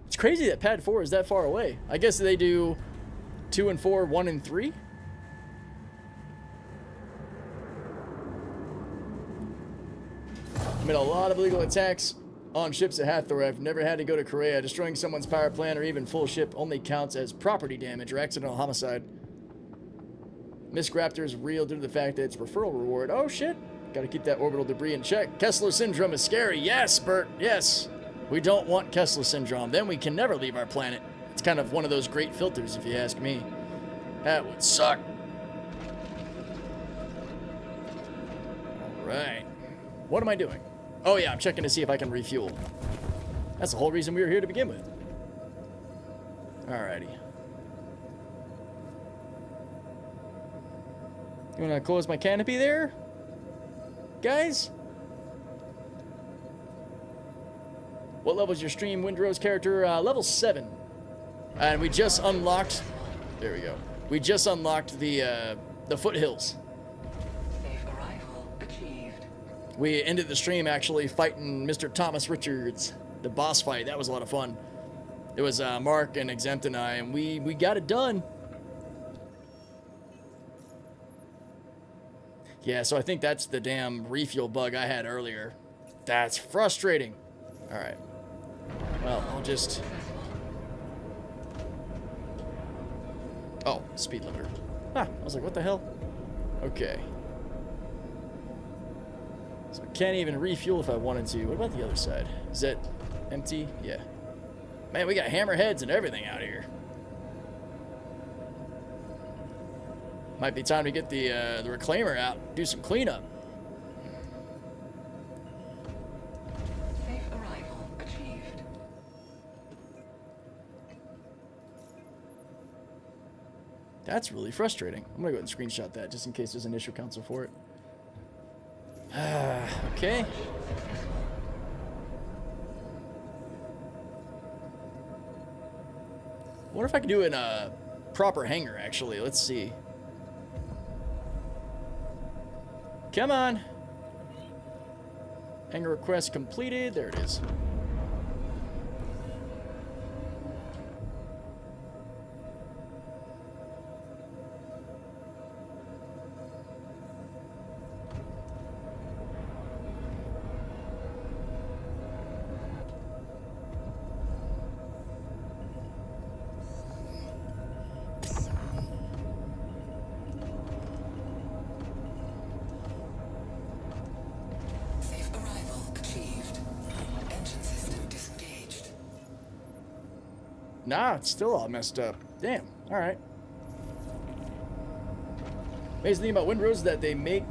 It's crazy that Pad 4 is that far away. I guess they do 2 and 4, 1 and 3. I made a lot of illegal attacks on ships at Hathor. I've never had to go to Korea. Destroying someone's power plant or even full ship only counts as property damage or accidental homicide. Misk Raptor is real due to the fact that it's referral reward. Oh shit. Gotta keep that orbital debris in check. Kessler Syndrome is scary. Yes, Bert. Yes. We don't want Kessler Syndrome. Then we can never leave our planet. It's kind of one of those great filters, if you ask me. That would suck. Alright. What am I doing? Oh yeah, I'm checking to see if I can refuel. That's the whole reason we were here to begin with. Alrighty. You wanna close my canopy there? Guys? What level is your stream Windrose character? Level 7. And we just unlocked... There we go. We just unlocked the foothills. We ended the stream actually fighting Mr. Thomas Richards, the boss fight. That was a lot of fun. It was Mark and Exempt and I, and we got it done. Yeah, so I think that's the damn refuel bug I had earlier. That's frustrating. All right. Well, I'll just... Oh, speed limiter. Ah, I was like, what the hell? Okay. So I can't even refuel if I wanted to. What about the other side? Is that empty? Yeah. Man, we got hammerheads and everything out here. Might be time to get the reclaimer out, do some cleanup. Safe arrival achieved. That's really frustrating. I'm gonna go ahead and screenshot that just in case there's an issue council for it. Okay. I wonder if I could do it in a proper hangar, actually. Let's see. Come on. Hangar request completed. There it is. Nah, it's still all messed up. Damn. Alright. Amazing thing about Windrose is that they make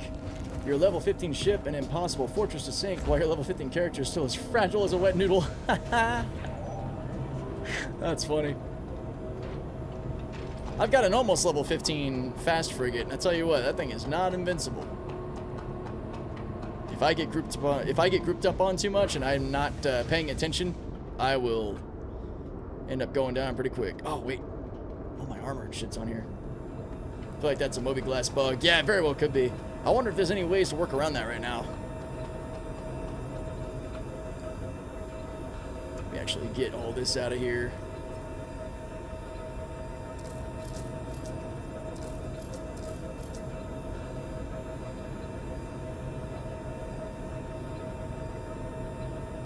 your level 15 ship an impossible fortress to sink, while your level 15 character is still as fragile as a wet noodle. That's funny. I've got an almost level 15 fast frigate, and I tell you what, that thing is not invincible. If I get grouped up on too much and I'm not paying attention, I will end up going down pretty quick. Oh, wait. All my armor and shit's on here. I feel like that's a Moby-Glass bug. Yeah, it very well could be. I wonder if there's any ways to work around that right now. Let me actually get all this out of here.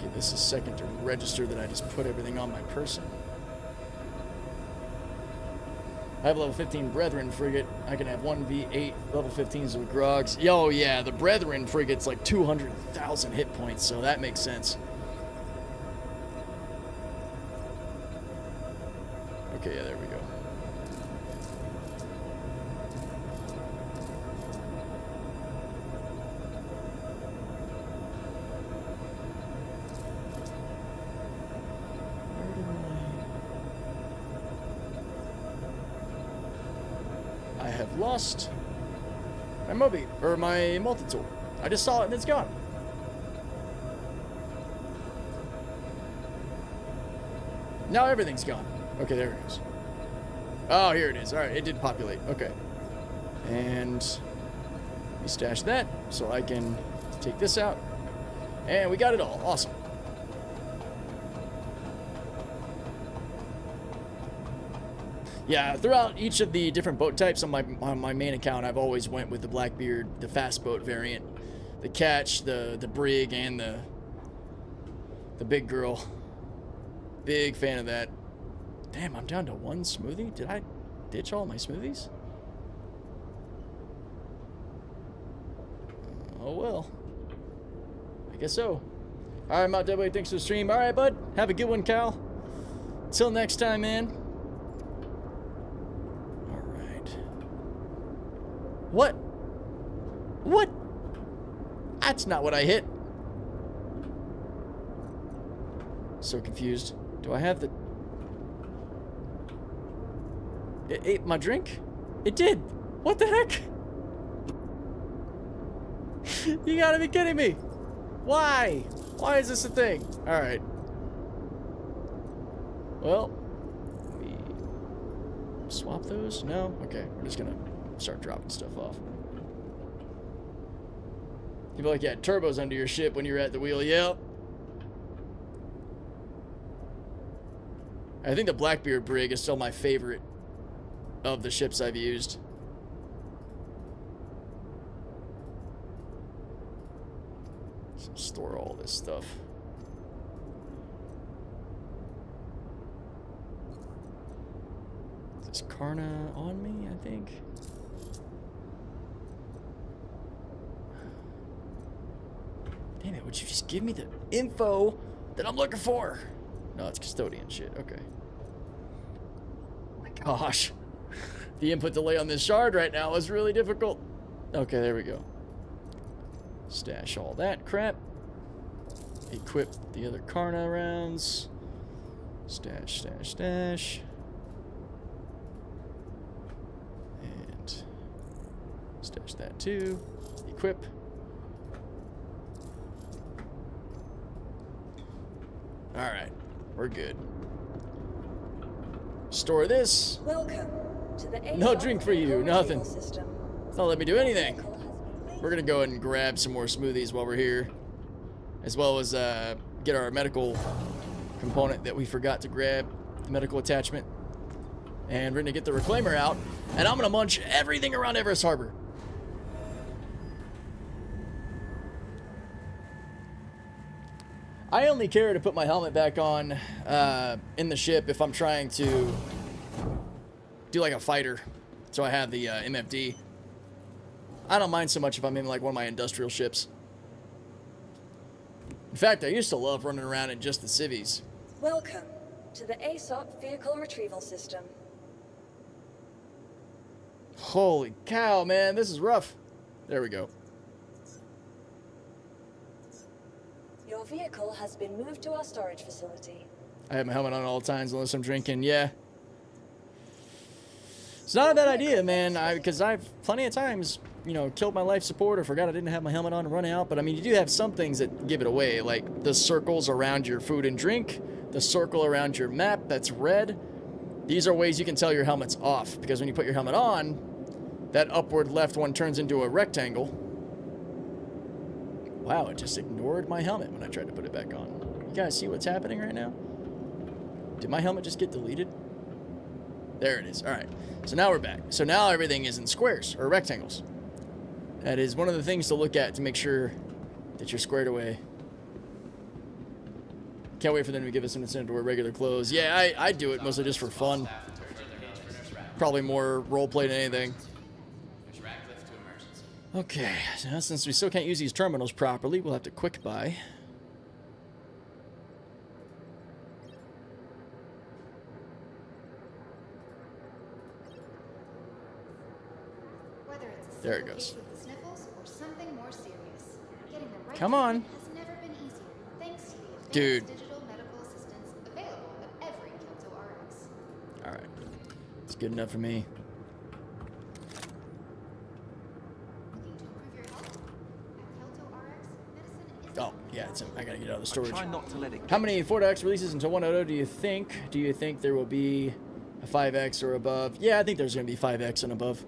Give this a second to register that I just put everything on my person. I have level 15 Brethren frigate. I can have 1v8 level 15s with Grogs. Oh yeah, the Brethren frigate's like 200,000 hit points, so that makes sense. Okay, yeah, there we go. I have lost my Moby, or my multi-tool. I just saw it and it's gone. Now everything's gone. Okay, there it is. Oh, here it is. All right, it did populate. Okay. And we stash that so I can take this out. And we got it all. Awesome. Yeah, throughout each of the different boat types on my main account, I've always went with the Blackbeard, the fast boat variant, the Catch, the Brig, and the Big Girl. Big fan of that. Damn, I'm down to one smoothie? Did I ditch all my smoothies? Oh well. I guess so. Alright, Mount Deadwake, thanks for the stream. Alright, bud. Have a good one, Cal. Till next time, man. Alright. What? What? That's not what I hit. So confused. Do I have the... It ate my drink? It did. What the heck? You gotta be kidding me. Why? Why is this a thing? Alright. Well, we swap those? No? Okay, we're just gonna start dropping stuff off. You feel like you had turbos under your ship when you were at the wheel. Yep. I think the Blackbeard Brig is still my favorite of the ships I've used. So store all this stuff. Is this Karna on me, I think? Damn it, would you just give me the info that I'm looking for? No, it's custodian shit. Okay. Oh my gosh. The input delay on this shard right now is really difficult. Okay, there we go. Stash all that crap. Equip the other Karna rounds. Stash, stash, stash. And stash that too. Equip. Alright, we're good. Store this. Welcome to the No drink for you, nothing. System. It's not letting me do anything. We're gonna go ahead and grab some more smoothies while we're here, as well as get our medical component that we forgot to grab, the medical attachment. And we're gonna get the reclaimer out, and I'm gonna munch everything around Everest Harbor. I only care to put my helmet back on in the ship if I'm trying to do like a fighter, so I have the MFD. I don't mind so much if I'm in like one of my industrial ships. In fact, I used to love running around in just the civvies. Welcome to the ASOP Vehicle Retrieval System. Holy cow, man, this is rough. There we go. Your vehicle has been moved to our storage facility. I have my helmet on at all times unless I'm drinking. Yeah. It's not a bad idea, man, because I've plenty of times, you know, killed my life support or forgot I didn't have my helmet on and run out. But I mean, you do have some things that give it away, like the circles around your food and drink, the circle around your map that's red. These are ways you can tell your helmet's off, because when you put your helmet on, that upward left one turns into a rectangle. Wow, it just ignored my helmet when I tried to put it back on. You guys see what's happening right now? Did my helmet just get deleted? There it is. All right. So now we're back. So now everything is in squares or rectangles. That is one of the things to look at to make sure that you're squared away. Can't wait for them to give us an incentive to wear regular clothes. Yeah, I do it mostly just for fun. Probably more roleplay than anything. Okay, so since we still can't use these terminals properly, we'll have to quick buy. There it goes. Come on. Dude. Alright. It's good enough for me. Oh, yeah, I gotta get out of the storage. How many 4.x releases until 1.0 do you think? Do you think there will be a 5X or above? Yeah, I think there's gonna be 5X and above.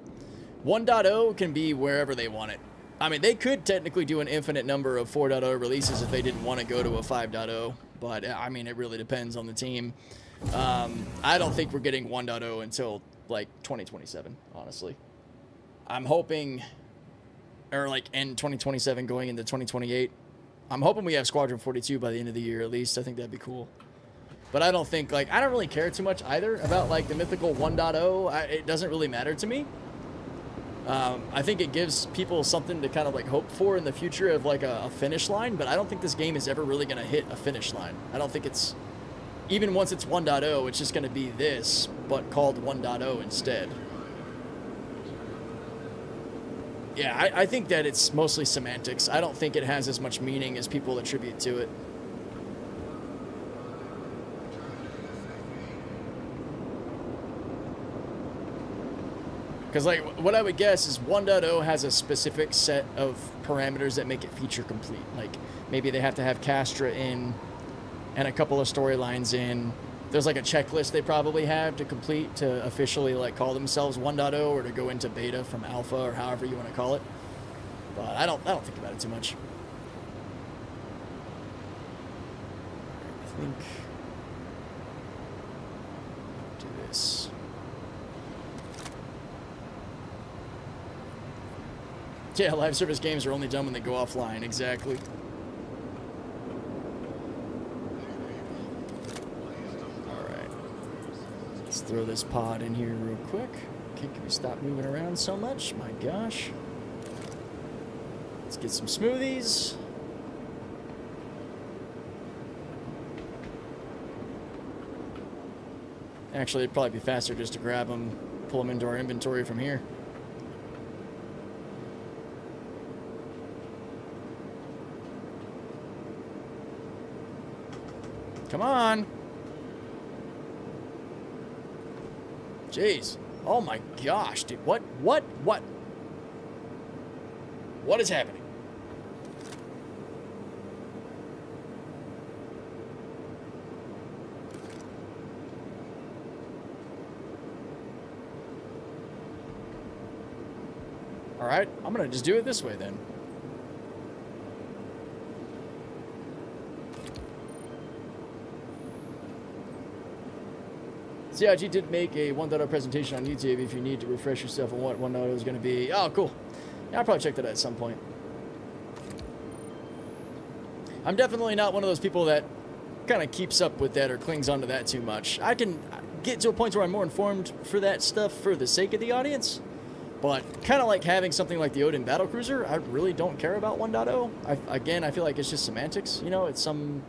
1.0 can be wherever they want it. I mean, they could technically do an infinite number of 4.0 releases if they didn't want to go to a 5.0, but I mean, it really depends on the team. I don't think we're getting 1.0 until like 2027, honestly. I'm hoping, or like in 2027 going into 2028, I'm hoping we have Squadron 42 by the end of the year at least. I think that'd be cool. But I don't think, like, I don't really care too much either about like the mythical 1.0. It doesn't really matter to me. I think it gives people something to kind of like hope for in the future of like a finish line, but I don't think this game is ever really going to hit a finish line. I don't think it's, even once it's 1.0, it's just going to be this, but called 1.0 instead. Yeah, I think that it's mostly semantics. I don't think it has as much meaning as people attribute to it. Because, like, what I would guess is 1.0 has a specific set of parameters that make it feature complete. Like, maybe they have to have Castra in and a couple of storylines in. There's, like, a checklist they probably have to complete to officially, like, call themselves 1.0 or to go into beta from alpha or however you want to call it. But I don't think about it too much. I think... do this. Yeah, live service games are only done when they go offline, exactly. Alright. Let's throw this pod in here real quick. Okay, can we stop moving around so much? My gosh. Let's get some smoothies. Actually, it'd probably be faster just to grab them, pull them into our inventory from here. Come on. Jeez. Oh my gosh, dude. What is happening? All right, I'm gonna just do it this way then. CIG did make a 1.0 presentation on YouTube if you need to refresh yourself on what 1.0 is going to be. Oh, cool. Yeah, I'll probably check that out at some point. I'm definitely not one of those people that kind of keeps up with that or clings onto that too much. I can get to a point where I'm more informed for that stuff for the sake of the audience, but kind of like having something like the Odin Battlecruiser, I really don't care about 1.0. Again, I feel like it's just semantics. You know, it's some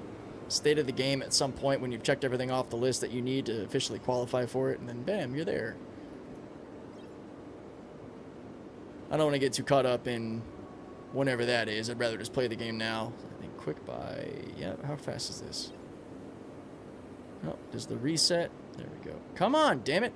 state of the game at some point when you've checked everything off the list that you need to officially qualify for it, and then bam, you're there. I don't want to get too caught up in whenever that is. I'd rather just play the game now. I think quick buy. Yeah, how fast is this? Oh, does the reset? There we go. Come on, damn it.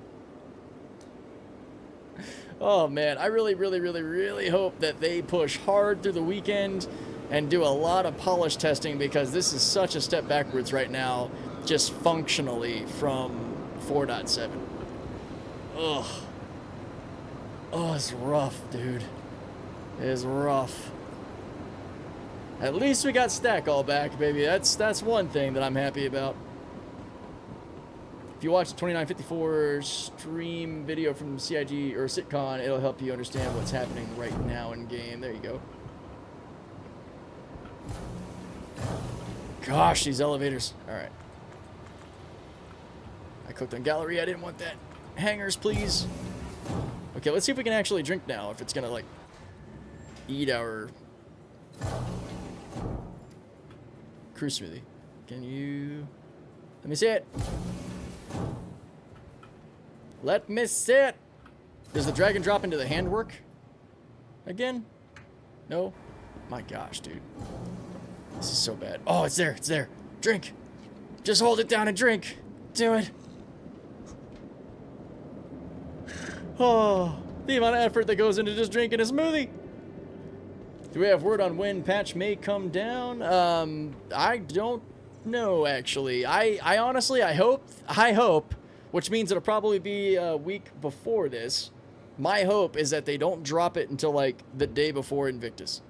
Oh man, I really hope that they push hard through the weekend and do a lot of polish testing, because this is such a step backwards right now, just functionally from 4.7. Ugh. Oh, it's rough, dude. It is rough. At least we got Stack all back, baby. That's one thing that I'm happy about. If you watch the 2954 stream video from CIG or Sitcon, it'll help you understand what's happening right now in game. There you go. Gosh, these elevators. Alright. I clicked on gallery. I didn't want that. Hangers, please. Okay, let's see if we can actually drink now. If it's gonna, like, eat our crew smoothie. Can you... Let me see it. Let me see it. Does the dragon drop into the handwork again? No? My gosh, dude. This is so bad. Oh, it's there. It's there. Drink. Just hold it down and drink. Do it. Oh, the amount of effort that goes into just drinking a smoothie. Do we have word on when patch may come down? I don't know, actually. I honestly, I hope, which means it'll probably be a week before this. My hope is that they don't drop it until like the day before Invictus.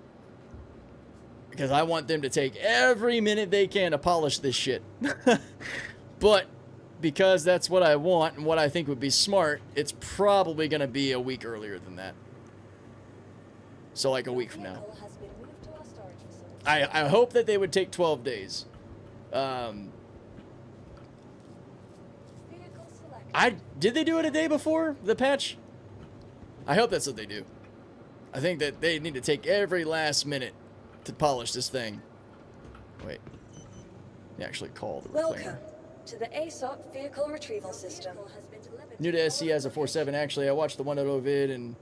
Because I want them to take every minute they can to polish this shit. But because that's what I want and what I think would be smart, it's probably going to be a week earlier than that. So like a week from now. I hope that they would take 12 days. Did they do it a day before the patch? I hope that's what they do. I think that they need to take every last minute to polish this thing. Wait. They actually call the reclaimer. Welcome to the ASOP vehicle retrieval system. New to SC as a 4.7. Actually, I watched the 1.0 vid, and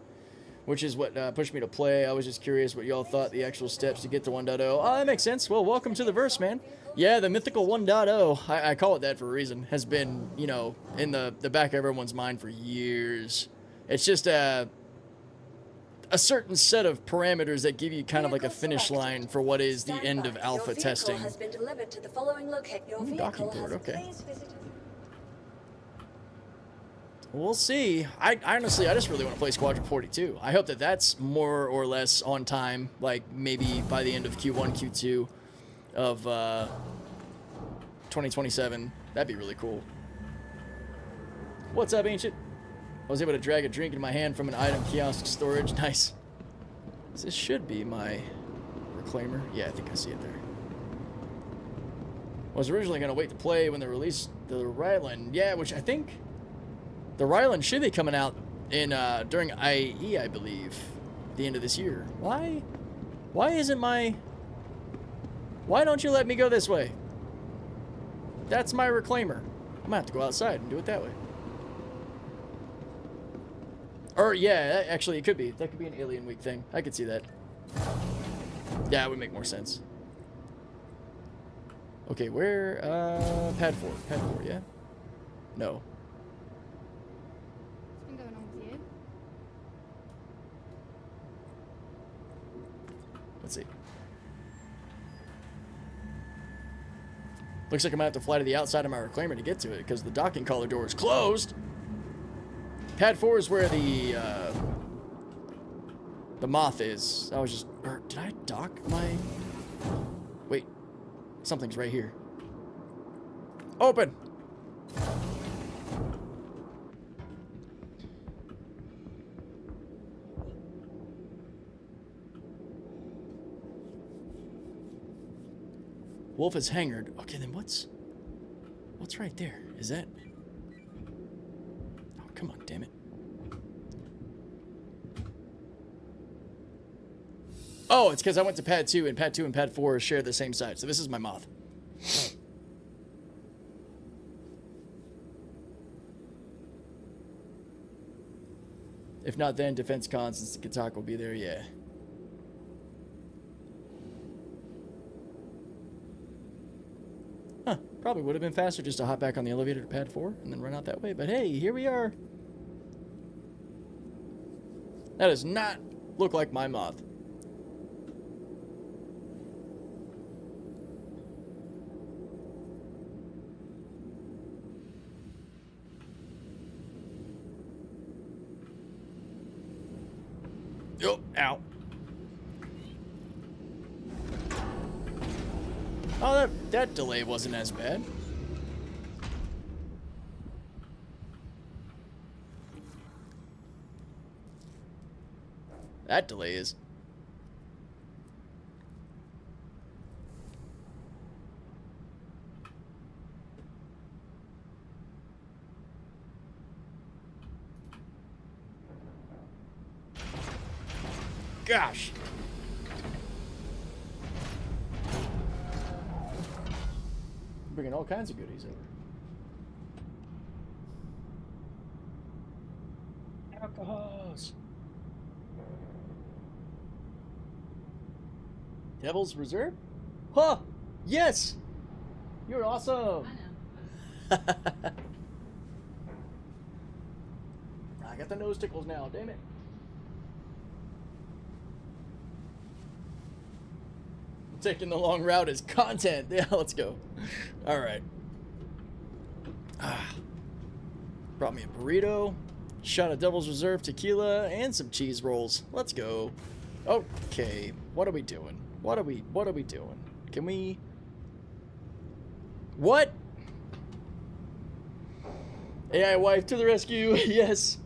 which is what pushed me to play. I was just curious what y'all thought the actual steps to get to 1.0. Oh, that makes sense. Well, welcome to the verse, man. Yeah, the mythical 1.0, I call it that for a reason, has been, you know, in the back of everyone's mind for years. It's just a certain set of parameters that give you kind of like a finish line for what is the end of alpha testing. Has been delivered to the following location. Your Docking vehicle port, has okay. please visited. We'll see. I honestly, I just really want to play Squadron 42. I hope that that's more or less on time, like maybe by the end of Q1, Q2 of 2027. That'd be really cool. What's up, Ancient? I was able to drag a drink in my hand from an item kiosk storage. Nice. This should be my reclaimer. Yeah, I think I see it there. I was originally going to wait to play when they released the Ryland. Yeah, which I think the Ryland should be coming out in during IE, I believe, at the end of this year. Why isn't my... Why don't you let me go this way? That's my reclaimer. I'm going to have to go outside and do it that way. Or, yeah, actually, it could be. That could be an Alien Week thing. I could see that. Yeah, it would make more sense. Okay, where, pad 4. Pad 4, yeah? No. What's been going on with you? Let's see. Looks like I'm gonna have to fly to the outside of my reclaimer to get to it, because the docking collar door is closed. Pad 4 is where the moth is. I was just... did I dock my... Wait. Something's right here. Open! Wolf is hangered. Okay, then what's right there? Is that... Oh, come on, damn it. Oh, it's because I went to pad 2, and pad 2 and pad 4 share the same side. So this is my moth. If not, then defense cons, since the Katak will be there, yeah. Huh, probably would have been faster just to hop back on the elevator to pad 4 and then run out that way. But hey, here we are. That does not look like my moth. Oh, ow. Oh, that delay wasn't as bad. That delay is. Gosh. Bringing all kinds of goodies over. Alcohols. Devil's Reserve? Huh! Yes! You're awesome! I know. I got the nose tickles now, damn it. Taking the long route is content. Yeah, let's go. All right. Brought me a burrito, Shot of Devil's Reserve tequila and some cheese rolls. Let's go. Okay, what are we doing? What are we doing? Can we... What? AI wife to the rescue. Yes.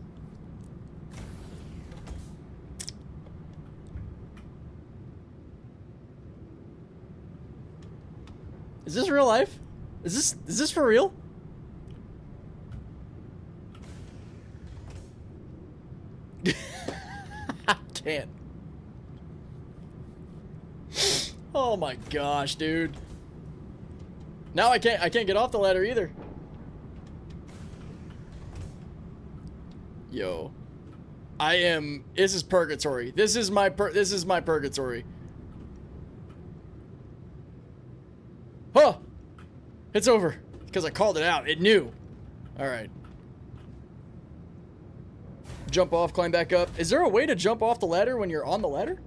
Is this real life? Is this for real? I can't. Oh my gosh, dude. Now I can't get off the ladder either. Yo. This is purgatory. This is my purgatory. Huh. It's over. Because I called it out. It knew. Alright. Jump off, climb back up. Is there a way to jump off the ladder when you're on the ladder?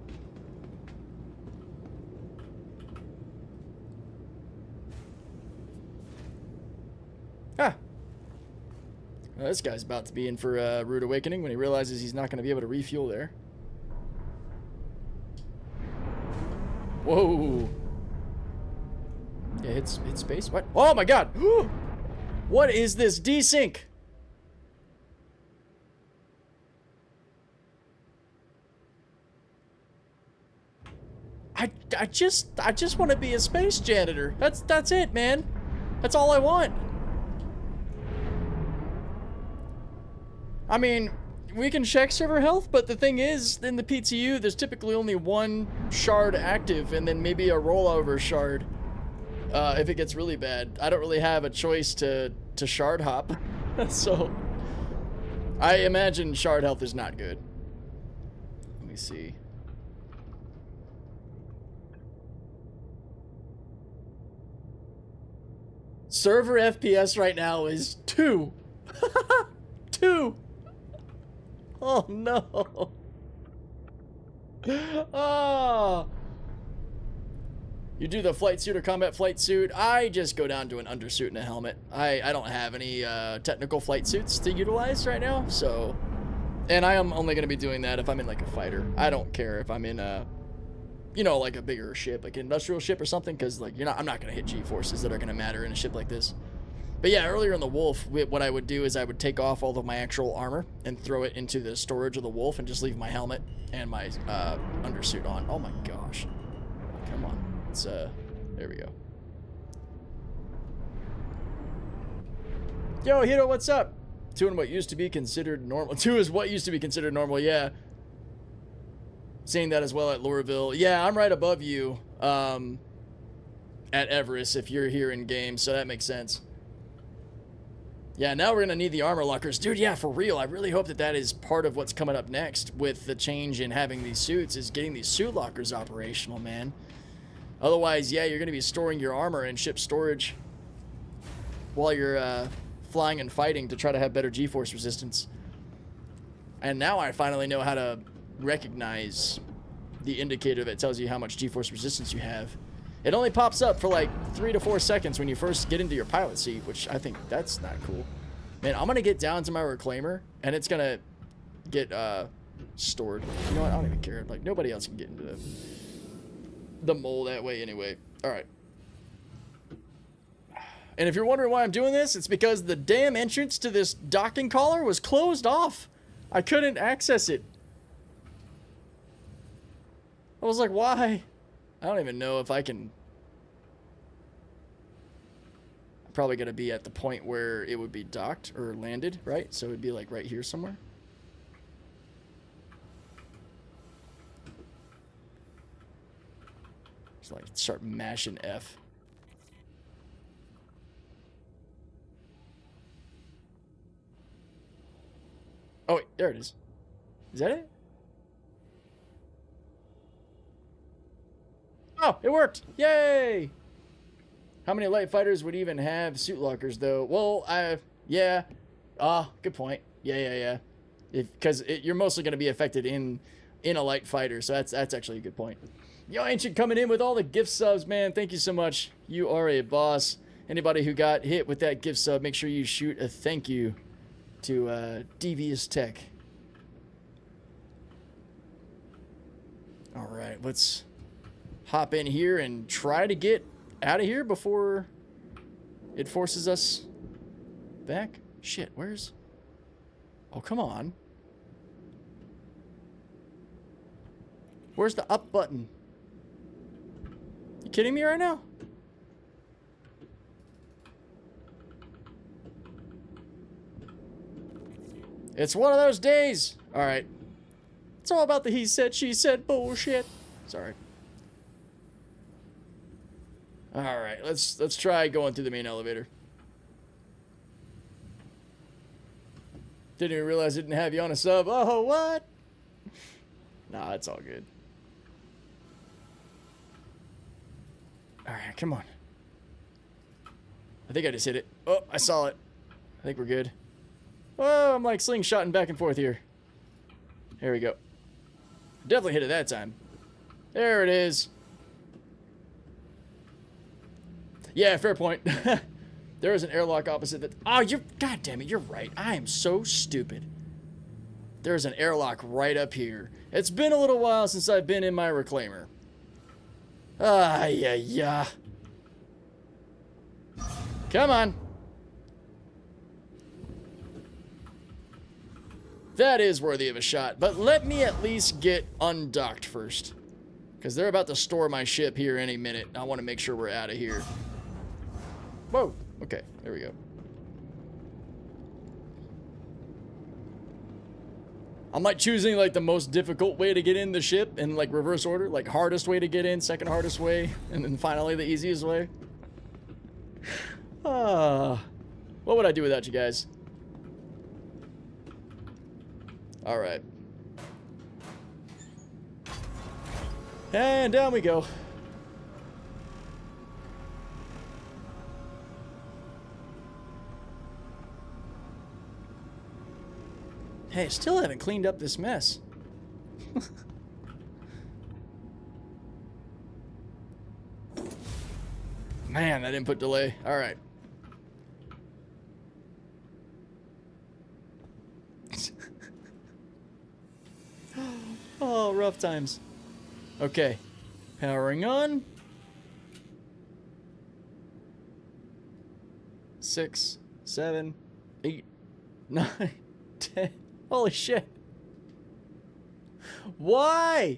Ah. Well, this guy's about to be in for a rude awakening when he realizes he's not going to be able to refuel there. Whoa. Yeah, hit space. What? Oh my god. What is this desync? I just want to be a space janitor. That's it, man. That's all I want. I mean, we can check server health, but the thing is, in the PTU, there's typically only one shard active, and then maybe a rollover shard. If it gets really bad, I don't really have a choice to shard hop, so I imagine shard health is not good. Let me see. Server FPS right now is 2. 2. Oh no. Ah. You do the flight suit or combat flight suit. I just go down to an undersuit and a helmet. I don't have any technical flight suits to utilize right now, so. And I am only going to be doing that if I'm in like a fighter. I don't care if I'm in a, you know, like a bigger ship, like an industrial ship or something, because like I'm not going to hit G-forces that are going to matter in a ship like this. But yeah, earlier in the Wolf, what I would do is I would take off all of my actual armor and throw it into the storage of the Wolf and just leave my helmet and my undersuit on. Oh my gosh. Come on. It's, there we go. Yo, Hito, what's up? 2 and what used to be considered normal. 2 is what used to be considered normal, yeah. Seeing that as well at Lorville. Yeah, I'm right above you at Everest if you're here in game, so that makes sense. Yeah, now we're going to need the armor lockers. Dude, yeah, for real. I really hope that that is part of what's coming up next with the change in having these suits, is getting these suit lockers operational, man. Otherwise, yeah, you're going to be storing your armor in ship storage while you're flying and fighting to try to have better G-force resistance. And now I finally know how to recognize the indicator that tells you how much G-force resistance you have. It only pops up for like 3 to 4 seconds when you first get into your pilot seat, which I think that's not cool. Man, I'm going to get down to my reclaimer, and it's going to get stored. You know what? I don't even care. Like, nobody else can get into the mole that way anyway. All right. And if you're wondering why I'm doing this, it's because the damn entrance to this docking collar was closed off. I couldn't access it. I was like, why? I don't even know if I can. I'm probably going to be at the point where it would be docked or landed, right? So it would be like right here somewhere. Just like start mashing F. Oh, wait, there it is. Is that it? Oh, it worked! Yay! How many light fighters would even have suit lockers, though? Well, yeah. Good point. Yeah. Because you're mostly going to be affected in a light fighter, so that's actually a good point. Yo, Ancient coming in with all the gift subs, man. Thank you so much. You are a boss. Anybody who got hit with that gift sub, make sure you shoot a thank you. to devious tech. All right, let's hop in here and try to get out of here before it forces us back. Shit, where's... Oh, come on. Where's the up button? You kidding me right now? It's one of those days. All right. It's all about the he said, she said bullshit. Sorry. All right, let's try going through the main elevator. Didn't even realize I didn't have you on a sub. Oh, what? Nah, it's all good. All right, come on. I think I just hit it. Oh, I saw it. I think we're good. Oh, I'm like slingshotting back and forth here. There we go. Definitely hit it that time. There it is. Yeah, fair point. There is an airlock opposite that... Oh, you're... God damn it, you're right. I am so stupid. There's an airlock right up here. It's been a little while since I've been in my reclaimer. Ah, yeah. Come on. That is worthy of a shot, but let me at least get undocked first. Because they're about to store my ship here any minute. I want to make sure we're out of here. Whoa. Okay, there we go. I'm like choosing like the most difficult way to get in the ship in like reverse order. Like hardest way to get in, second hardest way, and then finally the easiest way. What would I do without you guys? All right. And down we go. Hey, still haven't cleaned up this mess. Man, that input delay. All right. Oh, rough times. Okay. Powering on. 6, 7, 8, 9, 10. Holy shit. Why?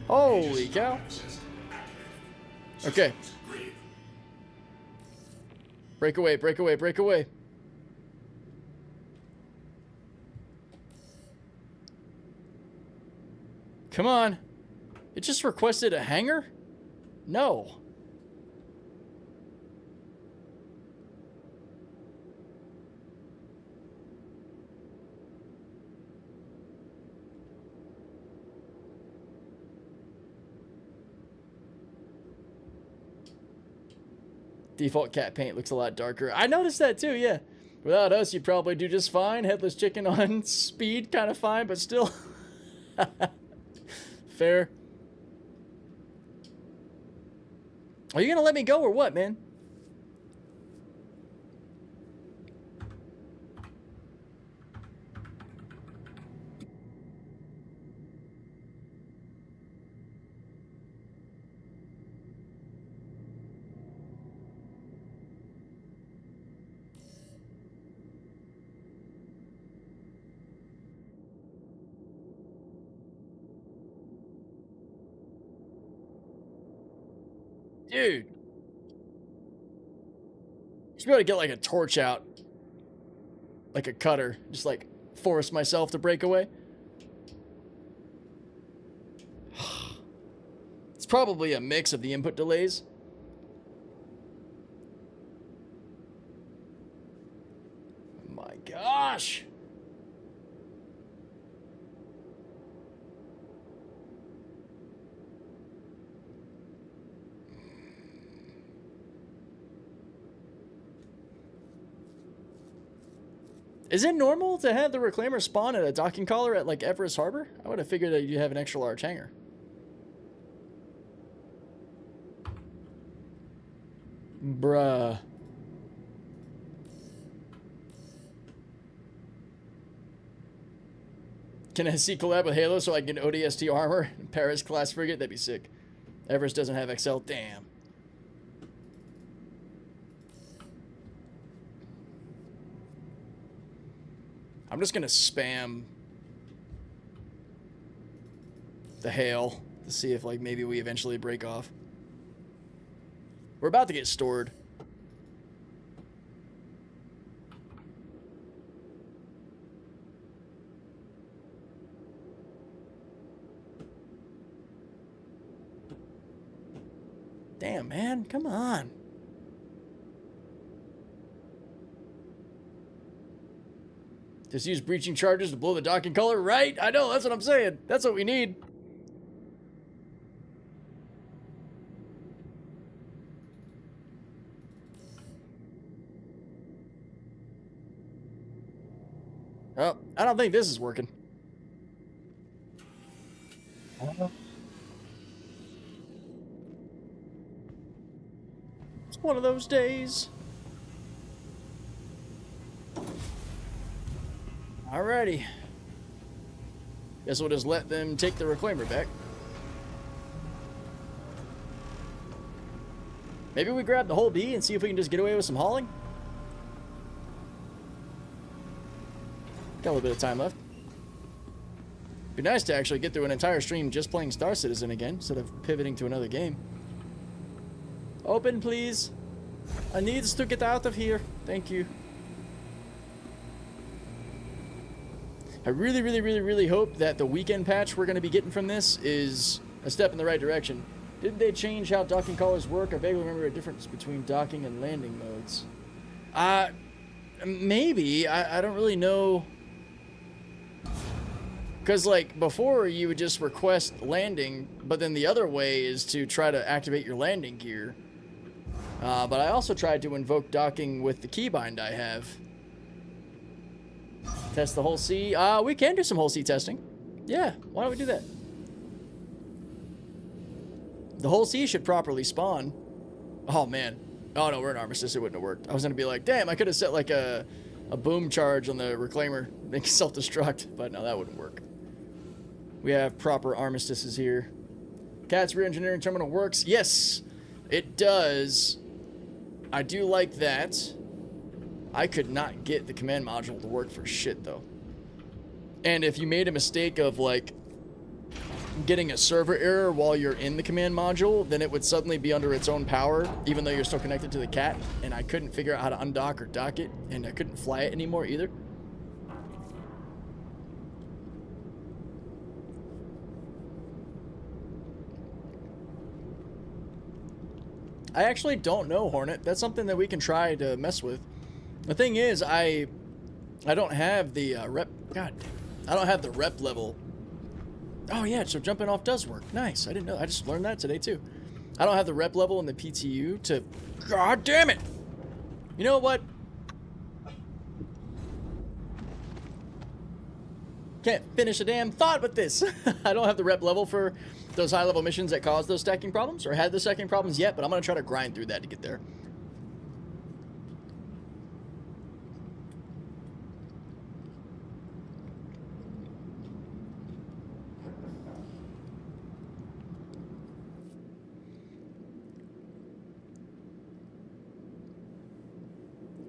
Holy cow. Okay. Break away, break away, break away. Come on. It just requested a hangar? No. Default cat paint looks a lot darker. I noticed that too, yeah. Without us, you'd probably do just fine. Headless chicken on speed, kind of fine, but still. Fair. Are you gonna let me go or what, man? Dude. Just be able to get like a torch out. Like a cutter. Just like force myself to break away. It's probably a mix of the input delays. Oh my gosh. Is it normal to have the reclaimer spawn at a docking collar at like Everest Harbor? I would have figured that you'd have an extra large hangar. Bruh. Can I see collab with Halo so I can get ODST armor? Paris class frigate? That'd be sick. Everest doesn't have XL. Damn. I'm just gonna spam the hail to see if, like, maybe we eventually break off. We're about to get stored. Damn, man, come on. Just use breaching charges to blow the docking color, right? I know, that's what I'm saying. That's what we need. Oh, I don't think this is working. It's one of those days. Alrighty. Guess we'll just let them take the reclaimer back. Maybe we grab the whole B and see if we can just get away with some hauling? Got a little bit of time left. Be nice to actually get through an entire stream just playing Star Citizen again, instead of pivoting to another game. Open, please. I need to get out of here. Thank you. I really hope that the weekend patch we're going to be getting from this is a step in the right direction. Did they change how docking collars work? I vaguely remember a difference between docking and landing modes. Maybe. I don't really know. Because, like, before you would just request landing, but then the other way is to try to activate your landing gear. But I also tried to invoke docking with the keybind I have. Test the whole C. We can do some whole C testing. Yeah, why don't we do that? The whole C should properly spawn. Oh, man. Oh, no, we're in Armistice. It wouldn't have worked. I was going to be like, damn, I could have set, like, a boom charge on the reclaimer. Make self-destruct. But no, that wouldn't work. We have proper Armistices here. Cat's rear engineering terminal works. Yes, it does. I do like that. I could not get the command module to work for shit, though. And if you made a mistake of, like, getting a server error while you're in the command module, then it would suddenly be under its own power, even though you're still connected to the cat. And I couldn't figure out how to undock or dock it, and I couldn't fly it anymore either. I actually don't know, Hornet. That's something that we can try to mess with. The thing is, I don't have the rep... God, I don't have the rep level. Oh, yeah, so jumping off does work. Nice. I didn't know. I just learned that today, too. I don't have the rep level in the PTU to... God damn it! You know what? Can't finish a damn thought with this. I don't have the rep level for those high-level missions that cause those stacking problems, or had the stacking problems yet, but I'm going to try to grind through that to get there.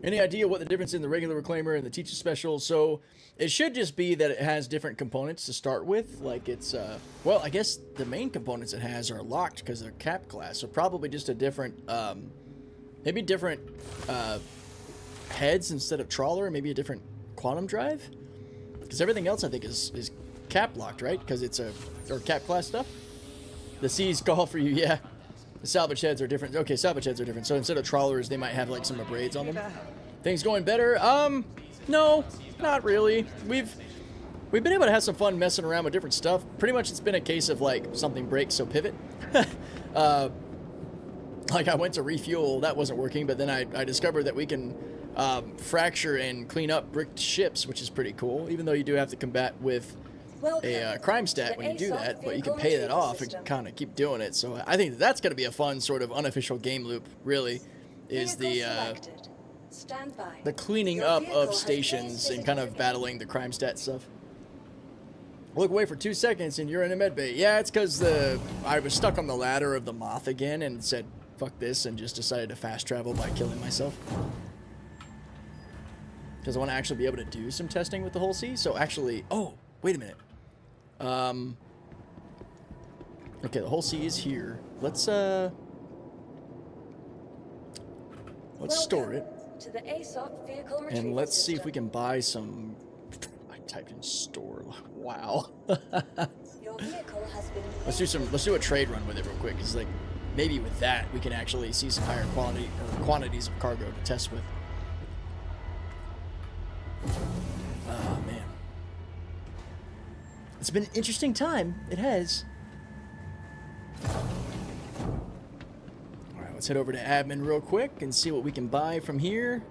Any idea what the difference in the regular reclaimer and the teacher special? So it should just be that it has different components to start with. Like it's, well, I guess the main components it has are locked because they're cap class. So probably just a different, maybe different heads instead of trawler, maybe a different quantum drive. Because everything else I think is cap locked, right? Because it's or cap class stuff. The C's call for you, yeah. The salvage heads are different. Okay, salvage heads are different. So instead of trawlers, they might have like some abrades on them. Things going better? No, not really. We've been able to have some fun messing around with different stuff. Pretty much it's been a case of like something breaks, so pivot. Like I went to refuel, that wasn't working, but then I discovered that we can fracture and clean up bricked ships, which is pretty cool, even though you do have to combat with a crime stat when you do that, but you can pay that off and kind of keep doing it. So I think that's going to be a fun sort of unofficial game loop, really. is Vehicle selected. Stand by. the cleaning Your up vehicle of has stations placed and kind of physical battling the crime stat stuff. Look away for 2 seconds and you're in a med bay. Yeah, it's because I was stuck on the ladder of the moth again and said, fuck this, and just decided to fast travel by killing myself. Because I want to actually be able to do some testing with the whole C. So actually, oh, wait a minute. Okay, the whole C is here. Let's store it. To the ASOP vehicle retrieval And let's see if system. we can buy some. I typed in store. Wow. Your vehicle has been Let's do a trade run with it real quick. It's like maybe with that we can actually see some higher quality or quantities of cargo to test with. Oh man. It's been an interesting time. It has. Alright, let's head over to admin real quick and see what we can buy from here.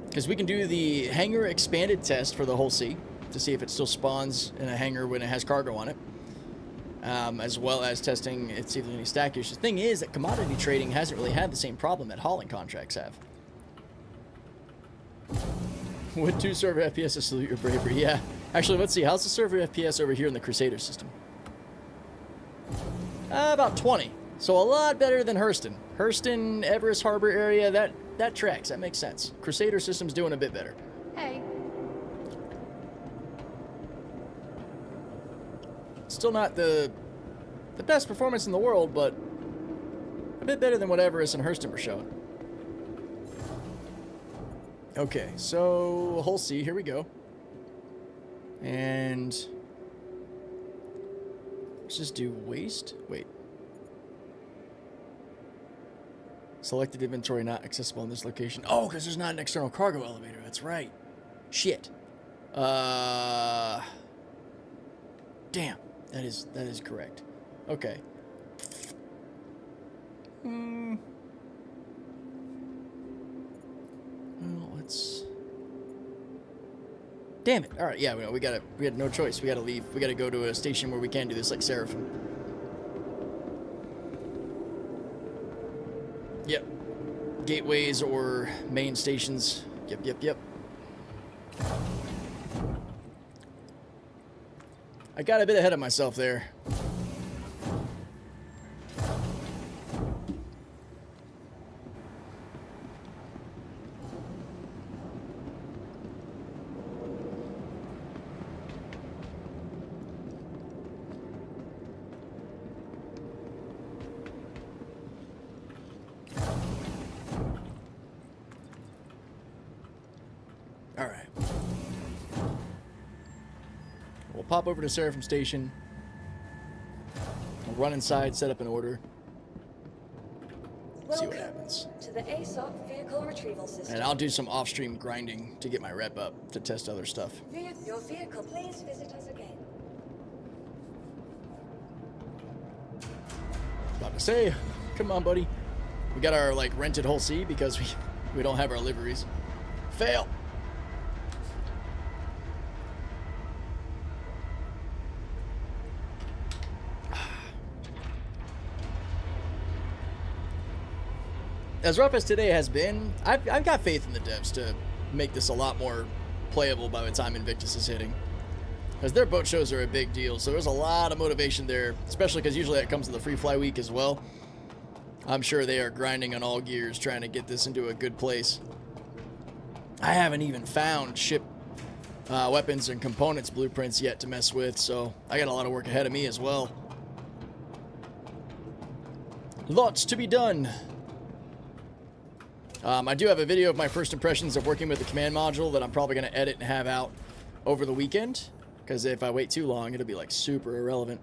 Because we can do the hangar expanded test for the whole C to see if it still spawns in a hangar when it has cargo on it. As well as testing it, see if there's any stack issues. The thing is that commodity trading hasn't really had the same problem that hauling contracts have. With 2 server FPS to salute your bravery. Yeah. Actually, let's see. How's the server FPS over here in the Crusader system? About 20. So a lot better than Hurston. Hurston, Everest Harbor area, that tracks. That makes sense. Crusader system's doing a bit better. Hey. Still not the best performance in the world, but a bit better than what Everest and Hurston were showing. Okay, so whole C, here we go. And let's just do waste. Wait. Selected inventory not accessible in this location. Oh, because there's not an external cargo elevator. That's right. Shit. Damn. That is correct. Okay. Well, let's. Damn it! All right, yeah, we had no choice. We gotta leave. We gotta go to a station where we can do this, like Seraphim. Yep. Gateways or main stations. Yep. I got a bit ahead of myself there. Alright. We'll pop over to Seraphim Station. We'll run inside, set up an order. See what happens. To the ASOP vehicle retrieval system. And I'll do some off-stream grinding to get my rep up to test other stuff. Your vehicle, please visit us again. About to say, come on, buddy. We got our like rented whole C because we don't have our liveries. Fail. As rough as today has been, I've got faith in the devs to make this a lot more playable by the time Invictus is hitting. Because their boat shows are a big deal, so there's a lot of motivation there, especially because usually that comes to the free fly week as well. I'm sure they are grinding on all gears trying to get this into a good place. I haven't even found ship weapons and components blueprints yet to mess with, so I got a lot of work ahead of me as well. Lots to be done. I do have a video of my first impressions of working with the command module that I'm probably going to edit and have out over the weekend. Because if I wait too long, it'll be like super irrelevant.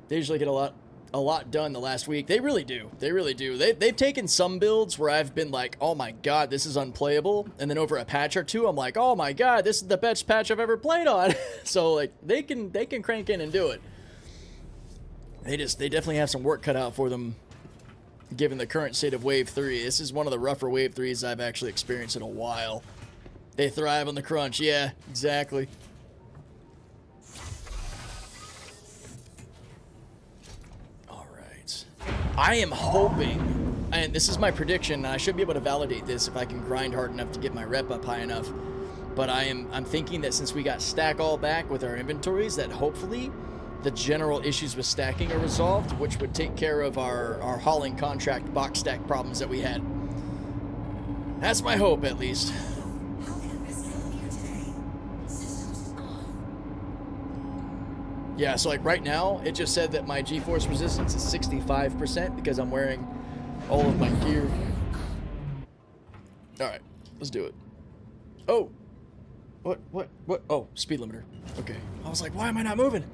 They usually get a lot done the last week. They really do. They really do. They've taken some builds where I've been like, oh my god, this is unplayable. And then over a patch or two, I'm like, oh my god, this is the best patch I've ever played on. So like they can crank in and do it. They definitely have some work cut out for them. Given the current state of Wave 3, this is one of the rougher Wave 3s I've actually experienced in a while. They thrive on the crunch. Yeah, exactly. All right. I am hoping, and this is my prediction, and I should be able to validate this if I can grind hard enough to get my rep up high enough. But I'm thinking that since we got stack all back with our inventories, that hopefully the general issues with stacking are resolved, which would take care of our hauling contract box stack problems that we had. That's my hope, at least. Yeah, so like right now, it just said that my GeForce resistance is 65% because I'm wearing all of my gear. Alright, let's do it. Oh! What? Oh, speed limiter. Okay. I was like, why am I not moving?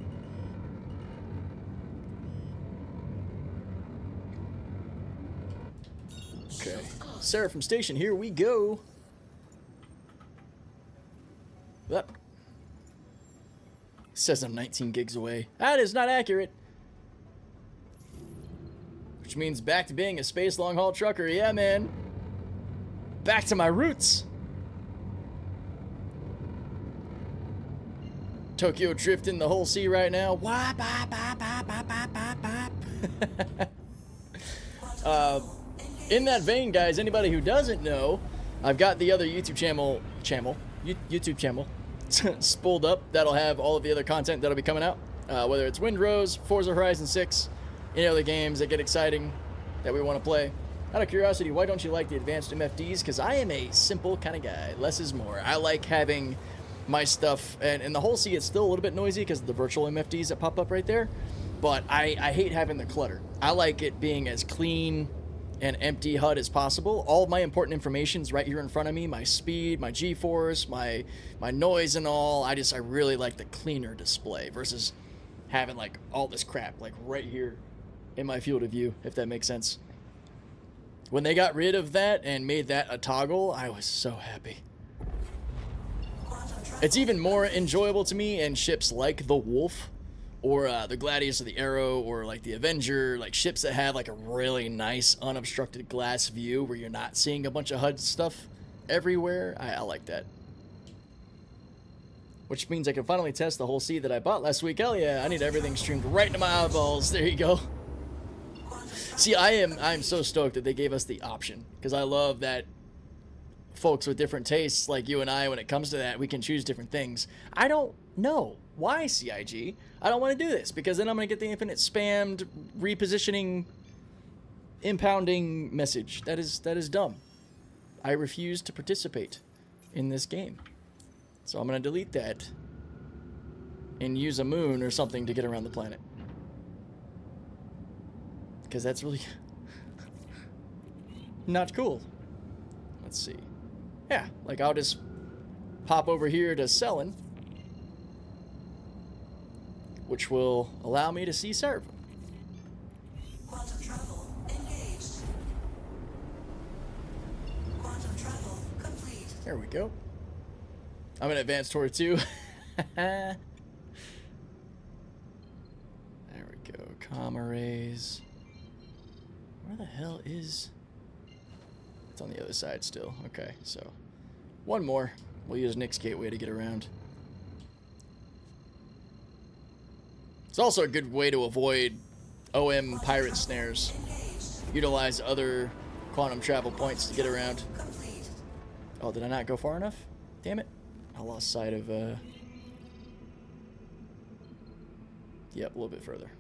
Okay. Seraphim Station, here we go. Yep. Says I'm 19 gigs away. That is not accurate. Which means back to being a space long haul trucker. Yeah, man. Back to my roots. Tokyo drifting the whole sea right now. In that vein, guys, anybody who doesn't know, I've got the other YouTube channel spooled up that'll have all of the other content that'll be coming out, whether it's Windrose, Forza Horizon 6, any other games that get exciting that we want to play. Out of curiosity, why don't you like the advanced MFDs? Because I am a simple kind of guy. Less is more. I like having my stuff, and the whole sea is still a little bit noisy because of the virtual MFDs that pop up right there, but I hate having the clutter. I like it being as clean and empty HUD as possible. All of my important information is right here in front of me. My speed, my G-force, my noise and all. I really like the cleaner display versus having like all this crap like right here in my field of view, if that makes sense. When they got rid of that and made that a toggle, I was so happy. It's even more enjoyable to me in ships like the Wolf or the Gladius or the Arrow or like the Avenger, like ships that have like a really nice unobstructed glass view where you're not seeing a bunch of HUD stuff everywhere. I like that. Which means I can finally test the whole sea that I bought last week. Hell yeah, I need everything streamed right into my eyeballs. There you go. See, I'm so stoked that they gave us the option, because I love that folks with different tastes like you and I, when it comes to that, we can choose different things. I don't know why, CIG. I don't want to do this, because then I'm going to get the infinite spammed repositioning impounding message. That is dumb. I refuse to participate in this game. So I'm going to delete that and use a moon or something to get around the planet. Because that's really not cool. Let's see. Yeah, like I'll just pop over here to Selin, which will allow me to see Seraphim. Quantum travel engaged. Quantum travel complete. There we go. I'm in advanced tour 2. There we go. Comm arrays. Where the hell is... It's on the other side still. Okay, so one more. We'll use Nick's gateway to get around. It's also a good way to avoid OM pirate snares. Utilize other quantum travel points to get around. Oh, did I not go far enough? Damn it. I lost sight of, Yep, a little bit further.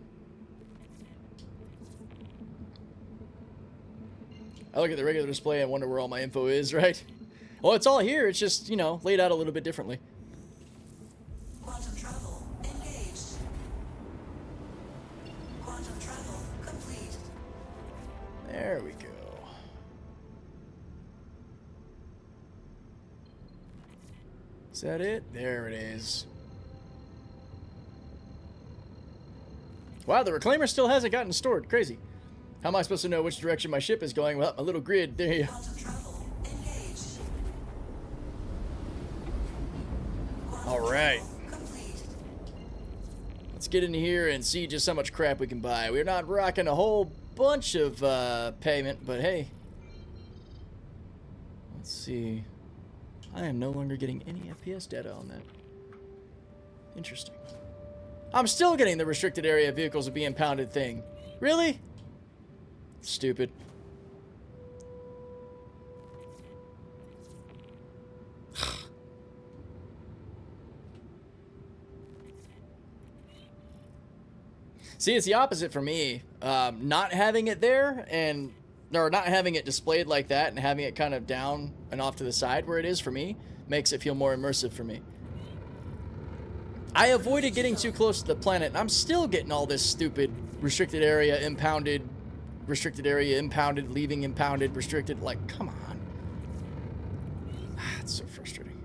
I look at the regular display and wonder where all my info is, right? Well, it's all here. It's just, you know, laid out a little bit differently. Quantum travel engaged. Quantum travel complete. There we go. Is that it? There it is. Wow, the reclaimer still hasn't gotten stored. Crazy. How am I supposed to know which direction my ship is going? Well, my little grid. There you go. All right. Let's get in here and see just how much crap we can buy. We're not rocking a whole bunch of payment, but hey. Let's see. I am no longer getting any FPS data on that. Interesting. I'm still getting the restricted area vehicles will be impounded thing. Really? Stupid. See, it's the opposite for me. Not having it there or not having it displayed like that and having it kind of down and off to the side where it is for me makes it feel more immersive for me. I avoided getting too close to the planet, and I'm still getting all this stupid restricted area impounded, leaving impounded, restricted. Like, come on. It's so frustrating.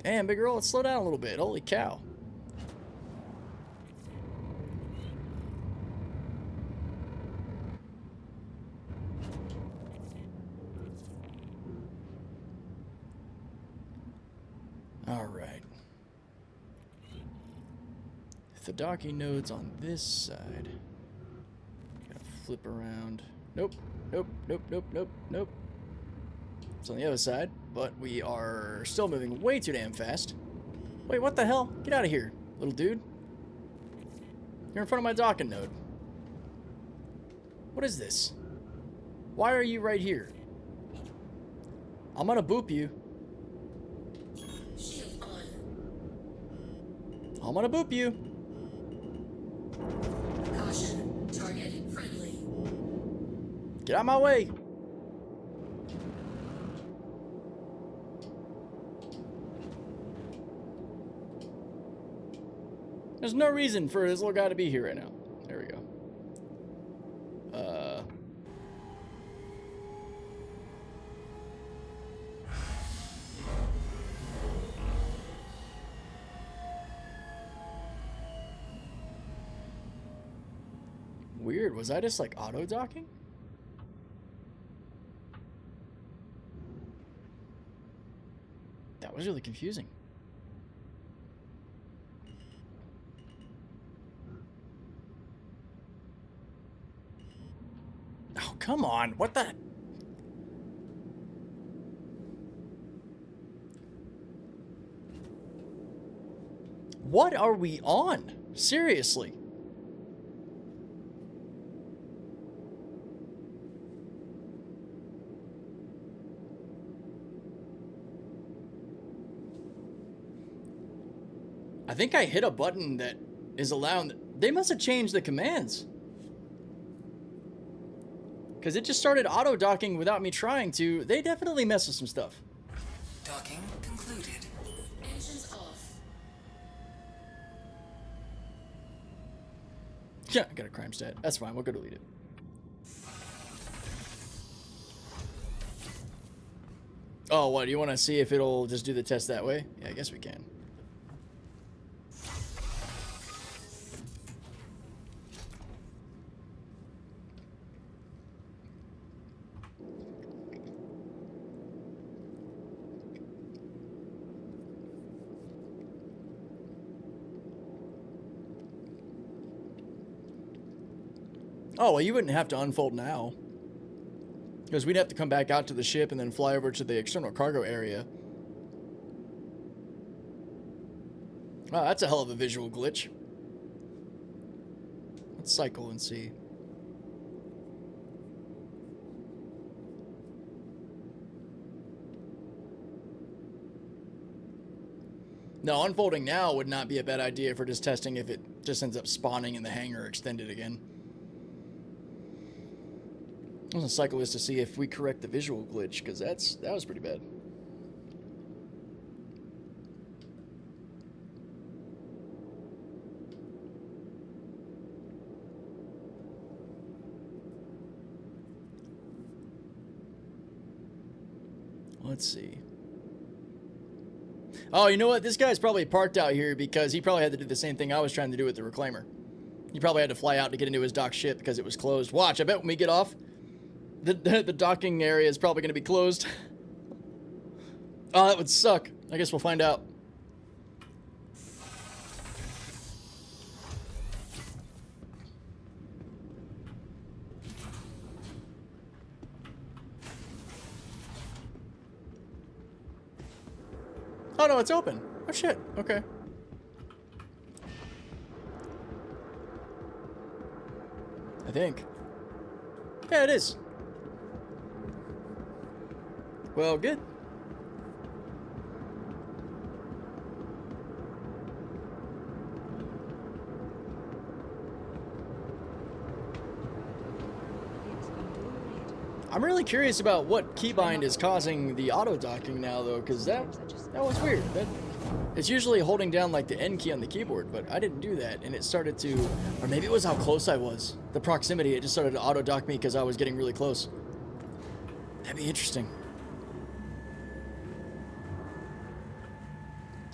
Damn, big girl, let's slow down a little bit. Holy cow. All right. The docking node's on this side. Gotta flip around. Nope. Nope. Nope. Nope. Nope. Nope. It's on the other side, but we are still moving way too damn fast. Wait, what the hell? Get out of here, little dude. You're in front of my docking node. What is this? Why are you right here? I'm gonna boop you. I'm gonna boop you. Caution, target friendly. Get out of my way. There's no reason for this little guy to be here right now. There we go. Weird. Was I just like auto docking? That was really confusing. Oh, come on. What the? What are we on? Seriously. I think I hit a button that is allowing... They must have changed the commands. Because it just started auto-docking without me trying to. They definitely messed with some stuff. Docking concluded. Engines off. Yeah, I got a crime stat. That's fine. We'll go delete it. Oh, what? You want to see if it'll just do the test that way? Yeah, I guess we can. Oh, well, you wouldn't have to unfold now. Because we'd have to come back out to the ship and then fly over to the external cargo area. Wow, that's a hell of a visual glitch. Let's cycle and see. No, unfolding now would not be a bad idea for just testing if it just ends up spawning in the hangar extended again. I'm gonna cycle this to see if we correct the visual glitch, because that was pretty bad. Let's see. Oh, you know what? This guy's probably parked out here because he probably had to do the same thing I was trying to do with the reclaimer. He probably had to fly out to get into his dock ship because it was closed. Watch, I bet when we get off, the docking area is probably going to be closed. Oh, that would suck. I guess we'll find out. Oh no, it's open. Oh shit, okay. think. Yeah, it is. Well, good. I'm really curious about what keybind is causing the auto docking now, though, because that was weird. It's usually holding down like the N key on the keyboard, but I didn't do that, and it started to, or maybe it was how close I was. The proximity, it just started to auto dock me because I was getting really close. That'd be interesting.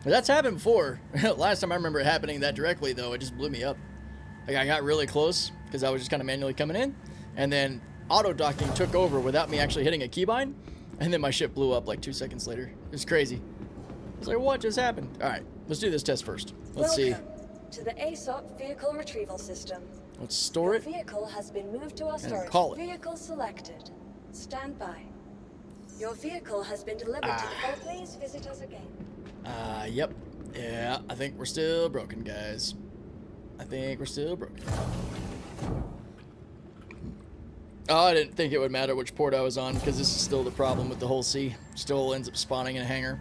But that's happened before. Last time I remember it happening that directly, though, it just blew me up. Like I got really close because I was just kind of manually coming in, and then auto docking took over without me actually hitting a keybind, and then my ship blew up like 2 seconds later. It was crazy. I was like, what just happened? All right, let's do this test first. Let's see. Welcome to the ASOP vehicle retrieval system. Let's store it. Your vehicle has been moved to our storage. call it. Vehicle selected. Stand by. Your vehicle has been delivered to the vault. Please visit us again. Yep. Yeah, I think we're still broken, guys. I think we're still broken. Oh, I didn't think it would matter which port I was on, because this is still the problem with the whole C. Still ends up spawning in a hangar.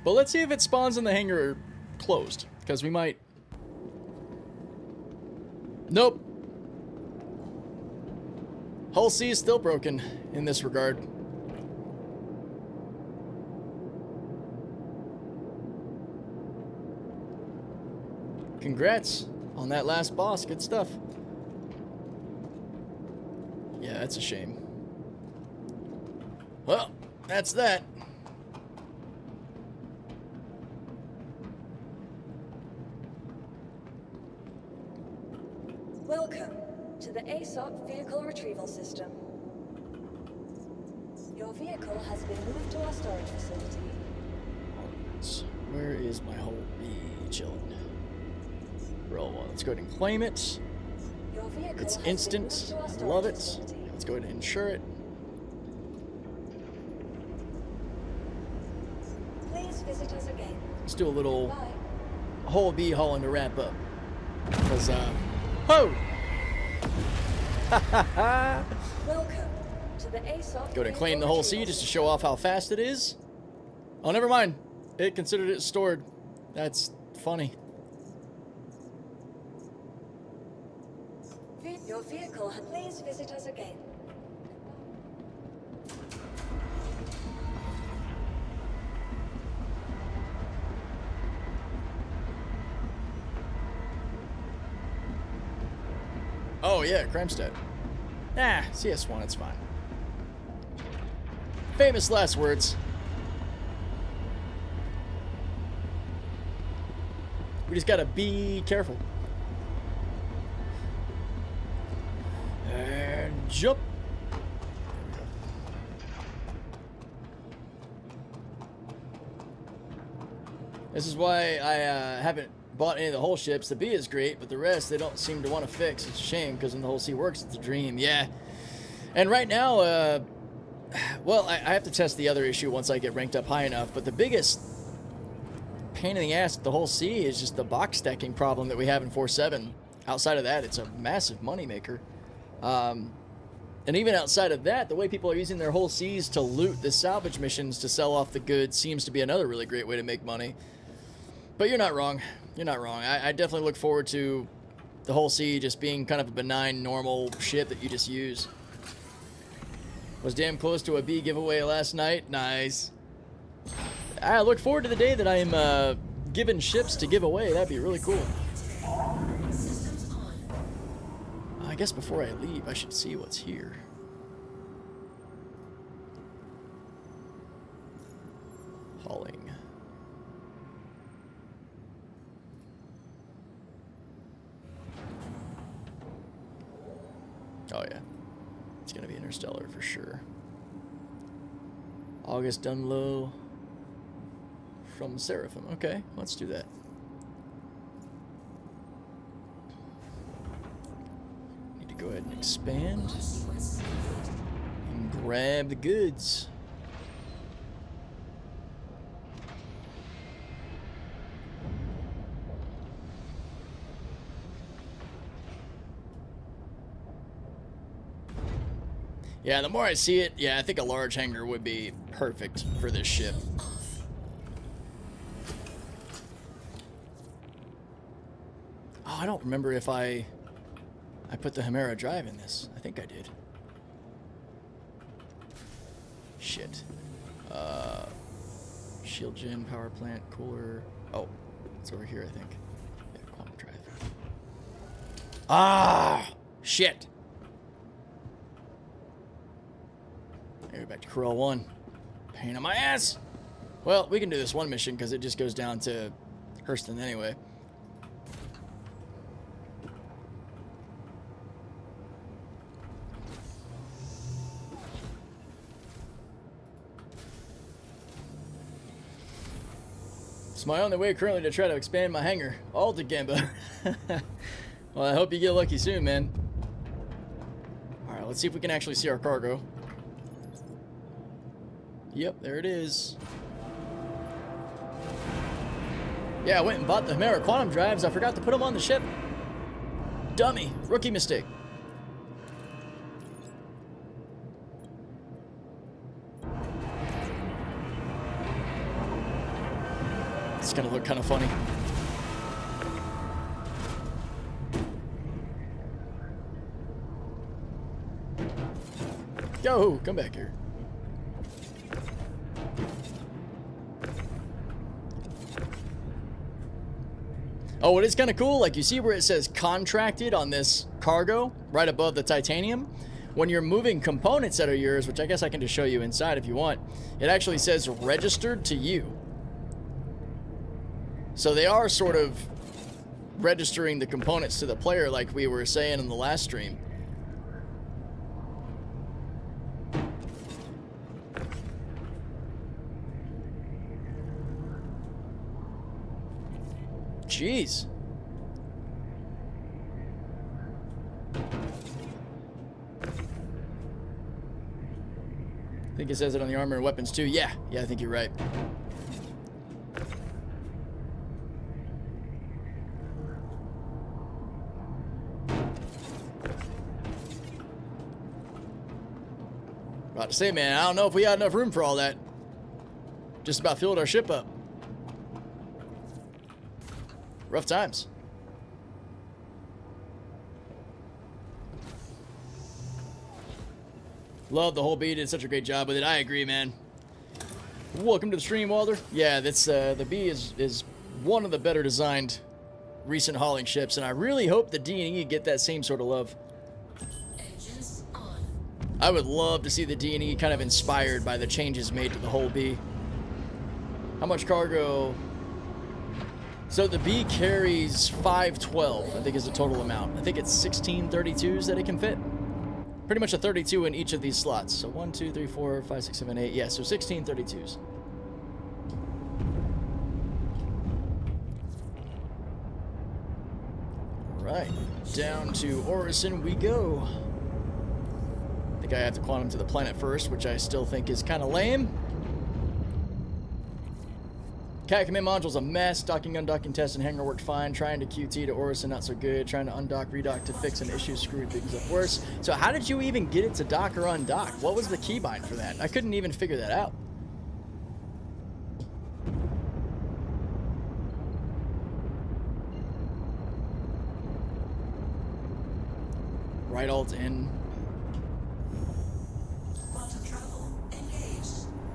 But let's see if it spawns in the hangar closed, because we might... Nope. Hull C is still broken in this regard. Congrats on that last boss. Good stuff. Yeah, that's a shame. Well, that's that. Welcome to the ASOP vehicle retrieval system. Your vehicle has been moved to our storage facility. Where is my whole B chilling? Well, let's go ahead and claim it. Your vehicle It's has been instant. moved to our I storage love it. facility. Let's go ahead and insure it. Please visit us again. Let's do a little Bye. whole B hauling to wrap up. Because, ho! Welcome to the ASOP. Go ahead and claim the whole C just to show off how fast it is. Oh, never mind. It considered it stored. That's funny. Your vehicle. Please visit us again. Oh, yeah, Kremstead. Ah, CS1, it's fine. Famous last words. We just gotta be careful. And jump. This is why I haven't bought any of the whole ships. The B is great, but the rest they don't seem to want to fix. It's a shame, because when the whole C works, it's a dream. Yeah. And right now, well, I have to test the other issue once I get ranked up high enough, but the biggest pain in the ass with the whole C is just the box stacking problem that we have in 4.7. Outside of that, it's a massive moneymaker. And even outside of that, the way people are using their whole Cs to loot the salvage missions to sell off the goods seems to be another really great way to make money. But you're not wrong. You're not wrong. I definitely look forward to the whole C just being kind of a benign, normal ship that you just use. Was damn close to a B giveaway last night. Nice. I look forward to the day that I am given ships to give away. That'd be really cool. I guess before I leave, I should see what's here. Hauling. Oh yeah, it's gonna be Interstellar for sure. August Dunlow from Seraphim. Okay, let's do that. Need to go ahead and expand and grab the goods. Yeah, the more I see it, yeah, I think a large hangar would be perfect for this ship. Oh, I don't remember if I put the Hemera drive in this. I think I did. Shit. Shield gen, power plant, cooler. Oh, it's over here, I think. Yeah, quantum drive. Ah, shit. Maybe back to Corel 1. Pain in my ass. Well, we can do this one mission because it just goes down to Hurston anyway. It's my only way currently to try to expand my hangar. All to Gamba. Well, I hope you get lucky soon, man. Alright, let's see if we can actually see our cargo. Yep, there it is. Yeah, I went and bought the Hemera quantum drives. I forgot to put them on the ship. Dummy. Rookie mistake. It's gonna look kind of funny. Yo, come back here. Oh, it is kind of cool. Like, you see where it says contracted on this cargo right above the titanium? When you're moving components that are yours, which I guess I can just show you inside if you want, it actually says registered to you. So they are sort of registering the components to the player like we were saying in the last stream. Jeez. I think it says it on the armor and weapons too. Yeah, I think you're right. About to say, man, I don't know if we had enough room for all that. Just about filled our ship up. Rough times. Love the whole B, did such a great job with it. I agree, man. Welcome to the stream, Walter. Yeah, that's the B is one of the better designed recent hauling ships, and I really hope the D&E get that same sort of love. I would love to see the D&E kind of inspired by the changes made to the whole B. How much cargo? So the B carries 512, I think is the total amount. I think it's 16 32s that it can fit. Pretty much a 32 in each of these slots. So 1, 2, 3, 4, 5, 6, 7, 8. Yeah, so 16 32s. Alright, down to Orison we go. I think I have to quantum to the planet first, which I still think is kind of lame. Cat command module's a mess. Docking, undocking test and hangar worked fine. Trying to QT to Orison, not so good. Trying to undock, redock to fix an issue screwed things up worse. So how did you even get it to dock or undock? What was the keybind for that? I couldn't even figure that out. Right alt in.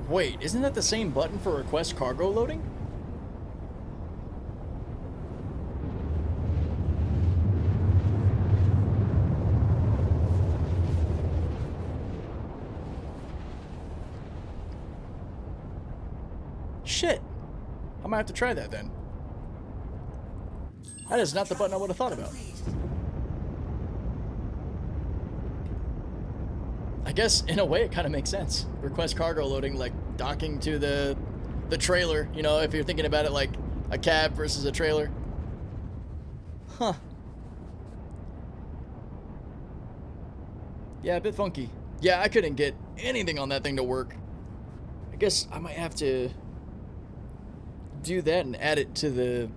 Wait, isn't that the same button for request cargo loading? Shit. I might have to try that then. That is not the button I would have thought about. I guess, in a way, it kind of makes sense. Request cargo loading, like docking to the trailer, you know, if you're thinking about it like a cab versus a trailer. Huh. Yeah, a bit funky. Yeah, I couldn't get anything on that thing to work. I guess I might have to do that and add it to the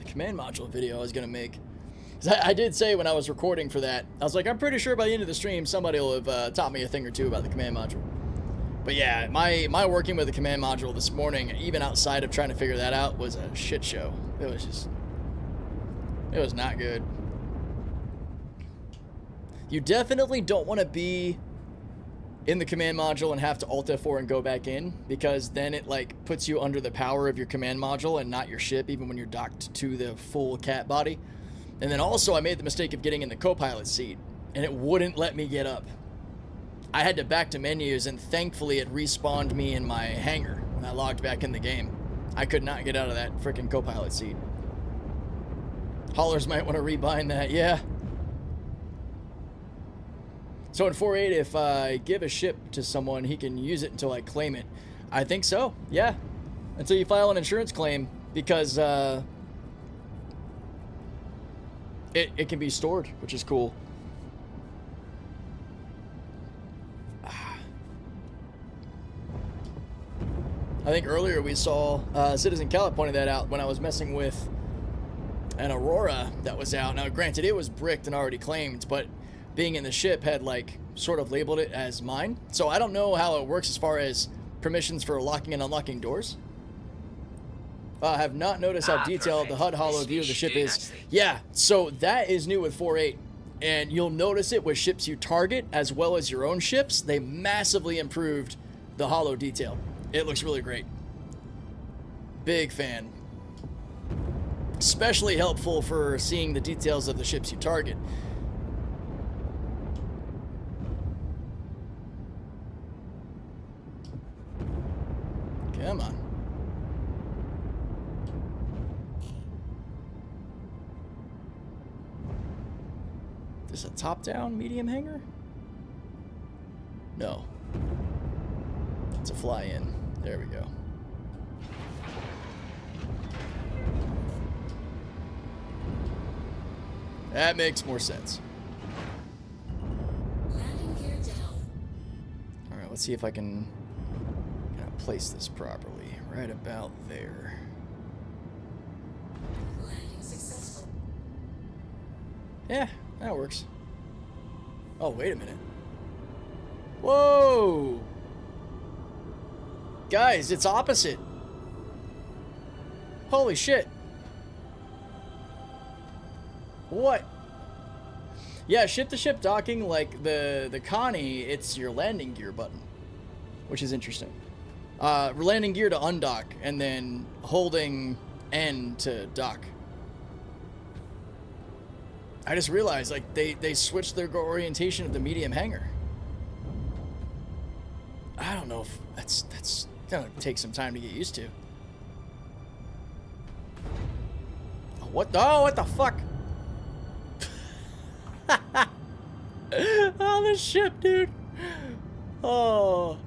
command module video I was going to make. 'Cause I did say when I was recording for that, I was like, I'm pretty sure by the end of the stream, somebody will have taught me a thing or two about the command module. But yeah, my working with the command module this morning, even outside of trying to figure that out, was a shit show. It was not good. You definitely don't want to be in the command module and have to Alt F4 and go back in, because then it like puts you under the power of your command module and not your ship, even when you're docked to the full cat body. And then also I made the mistake of getting in the co-pilot seat, and it wouldn't let me get up. I had to back to menus, and thankfully it respawned me in my hangar when I logged back in the game. I could not get out of that freaking co-pilot seat. Haulers might want to rebind that, yeah. So in 4.8, if I give a ship to someone, he can use it until I claim it. I think so, yeah. Until you file an insurance claim, because it can be stored, which is cool. I think earlier we saw Citizen Calip pointed that out when I was messing with an Aurora that was out. Now, granted, it was bricked and already claimed, but being in the ship had like sort of labeled it as mine. So I don't know how it works as far as permissions for locking and unlocking doors. I have not noticed how detailed the HUD holo view of the ship is. Yeah, so that is new with 4.8. And you'll notice it with ships you target as well as your own ships. They massively improved the holo detail. It looks really great. Big fan. Especially helpful for seeing the details of the ships you target. Come on. Is this a top-down medium hangar? No. It's a fly-in. There we go. That makes more sense. Alright, let's see if I can place this properly. Right about there. Yeah, that works. Oh, wait a minute. Whoa! Guys, it's opposite. Holy shit. What? Yeah, ship-to-ship docking, like the Connie, it's your landing gear button, which is interesting. Landing gear to undock, and then holding N to dock. I just realized, like, they switched their orientation of the medium hangar. I don't know if that's gonna take some time to get used to. What the fuck? Oh, this ship, dude. Oh.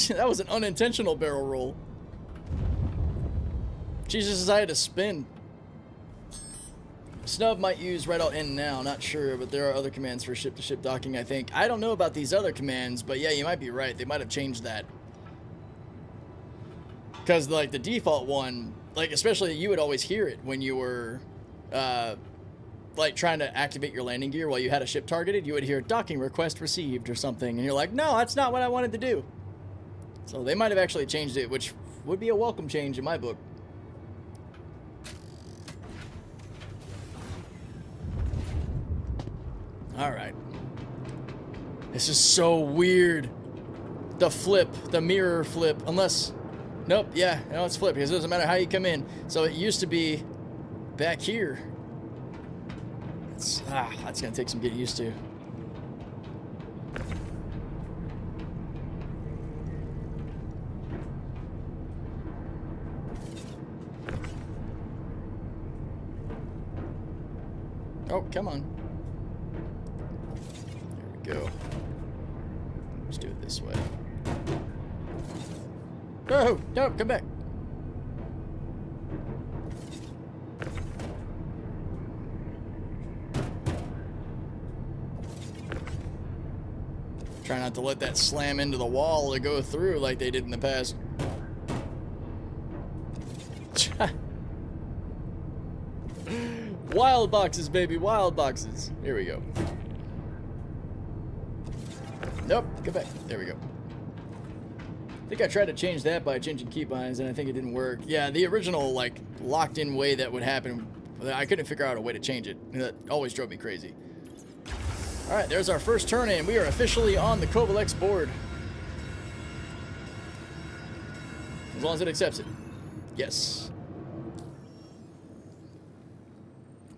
That was an unintentional barrel roll. Jesus, I had to spin. Snub might use right out in now, not sure, but there are other commands for ship-to-ship docking, I think. I don't know about these other commands, but yeah, you might be right. They might have changed that. Because, like, the default one, like, especially you would always hear it when you were, like, trying to activate your landing gear while you had a ship targeted. You would hear docking request received or something, and you're like, no, that's not what I wanted to do. So they might have actually changed it, which would be a welcome change in my book. Alright. This is so weird. The flip, the mirror flip, unless... Nope, yeah, no, it's flipped, because it doesn't matter how you come in. So it used to be back here. That's going to take some getting used to. Oh, come on. There we go. Let's do it this way. No, no, come back. Try not to let that slam into the wall or go through like they did in the past. Wild boxes, baby, wild boxes. Here we go. Nope, go back. There we go. I think I tried to change that by changing keybinds, and I think it didn't work. Yeah, the original, like, locked-in way that would happen, I couldn't figure out a way to change it. That always drove me crazy. All right, there's our first turn-in. We are officially on the Covolex board. As long as it accepts it. Yes.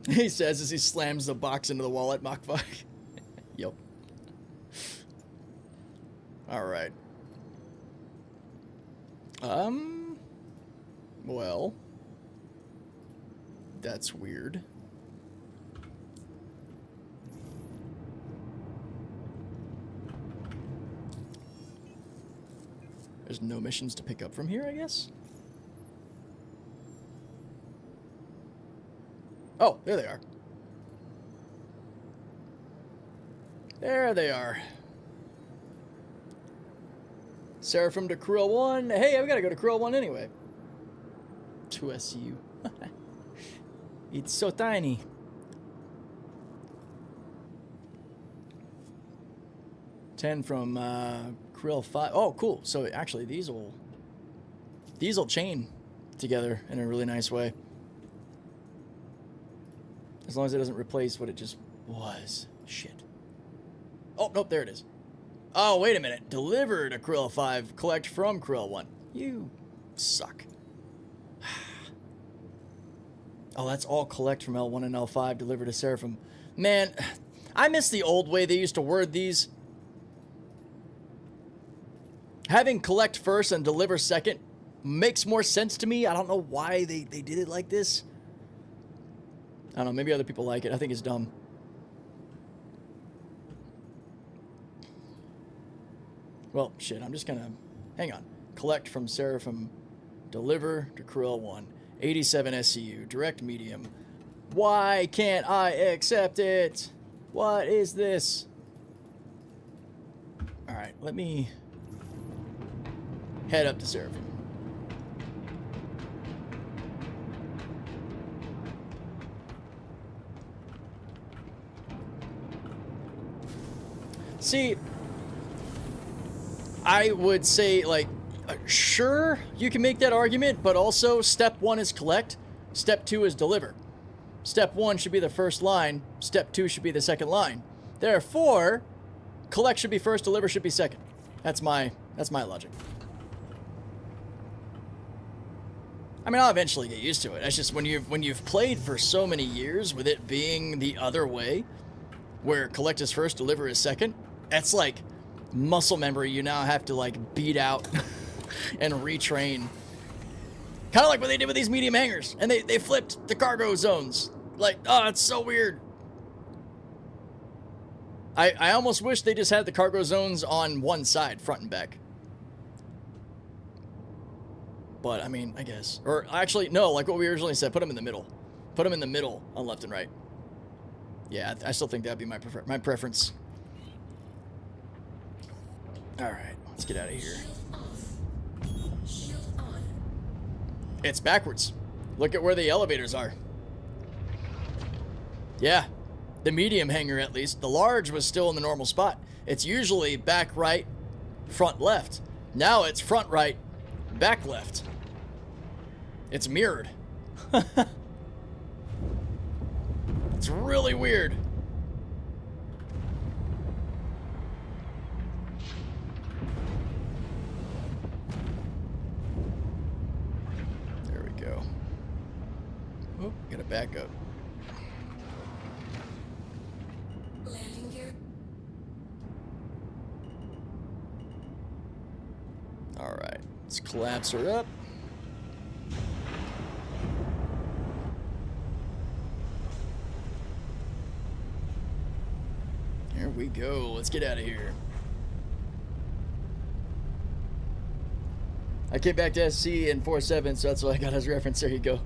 He says as he slams the box into the wall at Mach 5. Yep. All right. Well, that's weird. There's no missions to pick up from here, I guess? Oh, there they are. There they are. Seraphim to Krill 1. Hey, I've got to go to Krill 1 anyway. 2SU. It's so tiny. Ten from Krill 5. Oh, cool. So actually, these will chain together in a really nice way. As long as it doesn't replace what it just was. Shit. Oh, nope, there it is. Oh, wait a minute. Deliver to Krill 5, collect from Krill 1. You suck. Oh, that's all collect from L1 and L5, deliver to Seraphim. Man, I miss the old way they used to word these. Having collect first and deliver second makes more sense to me. I don't know why they did it like this. I don't know, maybe other people like it. I think it's dumb. Well, shit, I'm just gonna... Hang on. Collect from Seraphim. Deliver to Krill 1. 87 SCU. Direct medium. Why can't I accept it? What is this? Alright, let me... head up to Seraphim. See... I would say, like, sure, you can make that argument, but also step 1 is collect, step 2 is deliver. Step 1 should be the first line, step 2 should be the second line. Therefore, collect should be first, deliver should be second. That's my logic. I mean, I'll eventually get used to it. That's just when you've played for so many years with it being the other way, where collect is first, deliver is second, that's like muscle memory you now have to like beat out and retrain. Kind of like what they did with these medium hangars, and they flipped the cargo zones. Like, oh, it's so weird. I almost wish they just had the cargo zones on one side, front and back. But I mean, I guess, or actually no, like what we originally said, put them in the middle. Put them in the middle on left and right. Yeah, I still think that'd be my preference. Alright, let's get out of here. It's backwards. Look at where the elevators are. Yeah, the medium hangar at least. The large was still in the normal spot. It's usually back right, front left. Now it's front right, back left. It's mirrored. It's really weird. Oh, gotta back up. Landing gear. Alright, let's collapse her up. Here we go. Let's get out of here. I came back to SC in 4.7, so that's what I got as reference. There you go.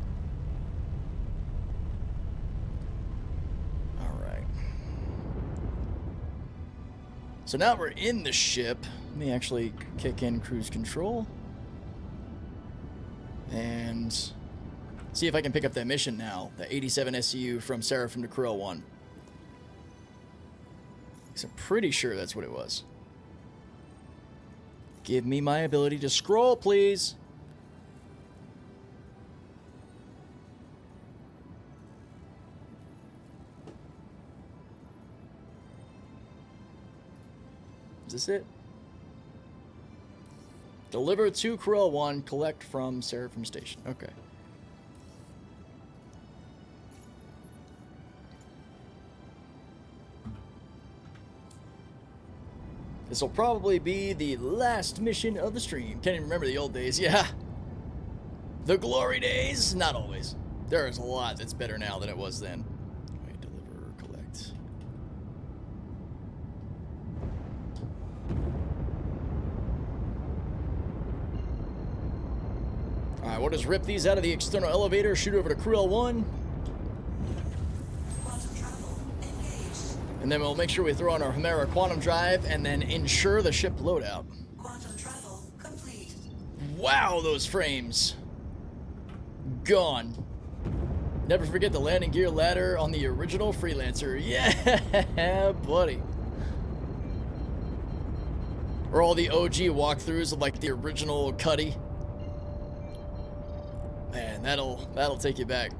So now we're in the ship. Let me actually kick in cruise control. And see if I can pick up that mission now. The 87 SCU from Seraphim to Krill 1. I'm pretty sure that's what it was. Give me my ability to scroll, please. Is this it? Deliver to Krill 1, collect from Seraphim Station. Okay. This will probably be the last mission of the stream. Can't even remember the old days. Yeah. The glory days. Not always. There is a lot that's better now than it was then. Wait, deliver, collect. Alright, we'll just rip these out of the external elevator, shoot over to Krill 1. And then we'll make sure we throw on our Chimera quantum drive and then ensure the ship loadout. Quantum travel complete. Wow, those frames. Gone. Never forget the landing gear ladder on the original Freelancer. Yeah, buddy. Or all the OG walkthroughs of like the original Cuddy. Man, that'll take you back.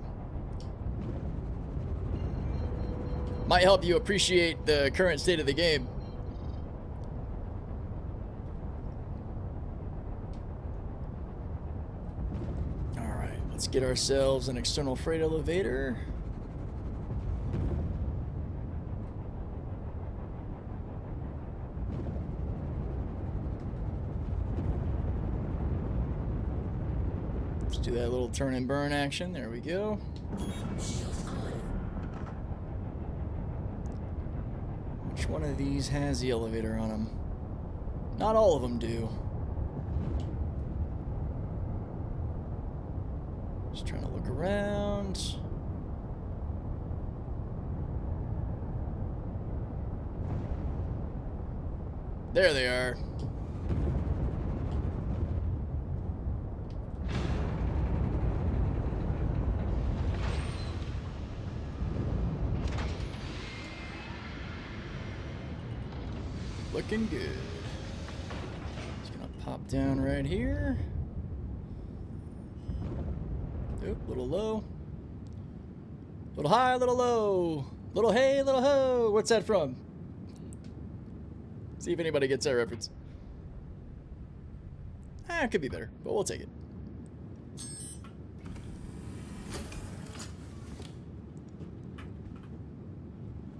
Might help you appreciate the current state of the game. Alright, let's get ourselves an external freight elevator. Let's do that little turn and burn action. There we go. Which one of these has the elevator on them? Not all of them do. Just trying to look around. There they are. Looking good. Just gonna pop down right here. Oop, little low. Little high, little low. Little hey, little ho. What's that from? See if anybody gets that reference. It could be better, but we'll take it.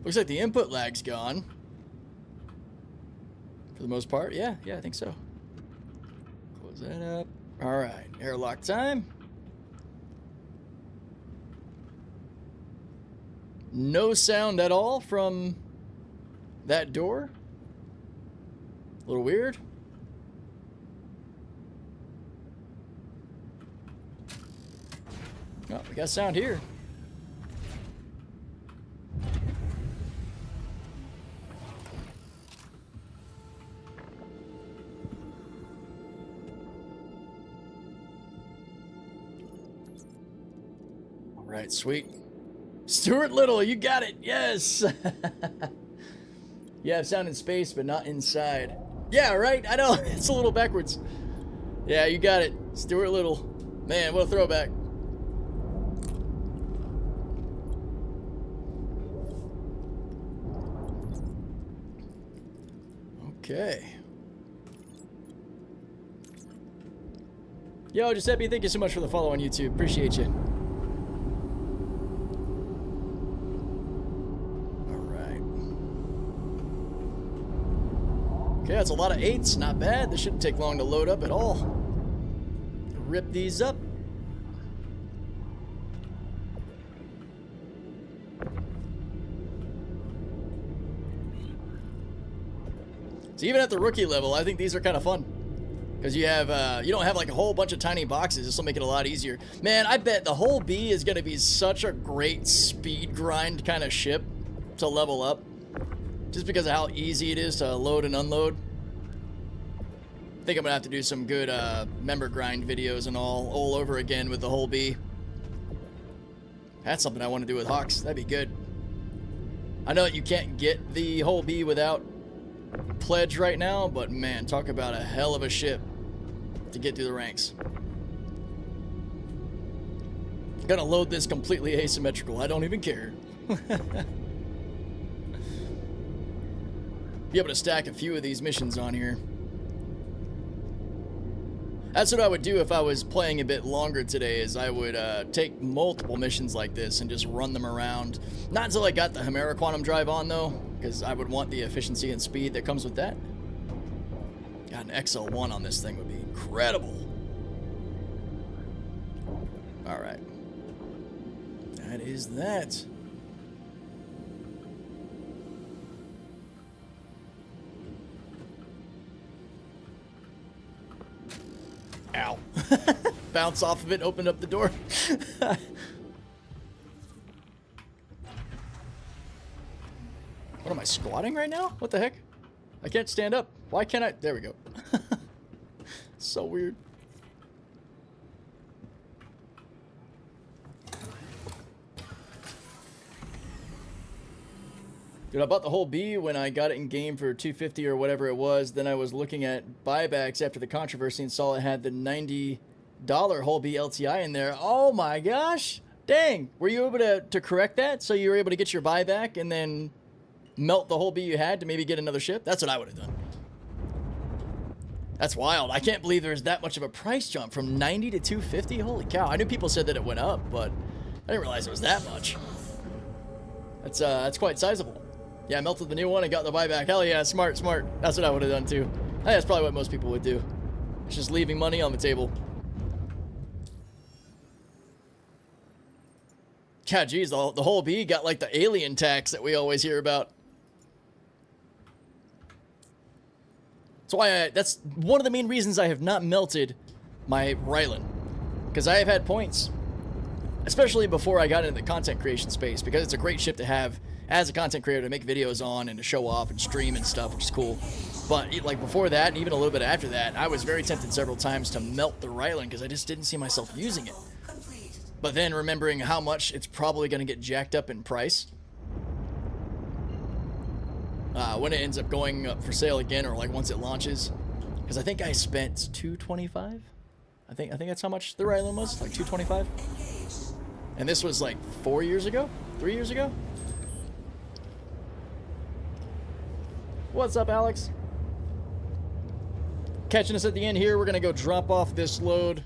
Looks like the input lag's gone. For the most part, yeah, I think so. Close that up. All right, airlock time. No sound at all from that door. A little weird. Oh, we got sound here. Alright, sweet. Stuart Little, you got it. Yes. You have sound in space, but not inside. Yeah, right? I know. It's a little backwards. Yeah, you got it. Stuart Little. Man, what a throwback. Okay. Yo, Giuseppe, thank you so much for the follow on YouTube. Appreciate you. Okay, that's a lot of 8s. Not bad. This shouldn't take long to load up at all. Rip these up. So even at the rookie level, I think these are kind of fun. Because you have, you don't have like a whole bunch of tiny boxes. This will make it a lot easier. Man, I bet the whole B is going to be such a great speed grind kind of ship to level up. just because of how easy it is to load and unload. I think I'm gonna have to do some good member grind videos and all over again with the whole B. That's something I want to do with Hawks. That'd be good. I know that you can't get the whole B without Pledge right now, but man, talk about a hell of a ship to get through the ranks. Gonna load this completely asymmetrical. I don't even care. Be able to stack a few of these missions on here. That's what I would do if I was playing a bit longer today, is I would take multiple missions like this and just run them around. Not until I got the Chimera Quantum Drive on, though, because I would want the efficiency and speed that comes with that. Got an XL1 on this thing would be incredible. Alright. That is that. Ow. Bounce off of it, opened up the door. What am I, squatting right now? What the heck? I can't stand up. Why can't I? There we go. So weird. Dude, I bought the whole B when I got it in game for $250 or whatever it was. Then I was looking at buybacks after the controversy and saw it had the $90 whole B LTI in there. Oh my gosh. Dang. Were you able to correct that so you were able to get your buyback and then melt the whole B you had to maybe get another ship? That's what I would have done. That's wild. I can't believe there's that much of a price jump from $90 to $250. Holy cow. I knew people said that it went up, but I didn't realize it was that much. That's quite sizable. Yeah, I melted the new one and got the buyback. Hell yeah, smart, smart. That's what I would have done too. I think that's probably what most people would do. It's just leaving money on the table. God, geez, the whole B got like the alien tax that we always hear about. That's one of the main reasons I have not melted my Ryzen. Because I have had points, especially before I got into the content creation space, because it's a great ship to have as a content creator to make videos on and to show off and stream and stuff, which is cool. But like before that, and even a little bit after that, I was very tempted several times to melt the Ryzen because I just didn't see myself using it. But then remembering how much it's probably going to get jacked up in price when it ends up going up for sale again, or like once it launches, because I think I spent $225. I think that's how much the Ryzen was, like $225. And this was like 4 years ago, 3 years ago. What's up, Alex? Catching us at the end here. We're gonna go drop off this load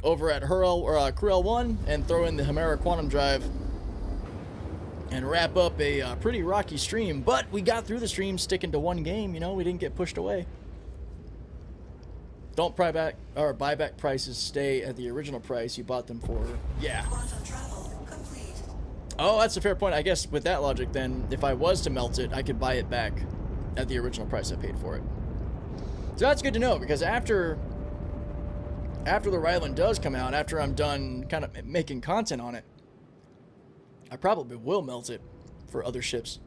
over at Creel 1 and throw in the Chimera Quantum Drive and wrap up a pretty rocky stream. But we got through the stream sticking to one game. You know, we didn't get pushed away. Don't buyback prices stay at the original price you bought them for. Yeah. Oh, that's a fair point. I guess with that logic, then, if I was to melt it, I could buy it back at the original price I paid for it. So that's good to know, because after the Ryzen does come out, after I'm done kind of making content on it, I probably will melt it for other ships.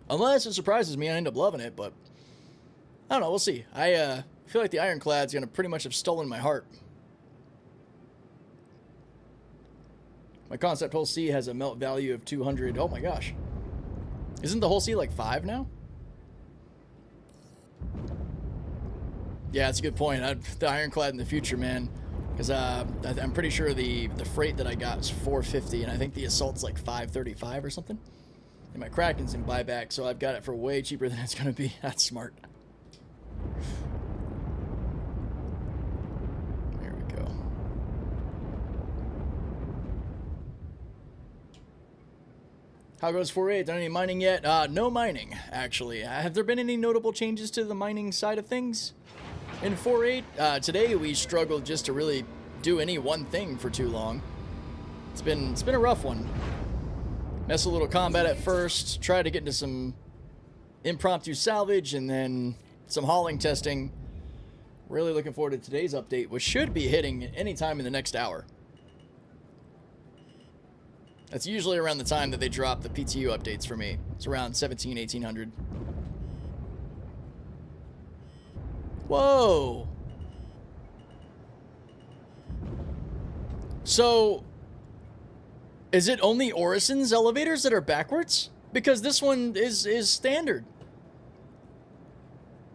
Unless it surprises me and I end up loving it, but I don't know, we'll see. I feel like the Ironclad's gonna pretty much have stolen my heart. My concept hull C has a melt value of 200. Oh my gosh. Isn't the hull C like 5 now? Yeah, that's a good point. The Ironclad in the future, man. Because I'm pretty sure the freight that I got is $450, and I think the Assault's like $535 or something. And my Kraken's in buyback, so I've got it for way cheaper than it's going to be. That's smart. There we go. How goes 4.8? Done any mining yet? No mining, actually. Have there been any notable changes to the mining side of things? In 4.8, today we struggled just to really do any one thing for too long. It's been a rough one. Mess a little combat at first, try to get into some impromptu salvage, and then some hauling testing. Really looking forward to today's update, which should be hitting anytime in the next hour. That's usually around the time that they drop the PTU updates for me. It's around 1800. Whoa! So, is it only Orison's elevators that are backwards? Because this one is standard.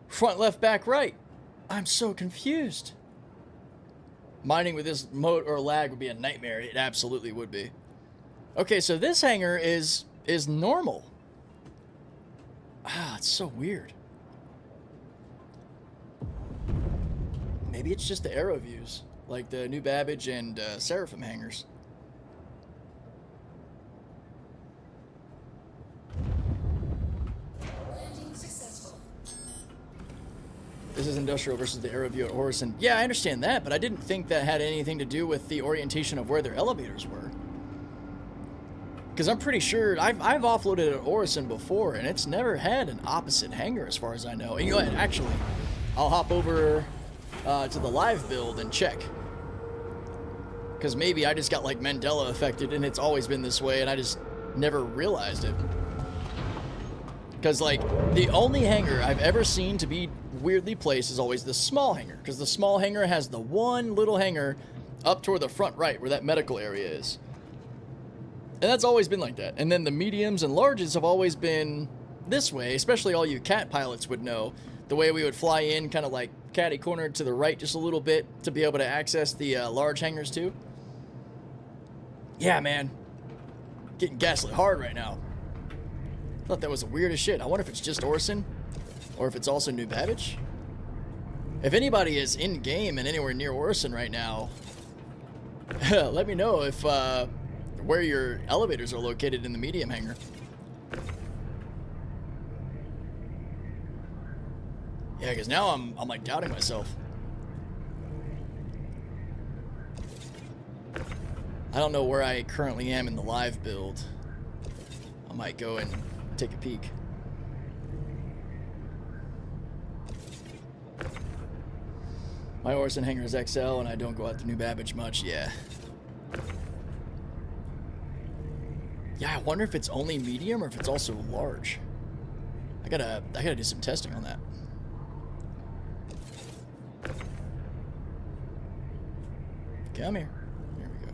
Front, left, back, right. I'm so confused. Mining with this mode or lag would be a nightmare. It absolutely would be. Okay, so this hangar is normal. Ah, it's so weird. Maybe it's just the aero views, like the New Babbage and Seraphim hangars. This is industrial versus the aero view at Orison. Yeah, I understand that, but I didn't think that had anything to do with the orientation of where their elevators were. Because I'm pretty sure I've offloaded at Orison before, and it's never had an opposite hangar as far as I know. And you know what? Actually, I'll hop over to the live build and check. Because maybe I just got like Mandela affected, and it's always been this way, and I just never realized it. Because like the only hangar I've ever seen to be weirdly placed is always the small hangar. Because the small hangar has the one little hangar up toward the front right where that medical area is. And that's always been like that. And then the mediums and larges have always been this way, especially all you cat pilots would know. The way we would fly in kind of like catty corner to the right just a little bit to be able to access the large hangars too. Yeah, man. Getting gaslit hard right now. Thought that was the weirdest shit. I wonder if it's just Orison or if it's also New Babbage. If anybody is in game and anywhere near Orison right now, let me know if where your elevators are located in the medium hangar. Yeah, because now I'm like doubting myself. I don't know where I currently am in the live build. I might go and take a peek. My Orison hangar is XL and I don't go out to New Babbage much, yeah. Yeah, I wonder if it's only medium or if it's also large. I gotta do some testing on that. Come here. Here we go.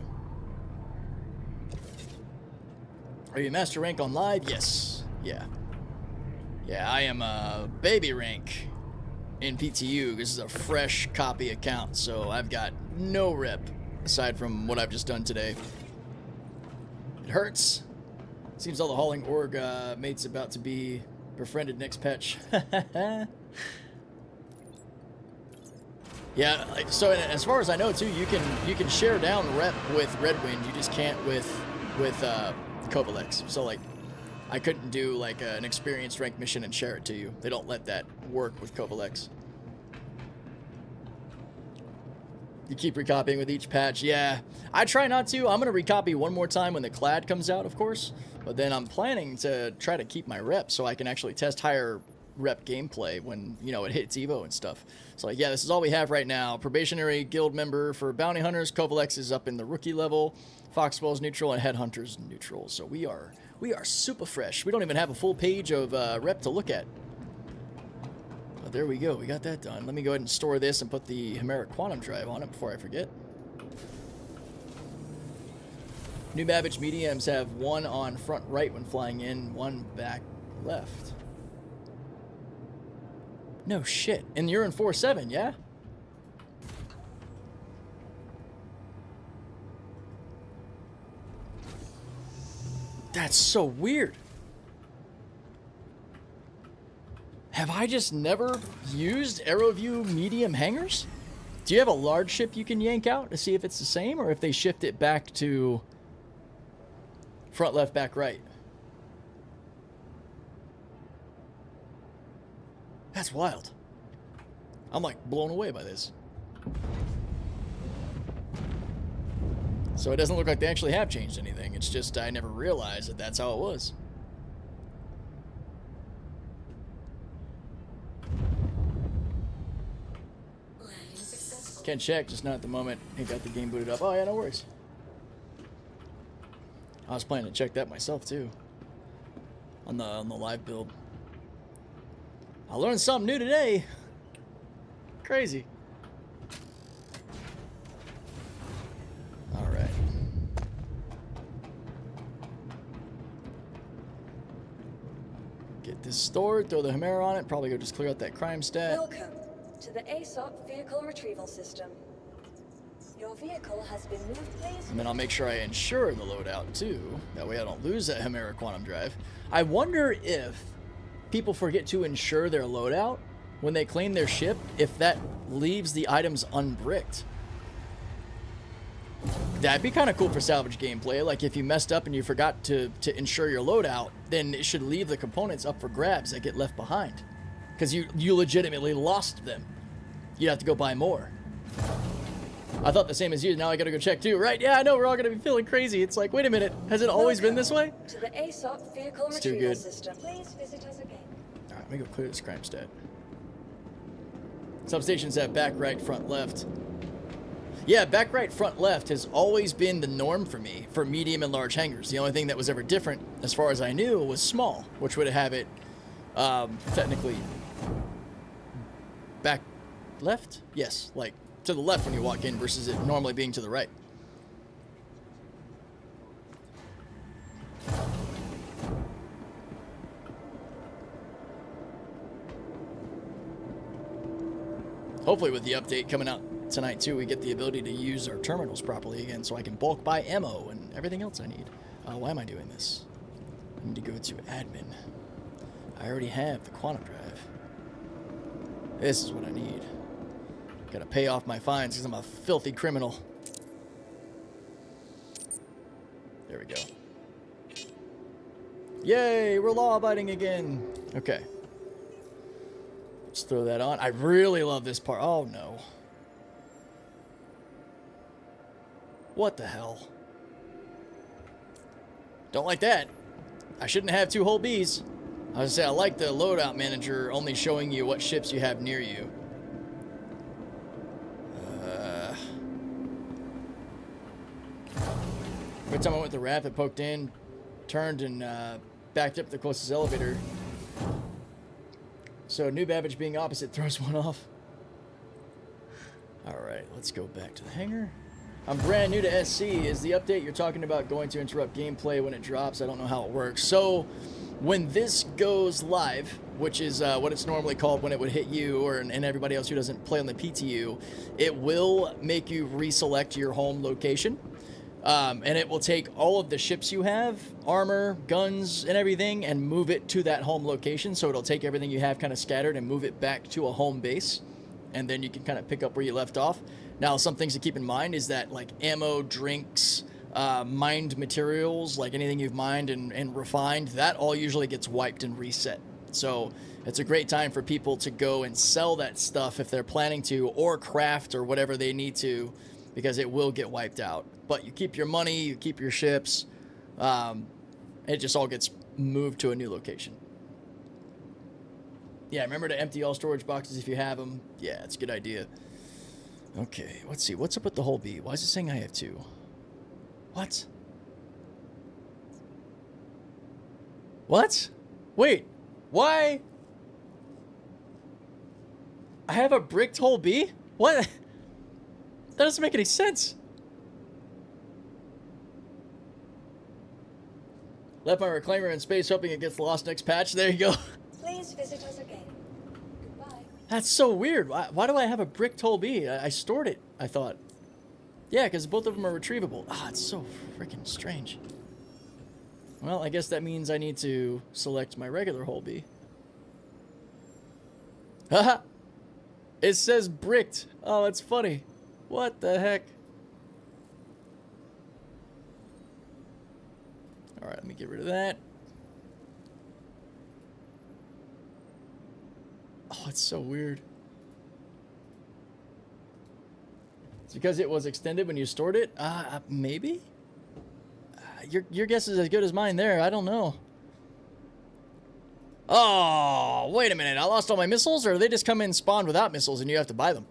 Are you master rank on live? Yes. Yeah. Yeah, I am a baby rank in PTU. This is a fresh copy account, so I've got no rep aside from what I've just done today. It hurts. Seems all the hauling org mates about to be befriended next patch. Yeah, like, so as far as I know too, you can share down rep with Redwind. You just can't with Kovalex. So like, I couldn't do like an experienced rank mission and share it to you. They don't let that work with Kovalex. You keep recopying with each patch. Yeah, I try not to. I'm gonna recopy one more time when the Clad comes out, of course. But then I'm planning to try to keep my rep so I can actually test higher rep gameplay when, you know, it hits Evo and stuff. So like, yeah, this is all we have right now. Probationary guild member for bounty hunters. Kovalex is up in the rookie level. Foxwell's neutral and headhunters neutral. So we are super fresh. We don't even have a full page of rep to look at. But there we go. We got that done. Let me go ahead and store this and put the Hemeric Quantum Drive on it before I forget. New Babbage mediums have one on front right when flying in, one back left. No shit. And you're in 4.7, yeah? That's so weird. Have I just never used AeroView medium hangars? Do you have a large ship you can yank out to see if it's the same or if they shift it back to front, left, back, right? That's wild. I'm like blown away by this. So it doesn't look like they actually have changed anything. It's just I never realized that that's how it was. Can check, just not at the moment. Ain't got the game booted up. Oh yeah, no worries. I was planning to check that myself too. On the live build. I learned something new today. Crazy. All right. Get this stored, throw the Chimera on it, probably go just clear out that crime stat. Welcome to the ASOP vehicle retrieval system. Your vehicle has been moved, please. And then I'll make sure I insure the loadout too. That way I don't lose that Chimera quantum drive. I wonder if people forget to insure their loadout when they claim their ship, if that leaves the items unbricked. That'd be kind of cool for salvage gameplay. Like if you messed up and you forgot to insure your loadout, then it should leave the components up for grabs that get left behind. Because you legitimately lost them. You'd have to go buy more. I thought the same as you. Now I gotta go check too. Right? Yeah, I know. We're all gonna be feeling crazy. It's like, wait a minute. Has it always been this way? To the ASOP vehicle It's too retrieval good. system. Please visit us again. All right, let me go clear this crime stat. Substations at back right, front left. Yeah, back right, front left has always been the norm for me for medium and large hangars. The only thing that was ever different, as far as I knew, was small, which would have it technically back left. Yes, like to the left when you walk in versus it normally being to the right. Hopefully with the update coming out tonight too, we get the ability to use our terminals properly again so I can bulk buy ammo and everything else I need. Why am I doing this? I need to go to admin. I already have the quantum drive. This is what I need. Gotta pay off my fines because I'm a filthy criminal. There we go. Yay, we're law-abiding again. Okay. Let's throw that on. I really love this part. Oh, no. What the hell? Don't like that. I shouldn't have 2 whole Bs. I was gonna say, I like the loadout manager only showing you what ships you have near you. Every time I went with the raft, it poked in, turned, and backed up the closest elevator. So new Babbage being opposite throws one off. Alright, let's go back to the hangar. I'm brand new to SC. Is the update you're talking about going to interrupt gameplay when it drops? I don't know how it works. So when this goes live, which is what it's normally called when it would hit you and everybody else who doesn't play on the PTU, it will make you reselect your home location. And it will take all of the ships you have, armor, guns, and everything, and move it to that home location. So it'll take everything you have kind of scattered and move it back to a home base. And then you can kind of pick up where you left off. Now, some things to keep in mind is that, like, ammo, drinks, mined materials, like anything you've mined and refined, that all usually gets wiped and reset. So it's a great time for people to go and sell that stuff if they're planning to, or craft or whatever they need to, because it will get wiped out. But you keep your money, you keep your ships, it just all gets moved to a new location. Yeah, remember to empty all storage boxes if you have them. Yeah, it's a good idea. Okay, let's see. What's up with the whole B? Why is it saying I have 2? What? What? Wait, why? I have a bricked whole B? What? That doesn't make any sense. Left my reclaimer in space hoping it gets lost next patch. There you go. Please visit us again. Goodbye. That's so weird. Why do I have a bricked whole B? I stored it, I thought. Yeah, because both of them are retrievable. Ah, it's so freaking strange. Well, I guess that means I need to select my regular whole B. Haha! It says bricked. Oh, that's funny. What the heck? Alright, let me get rid of that. Oh, it's so weird. It's because it was extended when you stored it? Maybe? Your guess is as good as mine there. I don't know. Oh, wait a minute. I lost all my missiles, or they just come in spawned without missiles and you have to buy them?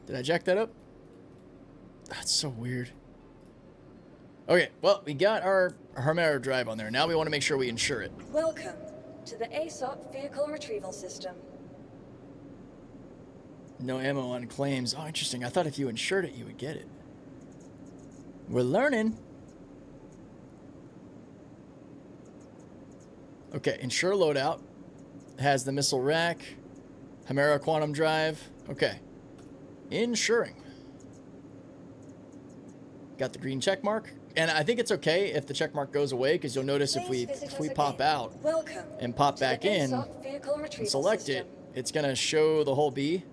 Did I jack that up? That's so weird. Okay, well, we got our Hemera drive on there. Now we want to make sure we insure it. Welcome to the ASOP Vehicle Retrieval System. No ammo on claims. Oh, interesting. I thought if you insured it, you would get it. We're learning. Okay, insure loadout. Has the missile rack. Hemera quantum drive. Okay. Insuring. Got the green check mark. And I think it's okay if the check mark goes away, because you'll notice if we pop out and pop back in and select it, it's going to show the whole B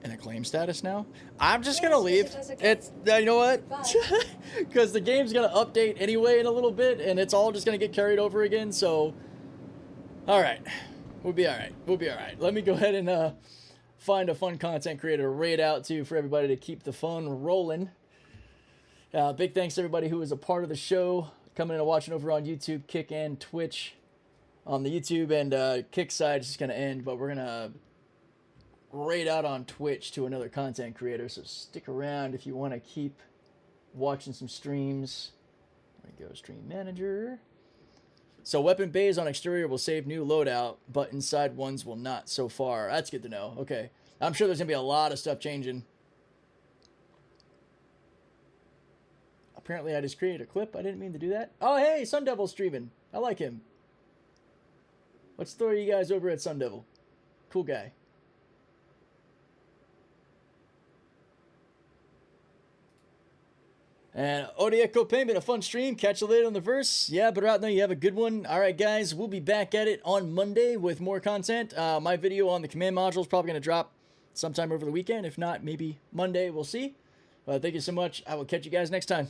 in a claim status now. I'm just going to leave. It's, you know what? Because the game's going to update anyway in a little bit, and it's all just going to get carried over again. So, all right. We'll be all right. We'll be all right. Let me go ahead and find a fun content creator to raid out to for everybody to keep the fun rolling. Big thanks to everybody who was a part of the show, coming in and watching over on YouTube, Kick, and Twitch. On the YouTube and Kick side, it's just going to end, but we're going to raid out on Twitch to another content creator, so stick around if you want to keep watching some streams. There we go, Stream Manager. So weapon bays on exterior will save new loadout, but inside ones will not so far. That's good to know. Okay. I'm sure there's going to be a lot of stuff changing. Apparently I just created a clip. I didn't mean to do that. Oh, hey, Sun Devil's streaming. I like him. What's the story you guys over at Sun Devil? Cool guy. And OLISAR Co payment, a fun stream. Catch you later on the verse. Yeah, but out there, you have a good one. All right, guys, we'll be back at it on Monday with more content. My video on the command module is probably going to drop sometime over the weekend. If not, maybe Monday. We'll see. Thank you so much. I will catch you guys next time.